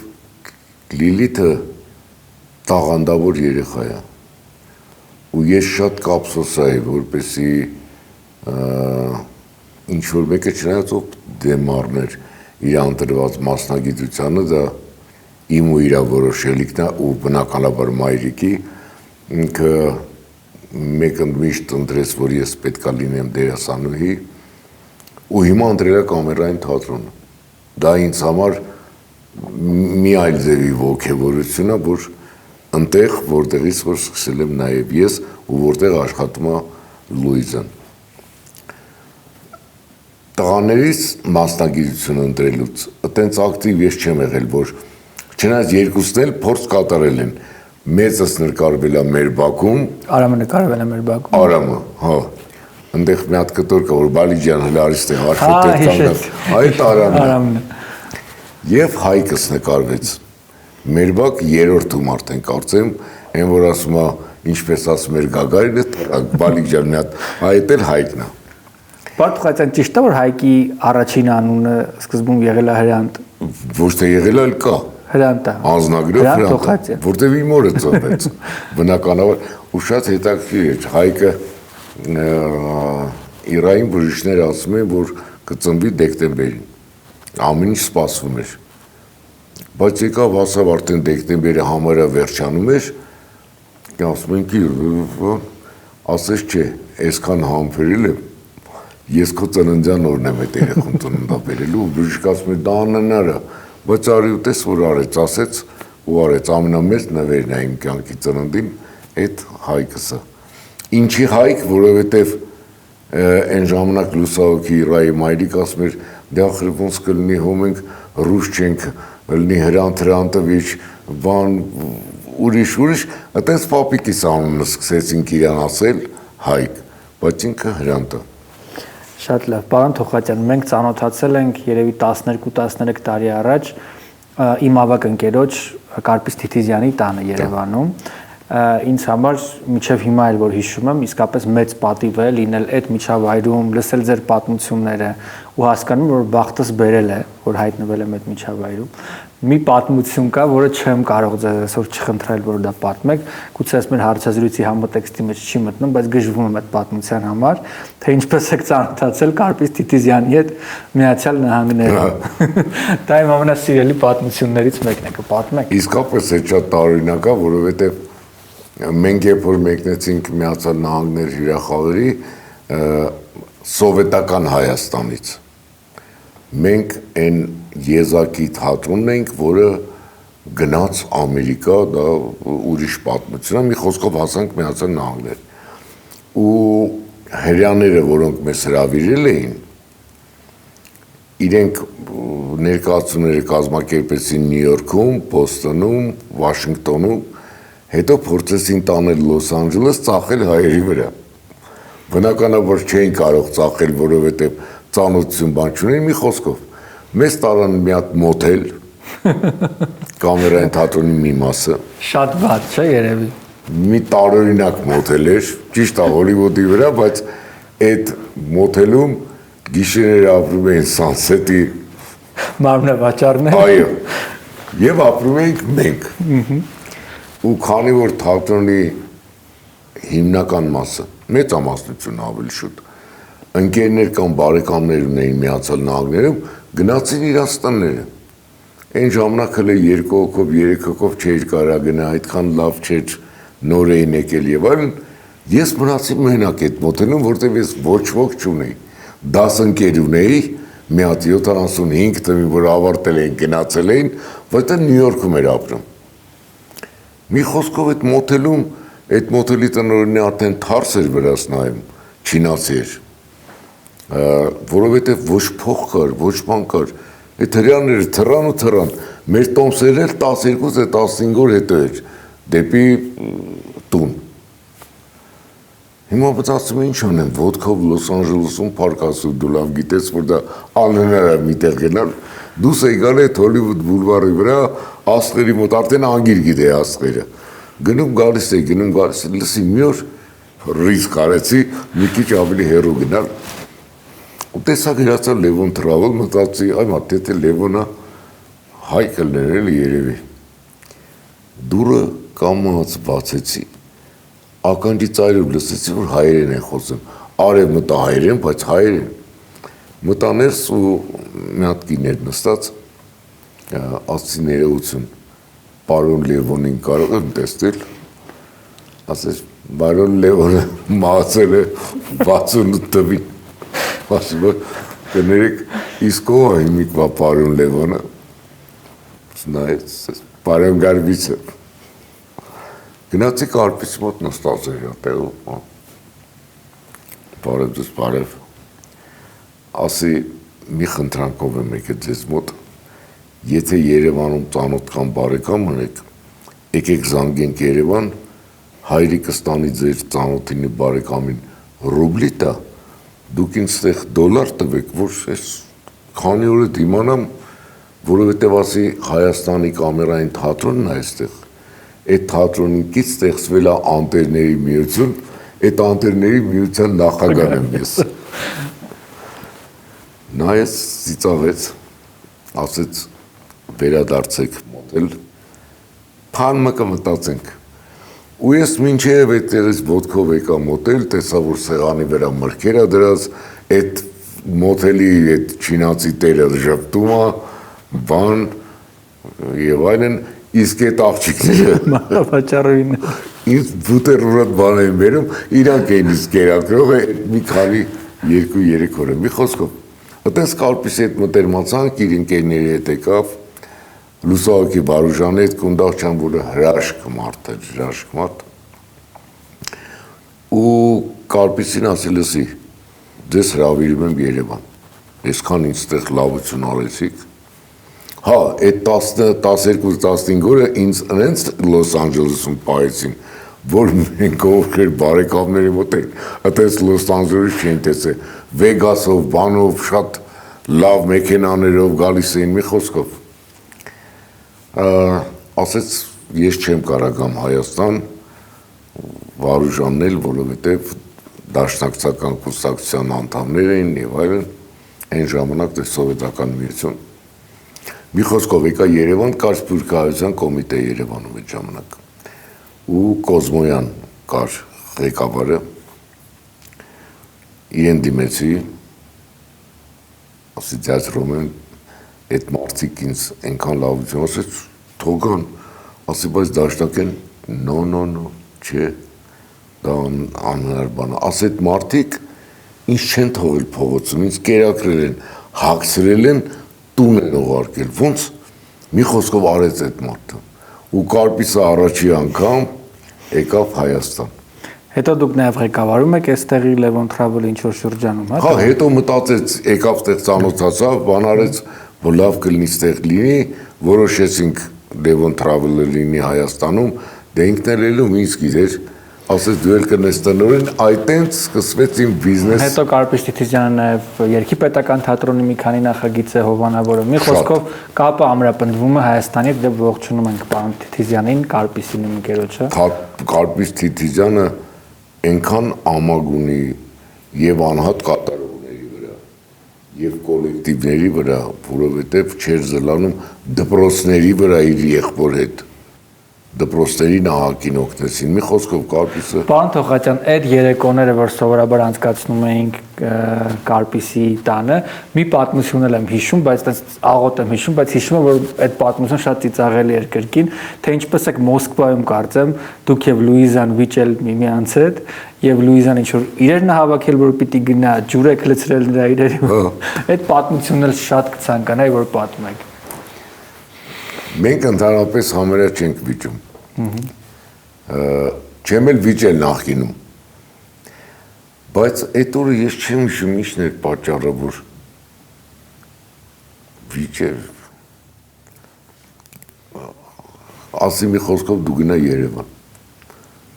Լիլիթը տաղանդավոր երեխա է։ Ու ես շատ կապսոսայի, որպեսի ինչ-որ մեկը չնայած ով դեմ առներ իր ընտրված մասնագիտությանը, դա իմ ու իրա որոշելիքն է ու բնականաբար մայրիկի, ինքը մեկ ընդմիշտ ընտրեց, որ ես պետք է լինեմ դերասանուհի ու հիմա ընտրել է կամերային թատրոնը։ Դա ինձ համար մի այլ ձևի ոգևորություն է, որ ընտեղ, որտեղից որ սկսել եմ նաև ես ու որտեղ աշխատում է Լուիզան։ Տղաներից մասնագիտություն ընտրելուց այտենց ակտիվ ես չեմ եղել, որ չնայած երկուսն էլ փորձ կատարել են։ Մեծս նկարվել է մեր բակում։ Արամը նկարվել է մեր բակում։ Արամը, հա։ Այնտեղ մի հատ կտոր կա, որ Բալիջան հələ արիստեղ արխետեր ծանոթ։ Այդ Արամն է։ Եվ Հայկս նկարվեց։ Մեր բակ երրորդում արդեն կարծեմ, այն որ ասում է, ինչպես ասում էր Գագարինը, Բալիջան մի հատ, այդ էլ Հայկն է։ Պարոն Թոխացյան, ճիշտ է, որ Հայկի առաջին անունը սկզբում եղել է Հրանտ, Ոչ թե եղել այլ կա։ Հրանտա։ Անձնագրով Հրանտ, որտեղ իմ օրը ծնվեց։ Բնականաբար ու շատ հետաքրքիր էր Հայկը Իրային բժիշկներ ասում են, որ կծնվի դեկտեմբերին։ Ամեն ինչ սպասվում էր։ Բայց եկավ հասավ արդեն դեկտեմբերը համարը վերջանում էր, ասում են կիր, ասես չէ, այսքան համբերել եմ, ես քո ծննդյան օրն եմ այդ երեխուն ծննդաբերելու, ու բժիշկ ասում է դա անհնար է, բայց արի ու տես որ արեց, ասեց ու արեց, ամենամեծ նվերն է իմ կյանքի ծննդին այդ Հայկսը։ Ինչի Հայկ, որովհետև այն ժամանակ լուսահոգի Իրայի մայրիկ ասում էր, դե ախր ոնց կլինի հոմենք ռուս չենք, լինի հրանտ վիճ, բան ուրիշ, այդպես պապիկիս անունը սկսեցինք իրան ասել Հայկ, բայց ինքը Հրանտը։ Շատ լավ, պարոն Թոխատյան, մենք ծանոթացել ենք երևի 12-13 տարի առաջ իմ ավագ ընկերոջ Կարպիս Թիթիզյանի տանը Երևանում։ Ինձ համար մինչև հիմա էլ որ հիշում եմ, իսկապես մեծ պատիվ է լինել այդ միջավայրում, լսել ձեր պատմությունները ու հասկանում որ բախտս բերել է, որ հայտնվել եմ այդ միջավայրում։ Մի պատմություն կա, որը չեմ կարող ձեզ այսօր չխնդրել, որ դա պատմեք, գուցե այս մեր հարցազրույցի համատեքստի մեջ չի մտնում, բայց գժվում եմ այդ պատմության համար, թե ինչպես եք ծանոթացել Կարպիս Թիթիզյանի հետ Միացյալ Նահանգներում։ Դա իմ ամենասիրելի պատմություններից մեկն է, կպատմեք։ Իսկապես է շատ տարօրինակ է, որովհետև մենք երբ որ մեկնեցինք Միացյալ Նահանգներ հյուրախաղերի սովետական Հայաստանից, մենք այն եզակի թատրոնն ենք, որը գնաց Ամերիկա, դա ուրիշ պատմություն է, մի խոսքով հասանք Միացյալ Նահանգներ։ Ու հրեաները, որոնք մեզ հրավիրել էին, իրենք ներկայացումները կազմակերպեցին Նյու Յորքում, Բոստոնում, Վաշինգտոնում, հետո փորձեցին տանել Լոս Անջելես, ծախել հայերի վրա։ Բնականաբար չէին կարող ծախել, որովհետև ծանոթություն բան չունեն, մի խոսքով։ Մեզ տարան մի հատ մոթել, կամերային թատրոնի մի մասը։ Շատ վատ չէ երևի։ Մի տարօրինակ մոթել էր, ճիշտ է Հոլիվուդի վրա, բայց այդ մոթելում գիշերները ապրում էին Սանսետի մարմնավաճառներ։ Այո։ Եվ ապրում էինք մենք։ Ու քանի որ թատրոնի հիմնական մասը, մեծամասնությունը ավելի շուտ, ընկերներ կամ բարեկամներ ունեին Միացյալ Նահանգներում, գնացին իրաց տները։ Այն ժամանակ հələ 2 հոգով, 3 հոգով չէր կարա գնա, այդքան լավ չէր, նոր էին եկել եւ այլն։ Ես մնացի մենակ այդ մոթելում, որտեղ ես ոչ ոք չունեի։ 10 ընկեր ունեի, մի հատ 75 թվին, որ ավարտել էին, գնացել էին, բայց դա Նյու Յորքում էր ապրում։ Մի խոսքով այդ մոթելում, այդ մոթելի տնօրենը արդեն թարս էր վրաս նայում, չինացի էր, որովհետև ոչ փող կար, ոչ բան կար, այդ հրեաները թռան, մեր տոմսերը 12-15 օր հետո էր, դեպի տուն։ Հիմա բացացում ինչ անեմ, ոտքով Լոս Անջելեսում պարկասու, դու լավ գիտես, որ դա անհնար է միտեղ գնալ, դուս էի գալ այդ Հոլիվուդ բուլվարի վրա, աստղերի մոտ, արդեն անգիր գիտեի աստղերը, գնում գալիս էի, լսի մի օր ռիսկ արեցի, մի քիչ ավելի հեռու գնալ, ու տեսա գրացա Լևոն Թրավել, մտածի, այ մա, թե Լևոնը հայ կլներ էլի երևի, դուրը կամած բացեցի, ականջի ծայրով լսեցի, որ հայերեն են խոսում, արև մտա հայերեն, բայց հայերեն, մտա ներս ու մի հատ կին էր նստած, ասցի ներողություն, պարոն Լևոնին կարող եմ տեսնել, ասեց, պարոն Լևոնը մահացել է 68 թվին, ասում է, կներեք, իսկ ով է հիմիկվա պարոն Լևոնը, նայեց, պարոն Գարվիցը, գնացի Կարպիս մոտ նստած էր տեղում, բարև ձեզ, բարև, ասի, մի խնդրանքով եմ եկել ձեզ մոտ, եթե Երևանում ծանոթ կամ բարեկամ ունեք, եկեք զանգենք Երևան, հայրիկը ստանի ձեր ծանոթին ու բարեկամին ռուբլի տա, դուք ինձ ստեղ դոլար տվեք, որ ես քանի օր դիմանամ, որովհետև ասի Հայաստանի կամերային թատրոնն է այստեղ, այդ թատրոնին կից ստեղծվել է Անտերների միություն, այդ Անտերների միության նախագահն եմ ես։ Նայեց, ծիծաղեց, ասեց, վերադարձեք մոտել, փան մը կմտածենք։ Ու ես մինչև այդտեղից ոտքով եկա մոտել, տեսա, որ սեղանի վրա մրգեր ա դրած, այդ մոթելի այդ չինացի տերը ժպտում ա, բան եւ այլն, իսկ այդ աղջիկները մանավաճառին ինձ բուտերբրոդ բան են բերում, իրանք էին իսկ կերակրող, մի քանի 2-3 օր, մի խոսքով։ Այդպես կալպիսի հետ մտերմացանք, իր ընկերների հետ եկավ, Լուսահոգի Բարուժանի հետ Կունդաղչյան, որը հրաշք մարդ էր, հրաշք մարդ։ Ու կալպիսին ասել էսի, ձեզ հրավիրում եմ Երևան, այսքան ինձ տեղ լավություն արեցիք։ Հա, այդ 12-15 օրը ինձ ընենց Լոս Անջելեսում պահեցին, որ մենք ովքեր բարեկամների մոտ ենք, այդպես Լոս Անջելես չեն տեսել, Վեգասով, բանով, շատ լավ մեքենաներով գալիս էին, մի խոսքով։ Ասեց, ես չեմ կարող գամ Հայաստան, Վարուժանն էլ, որովհետև դաշնակցական կուսակցության անդամներ էին եւ այլն, այն ժամանակ դե սովետական միություն։ Մի խոսքով եկա Երևան, կար Սփյուռքահայության կոմիտե Երևանում այդ ժամանակ։ Ու Կոզմոյան կար ղեկավարը, իրեն դիմեցի, ասի ձյաձ Ռոմեն, այդ մարդիկ ինձ այնքան լավություն ասեց, թողան, ասի, բայց դաշտակ են, նո, չէ, դա անհնար բան է, ասի այդ մարդիկ ինձ չեն թողել փողոցում, ինձ կերակրել են, հագցրել են, տուն են ուղարկել, ոնց մի խոսքով արեց այդ մարդը, ու Կարպիսը առաջի անգամ եկավ Հայաստան։ Հետո դուք նաև ղեկավարում եք այստեղի Լևոն Թրավելի ինչ-որ շրջանում, հա։ Հա, հետո մտածեց, եկավ տեղ ծանոթացավ, բան արեց, որ լավ կլինի ստեղ լինի, որոշեցինք Լևոն Թրավելը լինի Հայաստանում, դե ինքն էլ ելում ինձ գիտեր, ասեց դու էլ կնես տնօրեն, այդտենց սկսվեց իմ բիզնես։ Հետո Կարպիս Թիթիզյանը նաև Երգի պետական թատրոնի մի քանի նախագիծ է հովանավորը։ Մի խոսքով կապը ամրապնդվում է Հայաստանի հետ, դե ողջունում ենք պարոն Թիթիզյանին, Կարպիսին ընկերոջը։ Կարպիս Թիթիզյանը այնքան ամագ ունի եւ անհատ կատարողների վրա եւ կոլեկտիվների վրա, որովհետեւ չէր զլանում դպրոցների վրա իր եղբոր հետ։ Դպրոցների նահակին օգնեցին։ Մի խոսքով Կարպիսը։ Պարոն Թոխատյան, այդ երեկոները, որ սովորաբար անցկացնում էինք Կարպիսի տանը, մի պատմություն եմ հիշում, բայց այդպես աղոտ եմ հիշում, բայց հիշում եմ, որ այդ պատմությունը շատ ծիծաղելի էր կրկին, թե ինչպես եք Մոսկվայում կարծեմ, դուք եւ Լուիզան վիճել միմյանց հետ, եւ Լուիզան ինչ որ իրերն հավաքել, որ պիտի գնա, ջուր եք լցրել նրա իրերի։ Այդ պատմությունն էլ շատ կցանկանայի, որ պատմեք։ Մենք ընդհանրապես համարյա չենք վիճում։ Չեմ էլ վիճել նախկինում։ Բայց այդ օրը ես չեմ հիշում ինչն էր պատճառը, որ վիճել։ Ասի մի խոսքով դու գնա Երևան։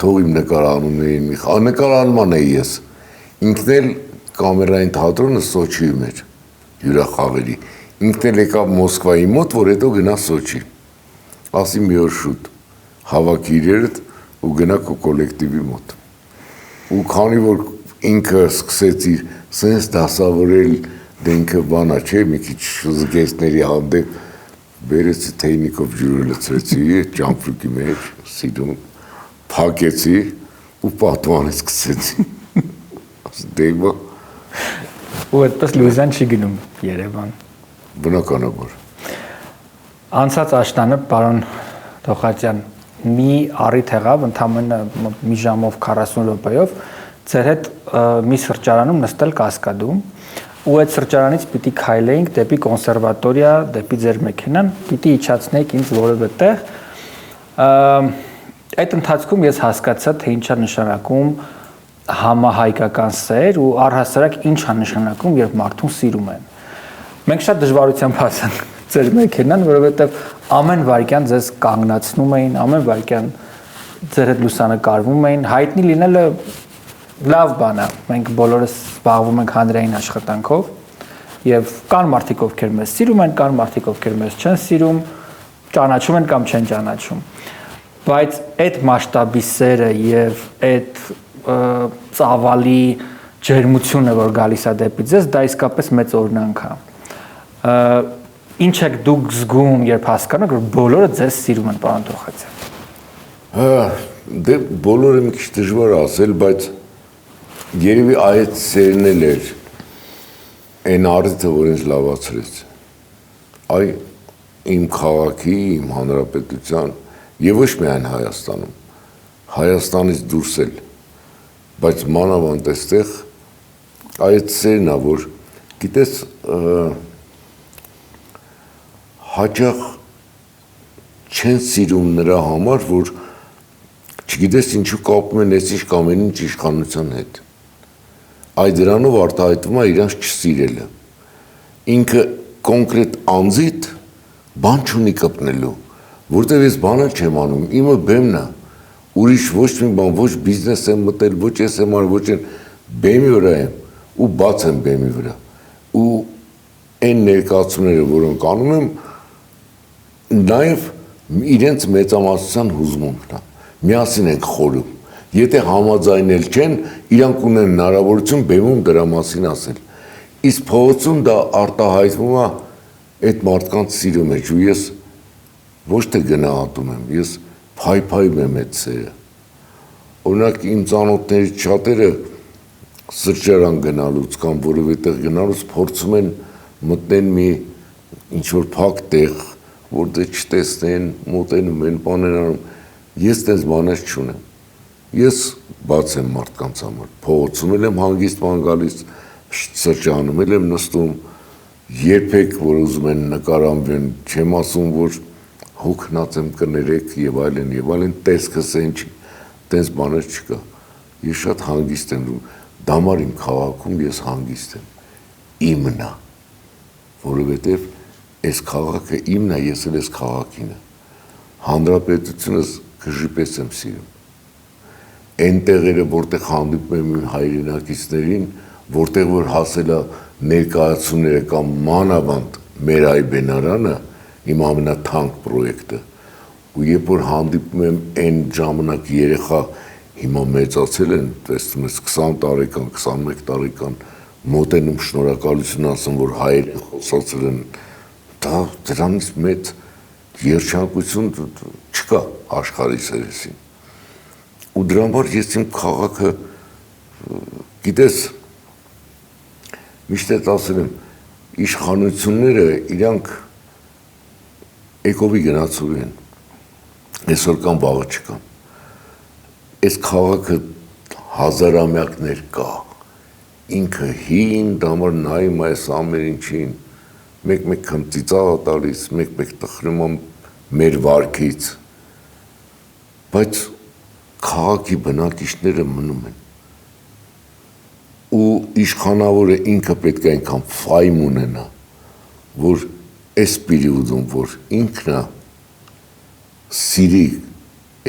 Թող իմ նկարանումներին մի նկարանման էի ես։ Ինքն էլ կամերային թատրոնը Սոչիում էր, հյուրախաղերի։ Ինքն էլ եկավ Մոսկվայի մոտ, որ հետո գնա Սոչի։ Ասի մի օր շուտ հավաքի իրերդ ու գնա քո կոլեկտիվի մոտ։ Ու քանի որ ինքը սկսեց իր սենց դասավորել դենքը բանա չէ, մի քիչ զգեստների հանդեպ բերեցի թեյնիկով ջուրը լցրեցի, ճամփրուկի մեջ, սիրուն, փակեցի ու պատմանը սկսեցի։ Դեպի ու այդպես Լուիզան չի գնում Երևան։ Բնականաբար։ Անցած աշտանը պարոն Թոխատյան մի առիթ եղավ ընդամենը մի ժամով 40 րոպեով ձեր հետ մի սրճարանում նստել Կասկադում ու այդ սրճարանից պիտի քայլեինք դեպի կոնսերվատորիա, դեպի ձեր մեքենան, պիտի իջացնեիք ինձ որևէ տեղ։ Այդ ընթացքում ես հասկացա, թե ինչ է նշանակում համահայկական սեր ու առհասարակ ինչ է նշանակում, երբ մարդուն սիրում են։ Մենք շատ դժվարությամբ հասանք ձեր մեքենան, որովհետև ամեն վայրկյան ձեզ կանգնացնում էին, ամեն վայրկյան ձեր հետ լուսանկարվում էին, հայտնի լինելը լավ բան է։ Մենք բոլորս զբաղվում ենք հանրային աշխատանքով եւ կան մարդիկ, ովքեր մեզ սիրում են, կան մարդիկ, ովքեր մեզ չեն սիրում, ճանաչում են կամ չեն ճանաչում։ Բայց այդ մասշտաբի սերը եւ այդ ծավալի ջերմությունը, որ գալիս է դեպի ձեզ, դա իսկապես մեծ օրինակ է։ Ինչ եք դուք զգում, երբ հասկանում եք, որ բոլորը ձեզ սիրում են, պարոն Թոխացյան։ Դե բոլորը մի քիչ դժվար ասել, բայց երևի այդ սերն էլ էր այն արդյունքը, որ ինձ լավացրեց։ Այ իմ քաղաքի, իմ հանրապետության եւ ոչ միայն Հայաստանում, Հայաստանից դուրս էլ, բայց մանավանդ այստեղ այդ սերն է, որ գիտես հաճախ չեն սիրում նրա համար, որ չգիտես ինչու կապում են այս ինչ կամ այն ինչ իշխանության հետ։ Այդ դրանով արտահայտվում է իրանց չսիրելը։ Ինքը կոնկրետ անձիդ բան չունի կպնելու, որտեղ ես բանը չեմ անում, իմը բեմն է, ուրիշ ոչ մի բան, ոչ բիզնես եմ մտել, ոչ ես եմ արել, ոչ են բեմի վրա եմ ու բաց եմ բեմի վրա։ Ու այն ներկայացումները, որոնք անում եմ, նաև իրենց մեծամասնության հուզմունքն է։ Միասին ենք խորում։ Եթե համաձայնել չեն, իրանք ունեն հնարավորություն բեմում դրա մասին ասել։ Իսկ փողոցում դա արտահայտվում է այդ մարդկանց սիրո մեջ, ու ես ոչ թե գնահատում եմ, ես փայփայում եմ այդ սերը։ Օրինակ իմ ծանոթներից շատերը սրճարան գնալուց կամ որևէտեղ գնալուց փորձում են մտնեն մի ինչ-որ փակ տեղ, որտեղ չտեսնեն, մոտենում են, բաներ անում։ Ես տես բաներ չունեմ։ Ես բաց եմ մարդկանց համար, փողոցում եմ հանգիստ բան գալիս, սրճարանում եմ նստում, երբեք որ ուզում են նկարանվեն, չեմ ասում, որ հոգնած եմ կներեք եւ այլն, տեսքս են չի, տես բաներ չկա։ Ես շատ հանգիստ եմ, դամար իմ քաղաքում ես հանգիստ եմ, իմն է, որովհետեւ այս քաղաքը իմն է, ես էլ այս քաղաքին եմ, հանրապետությունս գժիպես եմ սիրում, այն տեղերը, որտեղ հանդիպում եմ իմ հայրենակիցներին, որտեղ որ հասել է ներկայացումները կամ մանավանդ մեր այբենարանը, իմ ամենաթանկ պրոյեկտը, ու երբ որ հանդիպում եմ այն ժամանակ երեխա հիմա մեծացել են, տեսնում ես 20 տարեկան, 21 տարեկան, մոտենում շնորհակալություն ասում, որ հայերեն խոսացել են, դա դրանից մեծ երջանկություն չկա աշխարհի սերեսին։ Ու դրա համար ես իմ քաղաքը, գիտես, միշտ էլ ասել եմ, իշխանությունները իրանք եկովի գնացող են, այսօր կան վաղը չկան։ Այս քաղաքը հազարամյակներ կա, ինքը հին, դա համար նայում այս ամեն ինչին, մեկ քմծիծաղ է տալիս, մեկ տխրում եմ մեր վարքից, բայց քաղաքի բնակիչները մնում են։ Ու իշխանավորը ինքը պետք է այնքան ֆայմ ունենա, որ այս պերիոդում, որ ինքն է սիրի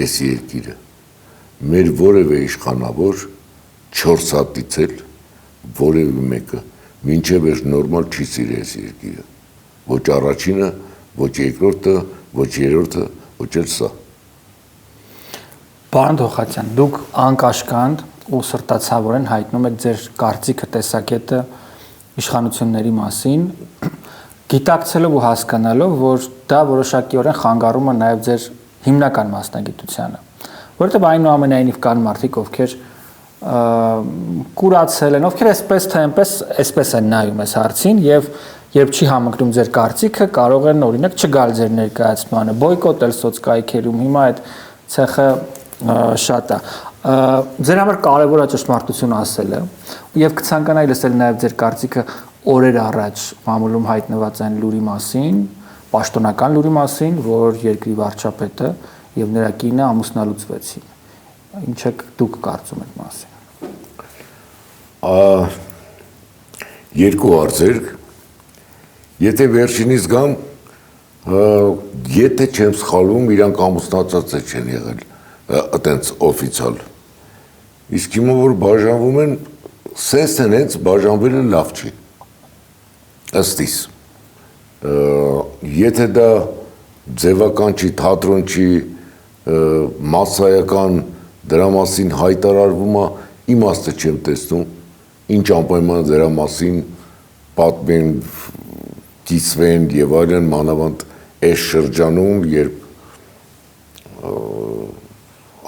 այս երկիրը, մեր որևէ իշխանավոր 4 հատից էլ որևէ մեկը մինչև էր նորմալ չի սիրի այս երկիրը։ Ոչ առաջինը, ոչ երկրորդը, ոչ երրորդը, ոչ էլ սա։ Պարոն Թոխացյան, դուք անկաշկանդ ու սրտացավորեն հայտնում եք ձեր կարծիքը, տեսակետը իշխանությունների մասին, գիտակցելով ու հասկանալով, որ դա որոշակիորեն խանգարում է նաև ձեր հիմնական մասնագիտությանը, որովհետև այնուամենայնիվ կան մարդիկ, ովքեր կուրացել են, ովքեր այսպես թե այսպես են նայում այս հարցին եւ երբ չի համընկնում ձեր կարծիքը, կարող են օրինակ չգալ ձեր ներկայացմանը, բոյկոտել սոցկայքերում, հիմա այդ ցեխը շատ է։ Ձեր համար կարևոր է ճշմարտություն ասելը եւ կցանկանայի լսել նաեւ ձեր կարծիքը օրեր առաջ մամուլում հայտնված այն լուրի մասին, պաշտոնական լուրի մասին, որ երկրի վարչապետը եւ նրա կինը ամուսնալուծվեցին։ Ինչ եք դուք կարծում եք մասին։ Երկու հարցեր, եթե վերջինից գամ, եթե չեմ սխալվում, իրանք ամուսնացած չեն եղել, այտենց օֆիցիալ։ Իսկ հիմա որ բաժանվում են, սենսն հենց բաժանվելը լավ չի։ Ըստ իս։ Եթե դա ձևական չի, թատրոն չի, մասսայական դրա մասին հայտարարվում է, իմաստը չեմ տեսնում, ինչ անպայման դրա մասին պատմեն կիսվեն եւ այլն, մանավանդ այս շրջանում, երբ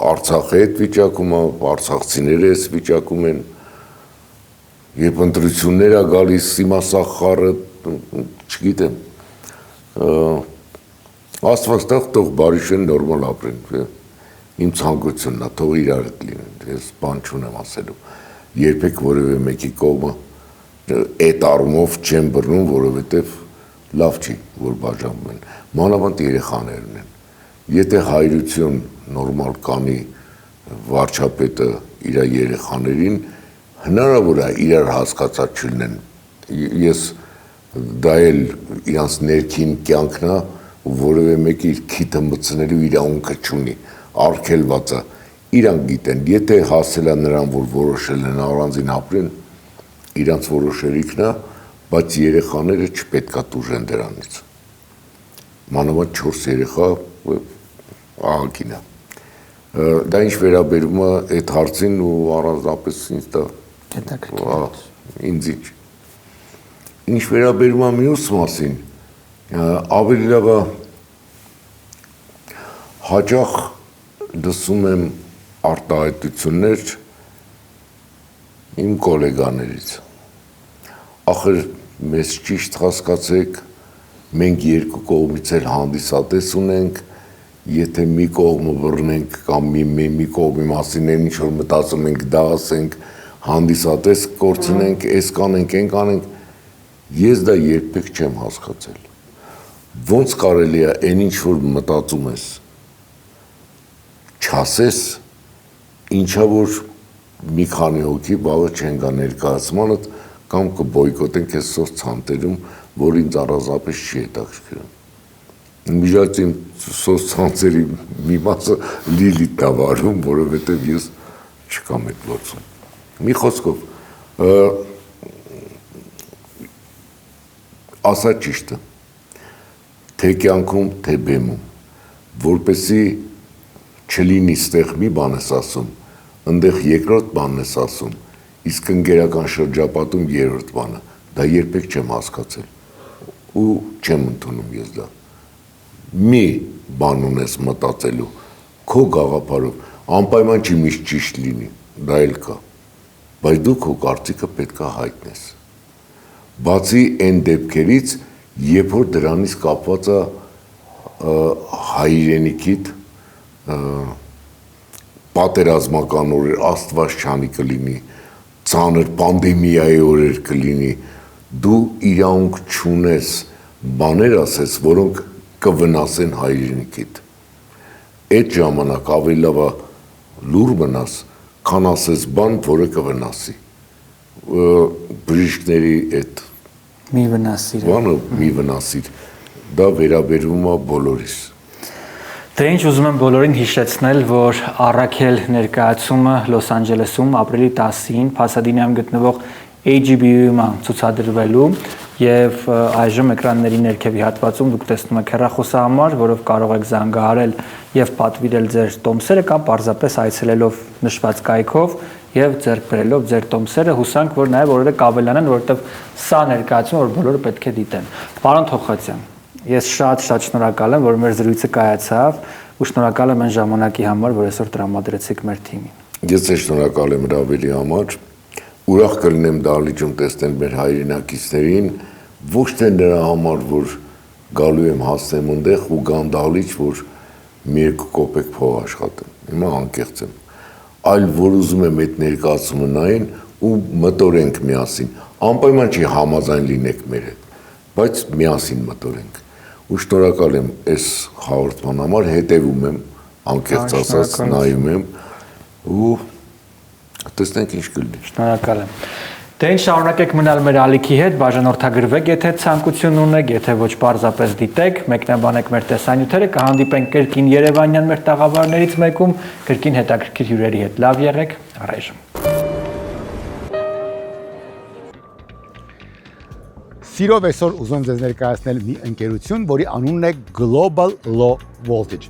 Արցախի հետ վիճակում է, արցախցիները այս վիճակում են, երբ ընտրություններ է գալիս, իմասախարը, չգիտեմ, Աստված թող բարիշեն նորմալ ապրեն, իմ ցանկությունն է, թող իրար հետ լինեն, ես բան չունեմ ասելու, երբեք որևէ մեկի կողմը այդ առումով չեմ բռնում, որովհետև լավ չի, որ բաժանվում են, մանավանդ երեխաներն են, եթե հայրություն նորմալ կանի վարչապետը իր երեխաներին, հնարավոր է իրար հասկացած չլինեն, ես դա էլ իրանց ներքին կյանքն է, որևէ մեկի իր քիթը մտցնելու իրավունքը չունի, արգելված է, իրանք գիտեն, եթե հասել է նրան, որ որոշել են առանձին ապրեն, իրանց որոշելիքն է, բայց երեխաները չպետք է տուժեն դրանից, մանավանդ 4 երեխա ահագին է, դա ինչ վերաբերում է այդ հարցին ու առանձնապես ինձ դա ինձ ինչ վերաբերում է մյուս մասին, ավելի լավ է հաճախ լսում եմ արտահայտություններ իմ գոլեգաներից, ախր մեզ ճիշտ հասկացեք, մենք երկու կողմից էլ հանդիսատես ունենք, եթե մի կողմը բռնենք կամ մի կողմի մասին են ինչ-որ մտածում ենք, դա ասենք, հանդիսատես կորցնենք, այս կանենք, են կանենք, ես դա երբեք չեմ հասկացել, ոնց կարելի է այն ինչ-որ մտածում ես, չասես, ինչա որ մի քանի հոգի բաղը չեն գա ներկայացմանդ կամ կբոյկոտենք ես սոցցանցերում, որ ինձ առանձնապես չի հետաքրքրում։ Միջած իմ սոցցանցերի մի մասը լիլիթ է վարում, որովհետև ես չկամ այդ գործում։ Մի խոսքով, ասա ճիշտը, թե կյանքում, թե բեմում, որպեսզի չլինի ստեղ մի բան ես ասում, ընդեղ երկրորդ բանն ես ասում, իսկ ընկերական շրջապատում երրորդ բանը, դա երբեք չեմ հասկացել ու չեմ ընդունում ես դա։ Մի բան ունես մտածելու, քո գաղափարով, անպայման չի միշտ ճիշտ լինի, դա էլ կա, բայց դու քո կարծիքը պետք է հայտնես։ Բացի այն դեպքերից, երբ որ դրանից կապված է հայրենիքիդ պատերազմական օրեր, Աստված չանի կլինի, ծանր պանդեմիայի օրեր կլինի, դու իրավունք չունես բաներ ասես, որոնք կվնասեն հայրենիքիդ։ Այդ ժամանակ ավելի լավ է լուր մնաս, քան ասես բան, որը կվնասի։ Բժիշկների այդ բանը մի վնասիր, դա վերաբերվում է բոլորիս։ Դե ինչ ուզում եմ բոլորին հիշեցնել, որ առաքել ներկայացումը Լոս Անջելեսում ապրիլի 10-ին Փասադինայում գտնվող AGB-ում ցուցադրվելու եւ այժմ էկրանների ներքևի հատվածում դուք տեսնում եք հեռախոսահամար, որով կարող եք զանգահարել եւ պատվիրել ձեր տոմսերը կամ պարզապես այցելելով նշված կայքով եւ ձեռք բերելով ձեր տոմսերը, հուսանք, որ նաեւ օրերը կավելանան, որովհետեւ սա ներկայացում որ բոլորը պետք է դիտեն։ Պարոն Թոխացյան, ես շատ շնորհակալ եմ, որ մեր զրույցը կայացավ ու շնորհակալ եմ այն ժամանակի համար, որ այսօր տրամադրեցիք մեր թիմին։ Ես շնորհակալ եմ Ռավելի համար, ուրախ կլինեմ դահլիճում տեսնել մեր հայրենակիցներին, ոչ թե նրա համար, որ գալու եմ հասնեմ այնտեղ ու գան դահլիճ, որ մի երկու կոպեկ փող աշխատեմ, հիմա անկեղծ եմ, այլ որ ուզում եմ այդ ներկայացումը նայեն ու մտորենք միասին, անպայման չի համաձայն լինեք մեր հետ, բայց միասին մտորենք։ Ու շնորհակալ եմ այս հաղորդման համար, հետևում եմ, անկեղծ ասած, նայում եմ ու տեսնենք ինչ կլինի։ Շնորհակալ եմ։ Դե ինչ շարունակեք մնալ մեր ալիքի հետ, բաժանորդագրվեք, եթե ցանկություն ունեք, եթե ոչ պարզապես դիտեք, մեկնաբանեք մեր տեսանյութերը, կհանդիպենք կրկին Երևանյան մեր տաղավարներից մեկում, կրկին հետաքրքիր հյուրերի հետ։ Լավ եղեք, առայժմ։ Սիրով այսօր ուզում ձեզ ներկայացնել մի ընկերություն, որի անունն է Global Low Voltage։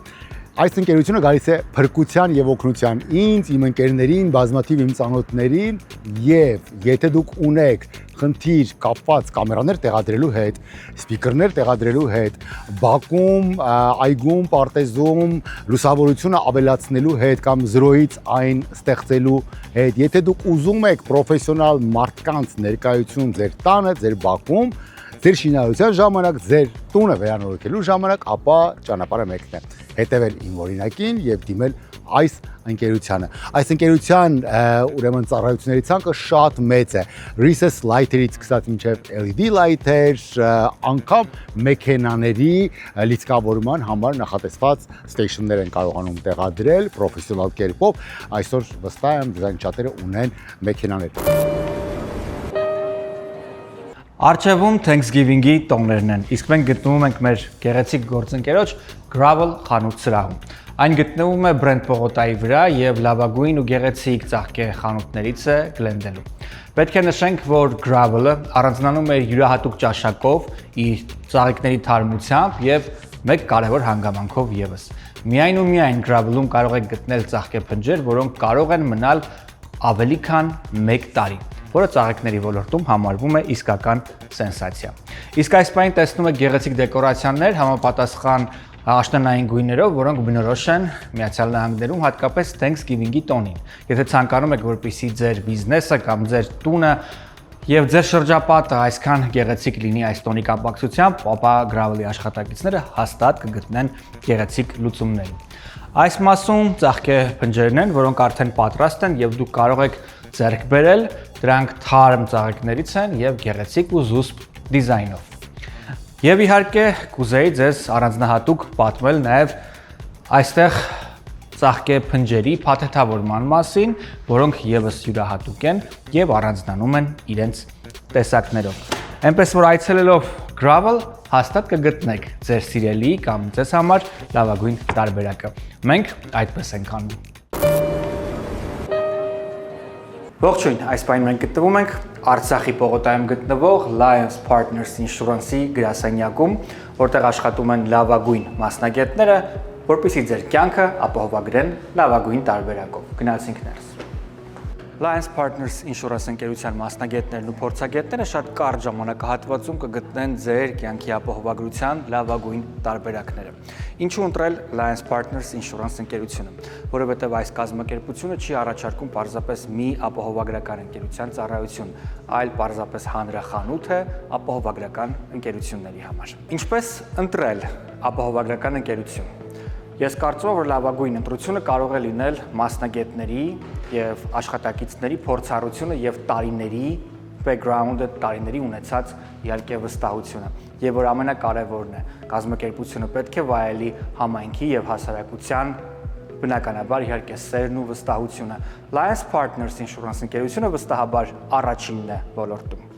Այս ընկերությունը գալիս է փրկության եւ օգնության ինձ, իմ ընկերներին, բազմաթիվ իմ ծանոթներին եւ եթե դուք ունեք խնդիր կապված կամերաներ տեղադրելու հետ, սպիկերներ տեղադրելու հետ, բակում, այգում, պարտեզում լուսավորությունը ավելացնելու հետ կամ 0-ից այն ստեղծելու հետ, եթե դուք ուզում եք պրոֆեսիոնալ մարդկանց ներկայություն ձեր տանը, ձեր բակում, ձեր շինարարության ժամանակ, ձեր տունը վերանորոգելու ժամանակ, ապա ճանապարհը մեկն է։ Հետևել իմ օրինակին եւ դիմել այս ընկերությանը։ Այս ընկերության ուրեմն ծառայությունների ցանկը շատ մեծ է։ Recess light-երից սկսած մինչև LED light-եր, անգամ մեքենաների լիցքավորման համար նախատեսված station-ներ են կարողանում տեղադրել պրոֆեսիոնալ կերպով։ Այսօր վստահ եմ դրանք շատերը ունեն մեքենաներ։ Արչևում Thanksgiving-ի տոներն են, իսկ մենք գտնվում ենք մեր գեղեցիկ գործընկերոջ Gravel խանութ սրահում։ Այն գտնվում է Brent պողոտայի վրա եւ լավագույն ու գեղեցիկ ծաղկե խանութներից է Glendale-ում։ Պետք է նշենք, որ Gravel-ը առանձնանում է իր յուրահատուկ ճաշակով, իր ծաղիկների թարմությամբ եւ մեկ կարևոր հանգամանքով եւս։ Միայն ու միայն Gravel-ում կարող եք գտնել ծաղկե փնջեր, որոնք կարող են մնալ ավելի քան 1 տարի, որը ծաղիկների ոլորտում համարվում է իսկական սենսացիա։ Իսկ այս պահին տեսնում եք գեղեցիկ դեկորացիաներ համապատասխան աշնանային գույներով, որոնք բնորոշ են Միացյալ Նահանգներում, հատկապես Thanksgiving-ի տոնին։ Եթե ցանկանում եք, որպեսզի ձեր բիզնեսը կամ ձեր տունը եւ ձեր շրջապատը այսքան գեղեցիկ լինի այս տոնի կապակցությամբ, ապա Gravel-ի աշխատակիցները հաստատ կգտնեն գեղեցիկ լուծումներ։ Այս մասում ծաղկե փնջերն են, որոնք արդեն պատրաստ են եւ դուք կարող եք ձեռք բերել, դրանք թարմ ծաղիկներից են եւ գեղեցիկ ու զուսպ դիզայնով։ Եվ իհարկե կուզեի ձեզ առանձնահատուկ պատմել նաեւ այստեղ ծաղկե փնջերի փաթեթավորման մասին, որոնք եւս յուրահատուկ են եւ առանձնանում են իրենց տեսակներով։ Այնպես որ այցելելով Gravel հաստատ կգտնեք ձեր սիրելի կամ ձեզ համար լավագույն տարբերակը։ Մենք այդպես ենք անում։ Ողջույն, այս պահին մենք գտնվում ենք Արցախի պողոտայում գտնվող Lions Partners Insurance-ի գրասենյակում, որտեղ աշխատում են լավագույն մասնագետները, որպեսզի ձեր կյանքը ապահովագրեն լավագույն տարբերակով։ Գնացինք ներս։ Lions Partners Insurance ընկերության մասնագետներն ու փորձագետները շատ կարճ ժամանակահատվածում կգտնեն ձեր կյանքի ապահովագրության լավագույն տարբերակները։ Ինչու ընտրել Lions Partners Insurance ընկերությունը, որովհետև այս կազմակերպությունը չի առաջարկում պարզապես մի ապահովագրական ընկերության ծառայություն, այլ պարզապես հանրախանութ է ապահովագրական ընկերությունների համար։ Ինչպես ընտրել ապահովագրական ընկերություն։ Ես կարծում եմ, որ լավագույն ընտրությունը կարող է լինել մասնագետների եւ աշխատակիցների փորձառությունը եւ տարիների background-ը, տարիների ունեցած իհարկե վստահությունը, եւ որ ամենակարևորն է, կազմակերպությունը պետք է վայելի համայնքի եւ հասարակության բնականաբար իհարկե սերն ու վստահությունը։ Lions Partners Insurance ընկերությունը վստահաբար առաջինն է ոլորտում։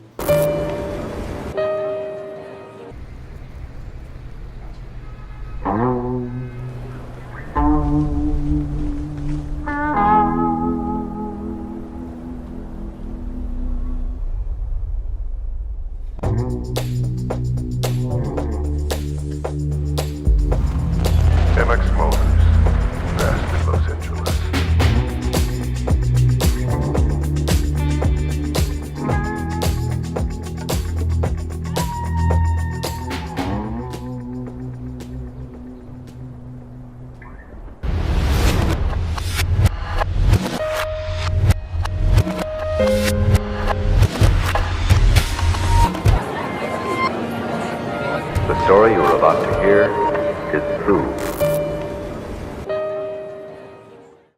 MX Motors, fast in Los Angeles. The story you're about to hear is true.